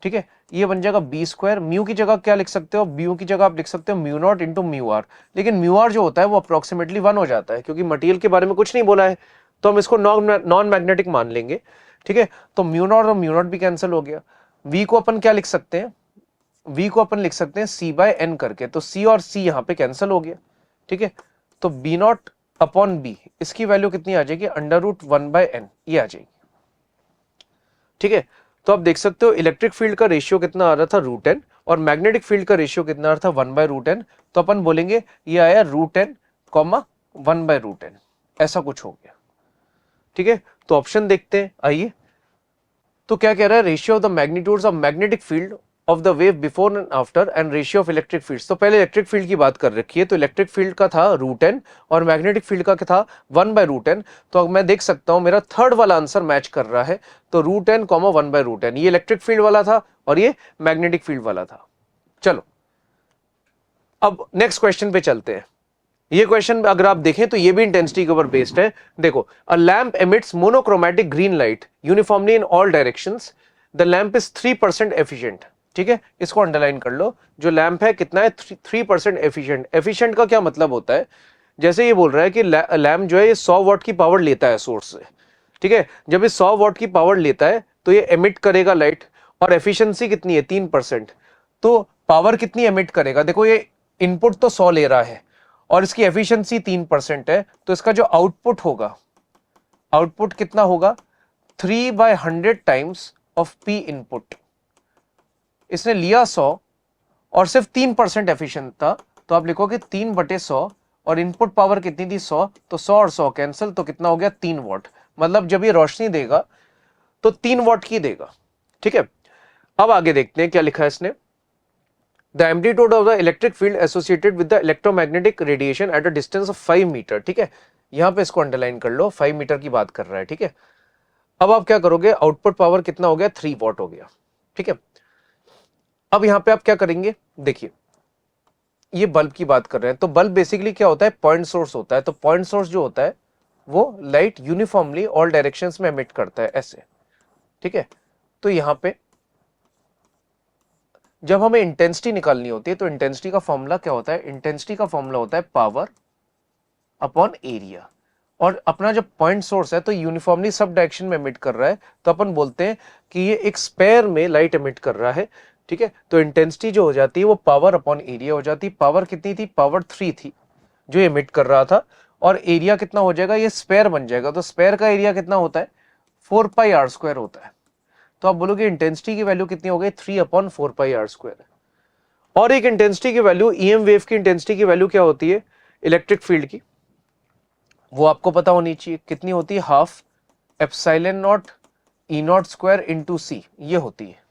ठीक है, ये बन जाएगा बी स्क्वायर, म्यू की जगह क्या लिख सकते हो, म्यू की जगह आप लिख सकते हो mu naught into mu R, लेकिन म्यू आर जो होता है वो अप्रोक्सीमेटली 1 हो जाता है, क्योंकि मटेरियल के बारे में कुछ नहीं बोला है, तो हम इसको नॉन मैग्नेटिक मान लेंगे। ठीक है, तो म्यू नॉट और म्यू नॉट भी कैंसिल हो गया। वी को अपन क्या लिख सकते हैं, वी को अपन लिख सकते हैं सी बाय एन करके, तो सी और सी यहाँ पे कैंसिल हो गया। ठीक है, तो बी नॉट अपॉन बी, इसकी वैल्यू कितनी आ जाएगी, अंडर√1 बाय एन, ये आ जाएगी। ठीक है, तो आप देख सकते हो इलेक्ट्रिक फील्ड का रेशियो कितना आ रहा था, √n, और मैग्नेटिक फील्ड का रेशियो कितना आ रहा था, 1/√n। तो अपन बोलेंगे ये आया √n, 1/√n, ऐसा कुछ हो गया। ठीक है, तो ऑप्शन देखते हैं, आइए। तो क्या कह रहा है, ratio of the magnitudes of magnetic field of the wave before and after and ratio of electric fields. तो पहले इलेक्ट्रिक फील्ड की बात कर रखी है, तो इलेक्ट्रिक फील्ड का था √n और मैग्नेटिक फील्ड का क्या था 1/√n। तो अब मैं देख सकता हूं मेरा थर्ड वाला आंसर मैच कर रहा है, तो √n, 1/√n, ये इलेक्ट्रिक फील्ड वाला था और ये मैग्नेटिक फील्ड वाला था। चलो अब नेक्स्ट क्वेश्चन पे चलते हैं। ये क्वेश्चन अगर आप देखें तो ये भी इंटेंसिटी के ऊपर बेस्ड है। देखो, a lamp emits monochromatic green light uniformly in all directions, the lamp is 3% efficient. ठीक है, इसको अंडरलाइन कर लो। जो लैम्प है कितना है, 3% एफिशिएंट। एफिशिएंट का क्या मतलब होता है, जैसे ये बोल रहा है कि लैम्प जो है ये 100 वॉट की पावर लेता है सोर्स से। ठीक है, जब ये 100 वॉट की पावर लेता है तो ये एमिट करेगा लाइट, और एफिशिएंसी कितनी है 3%। तो पावर कितनी एमिट करेगा, देखो ये इनपुट तो 100 ले रहा है और इसकी एफिशिएंसी 3% है, तो इसका जो आउटपुट होगा, आउटपुट कितना होगा 3/100 टाइम्स ऑफ पी इनपुट। इसने लिया 100 और सिर्फ 3% एफिशिएंट था, तो आप लिखोगे 3/100 और इनपुट पावर कितनी थी 100, तो 100 और 100 कैंसिल, तो कितना हो गया 3 वॉट। मतलब जब ये रोशनी देगा तो 3 वॉट की देगा। ठीक है, अब आगे देखते हैं क्या लिखा है इसने। The amplitude of the electric field associated with the electromagnetic radiation at a distance of 5 metre. ठीक है, यहां पे इसको अंडरलाइन कर लो, 5 मीटर की बात कर रहा है। ठीक है, अब आप क्या करोगे, आउटपुट पावर कितना हो गया 3 वॉट हो गया। ठीक है, अब यहां पे आप क्या करेंगे, देखिए ये बल्ब की बात कर रहे हैं, तो बल्ब बेसिकली क्या होता है, पॉइंट सोर्स होता है। तो पॉइंट सोर्स जो होता है वो लाइट यूनिफॉर्मली ऑल डायरेक्शंस में एमिट करता है ऐसे। ठीक है, तो यहां पे जब हमें इंटेंसिटी निकालनी होती है तो इंटेंसिटी का फॉर्मूला क्या होता है, इंटेंसिटी का फॉर्मूला होता है पावर अपॉन एरिया। और अपना जब पॉइंट सोर्स है तो यूनिफॉर्मली सब डायरेक्शन में एमिट कर रहा है, तो अपन बोलते हैं कि ये एक स्पेयर में लाइट एमिट कर रहा है। ठीक है, तो इंटेंसिटी जो हो जाती है वो पावर अपॉन एरिया हो जाती है। पावर कितनी थी, पावर 3 थी जो एमिट कर रहा था, और एरिया कितना हो जाएगा, ये स्पेयर बन जाएगा। तो स्पेयर का एरिया कितना होता है 4πr² होता है। तो आप बोलोगे इंटेंसिटी की वैल्यू कितनी हो गई 3/4πr²। और एक इंटेंसिटी की वैल्यू, ईएम वेव की इंटेंसिटी की वैल्यू क्या होती है इलेक्ट्रिक फील्ड की, वो आपको पता होनी चाहिए, कितनी होती है, half epsilon not E0² into c, ये होती है।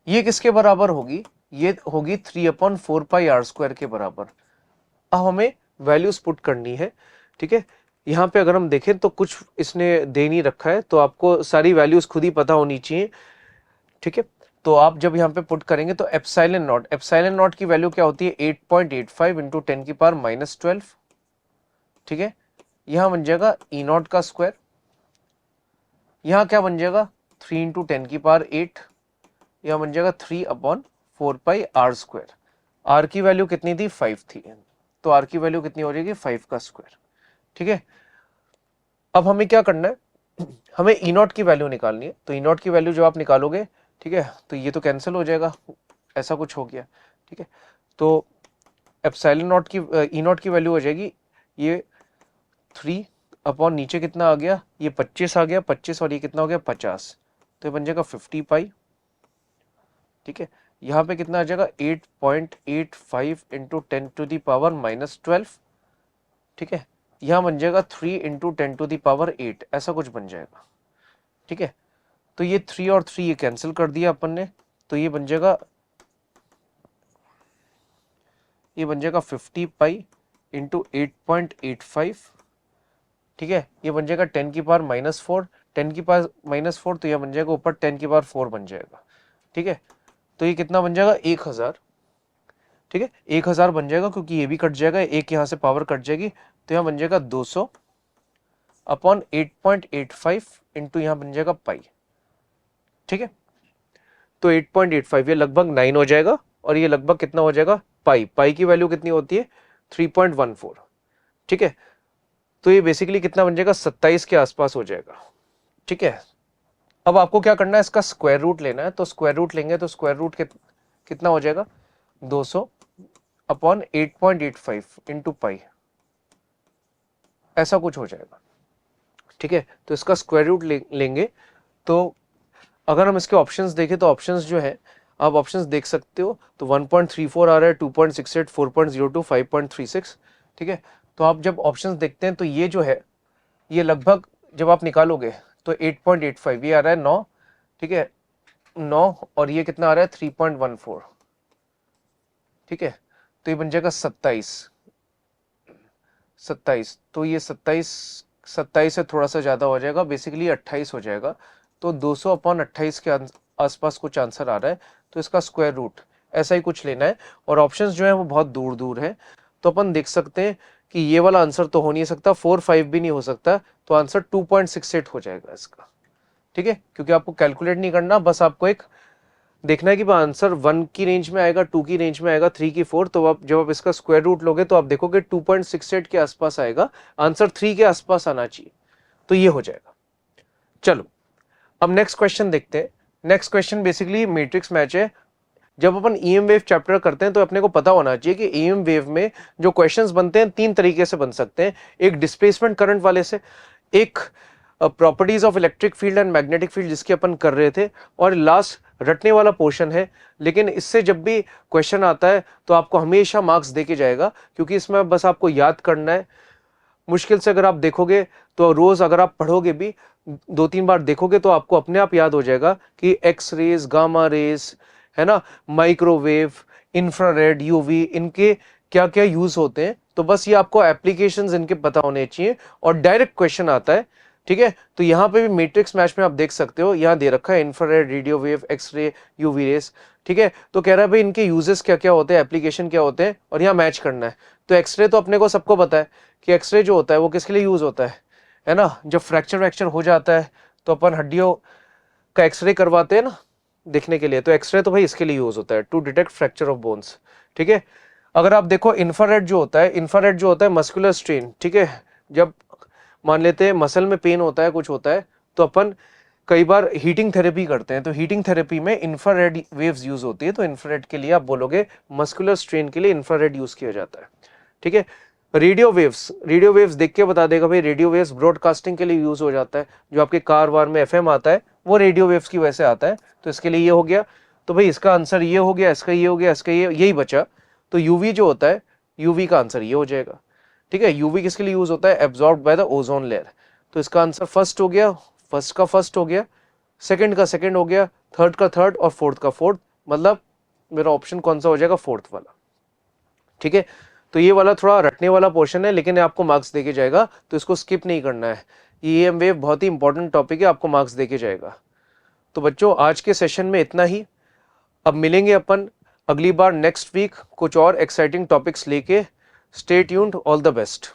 ये किसके बराबर होगी, ये होगी 3/4πr² के बराबर। अब हमें वैल्यूज पुट करनी है। ठीक है, यहां पे अगर हम देखें तो कुछ इसने दे नहीं रखा है, तो आपको सारी वैल्यूज खुद ही पता होनी चाहिए। ठीक है, तो आप जब यहां पे पुट करेंगे तो एप्सिलॉन नॉट की वैल्यू क्या होती है 8.85 इंटू 10⁻⁻12। ठीक है, यहां बन जाएगा E0 का स्क्वायर, यहां क्या बन जाएगा 3 इंटू 10⁸8, यहां बन जाएगा 3/4πr²। आर की वैल्यू कितनी थी 5 थी, तो आर की वैल्यू कितनी हो जाएगी 5 का स्क्वायर। ठीक है, अब हमें क्या करना है, हमें E0 की वैल्यू निकालनी है। तो E0 की वैल्यू जब आप निकालोगे, ठीक है, तो ये तो कैंसिल हो जाएगा, ऐसा कुछ हो गया। ठीक है, तो एप्सिलॉन नॉट की E0 की वैल्यू हो जाएगी ये 3 अपॉन नीचे कितना आ गया, ये 25 आ गया, 25 और ये कितना हो गया 50, तो ये बन जाएगा 50 पाई। ठीक है, यहाँ पे कितना आ जाएगा 8.85 इंटू 10⁻⁻12। ठीक है, यहां बन जाएगा 3 इंटू 10⁻8, ऐसा कुछ बन जाएगा। ठीक है, तो ये 3 और 3 ये कैंसिल कर दिया अपन ने, तो ये बन जाएगा 50 पाई इंटू 8.85। ठीक है, ये बन जाएगा 10⁻⁻4, 10⁻⁻4, तो यह बन जाएगा ऊपर 10⁻4 बन जाएगा। ठीक है, तो ये कितना बन जाएगा 1000। ठीक है, 1000 बन जाएगा, क्योंकि ये भी कट जाएगा, एक यहां से पावर कट जाएगी, तो यहां बन जाएगा 200 अपॉन 8.85 इंटू यहां बन जाएगा पाई। ठीक है, तो 8.85 ये लगभग 9 हो जाएगा, और ये लगभग कितना हो जाएगा पाई। पाई की वैल्यू कितनी होती है 3.14। ठीक है, तो ये बेसिकली कितना बन जाएगा 27 के आसपास हो जाएगा। ठीक है, अब आपको क्या करना है, इसका स्क्वायर रूट लेना है। तो स्क्वायर रूट लेंगे तो स्क्वायर रूट कितना हो जाएगा 200 अपॉन 8.85 इंटू पाई, ऐसा कुछ हो जाएगा। ठीक है, तो इसका स्क्वायर रूट लेंगे। तो अगर हम इसके ऑप्शंस देखें तो ऑप्शंस जो है, आप ऑप्शंस देख सकते हो, तो 1.34 आ रहा है, 2.68, 4.02, 5.36। ठीक है, तो आप जब ऑप्शंस देखते हैं तो ये जो है, ये लगभग जब आप निकालोगे तो 8.85 ये आ रहा है 9, ठीक है 9 और ये कितना आ रहा है 3.14, ठीक है तो ये बन जाएगा 27, तो ये 27 से थोड़ा सा ज्यादा हो जाएगा, बेसिकली 28 हो जाएगा। तो 200/28 के आसपास कुछ आंसर आ रहा है, तो इसका स्क्वायर रूट ऐसा ही कुछ लेना है। और ऑप्शंस जो है वो बहुत दूर दूर है, तो अपन देख सकते हैं कि ये वाला आंसर तो हो नहीं सकता, 4-5 भी नहीं हो सकता, तो आंसर 2.68 हो जाएगा इसका। ठीक है, क्योंकि आपको कैलकुलेट नहीं करना, बस आपको एक देखना है कि आंसर 1 की रेंज में आएगा, 2 की रेंज में आएगा, 3 की 4, तो आप जब आप इसका स्क्वायर रूट लोगे तो आप देखोगे 2.68 के आसपास आएगा, आंसर 3 के आसपास आना चाहिए, तो ये हो जाएगा। चलो अब नेक्स्ट क्वेश्चन देखते हैं। Next question basically matrix match है। जब अपन ईएम वेव चैप्टर करते हैं तो अपने को पता होना चाहिए कि ईएम वेव में जो क्वेश्चंस बनते हैं 3 तरीके से बन सकते हैं, एक डिस्प्लेसमेंट करंट वाले से, एक properties of electric field and magnetic field जिसकी अपन कर रहे थे, और लास्ट रटने वाला पोर्शन है। लेकिन इससे जब भी क्वेश्चन आता है तो आपको हमेशा मार्क्स देके जाएगा, क्योंकि इसमें बस आपको याद करना है। मुश्किल से अगर आप देखोगे तो रोज अगर आप पढ़ोगे भी 2-3 बार देखोगे तो आपको अपने आप याद हो जाएगा कि एक्स रेज, गामा रेज, है ना, माइक्रोवेव, इंफ्रारेड, यूवी, इनके क्या क्या यूज होते हैं। तो बस ये आपको एप्लीकेशंस इनके पता होने चाहिए और डायरेक्ट क्वेश्चन आता है। ठीक है, तो यहाँ पे भी मैट्रिक्स मैच में आप देख सकते हो, यहाँ दे रखा है infrared, radio wave, X ray, UV rays. ठीक है, तो कह रहा है भाई इनके यूजेस क्या क्या होते हैं, एप्लीकेशन क्या होते हैं, और यहाँ मैच करना है। तो एक्सरे तो अपने को सबको पता है कि एक्सरे जो होता है वो किसके लिए यूज होता है ना, जब फ्रैक्चर वैक्चर हो जाता है तो अपन हड्डियों का एक्सरे करवाते हैं ना देखने के लिए, तो एक्सरे तो भाई इसके लिए यूज होता है, to detect fracture of bones. ठीक है, अगर आप देखो इंफ्रारेड जो होता है, इंफ्रारेड जो होता है मस्कुलर स्ट्रेन। ठीक है, जब मान लेते हैं मसल में पेन होता है, कुछ होता है, तो अपन कई बार हीटिंग थेरेपी करते हैं, तो हीटिंग थेरेपी में इंफ्रारेड वेव्स यूज होती है, तो इंफ्रारेड के लिए आप बोलोगे मस्कुलर स्ट्रेन के लिए इंफ्रारेड यूज किया जाता है। ठीक है, रेडियो वेव्स देख के बता देगा भाई, रेडियो वेव्स ब्रॉडकास्टिंग के लिए यूज हो जाता है, जो आपके कार वार में एफएम आता है वो रेडियो वेव्स की वजह से आता है, तो इसके लिए ये हो गया। तो भाई इसका आंसर ये हो गया, इसका ये हो गया, इसका ये यही बचा। तो यूवी जो होता है, यूवी का आंसर ये हो जाएगा। ठीक है, यूवी किसके लिए यूज होता है, absorb by the ozone layer, तो इसका आंसर फर्स्ट हो गया, फर्स्ट का फर्स्ट हो गया, सेकंड का सेकंड हो गया, थर्ड का थर्ड और फोर्थ का फोर्थ, मतलब मेरा ऑप्शन कौन सा हो जाएगा, फोर्थ वाला। ठीक है, तो ये वाला थोड़ा रटने वाला पोर्शन है, लेकिन आपको मार्क्स देके जाएगा, तो इसको स्किप नहीं करना है। ईएम वेव बहुत ही इंपॉर्टेंट टॉपिक है, आपको मार्क्स देके जाएगा। तो बच्चों आज के सेशन में इतना ही, अब मिलेंगे अपन अगली बार नेक्स्ट वीक कुछ और एक्साइटिंग टॉपिक्स लेके। Stay tuned, all the best.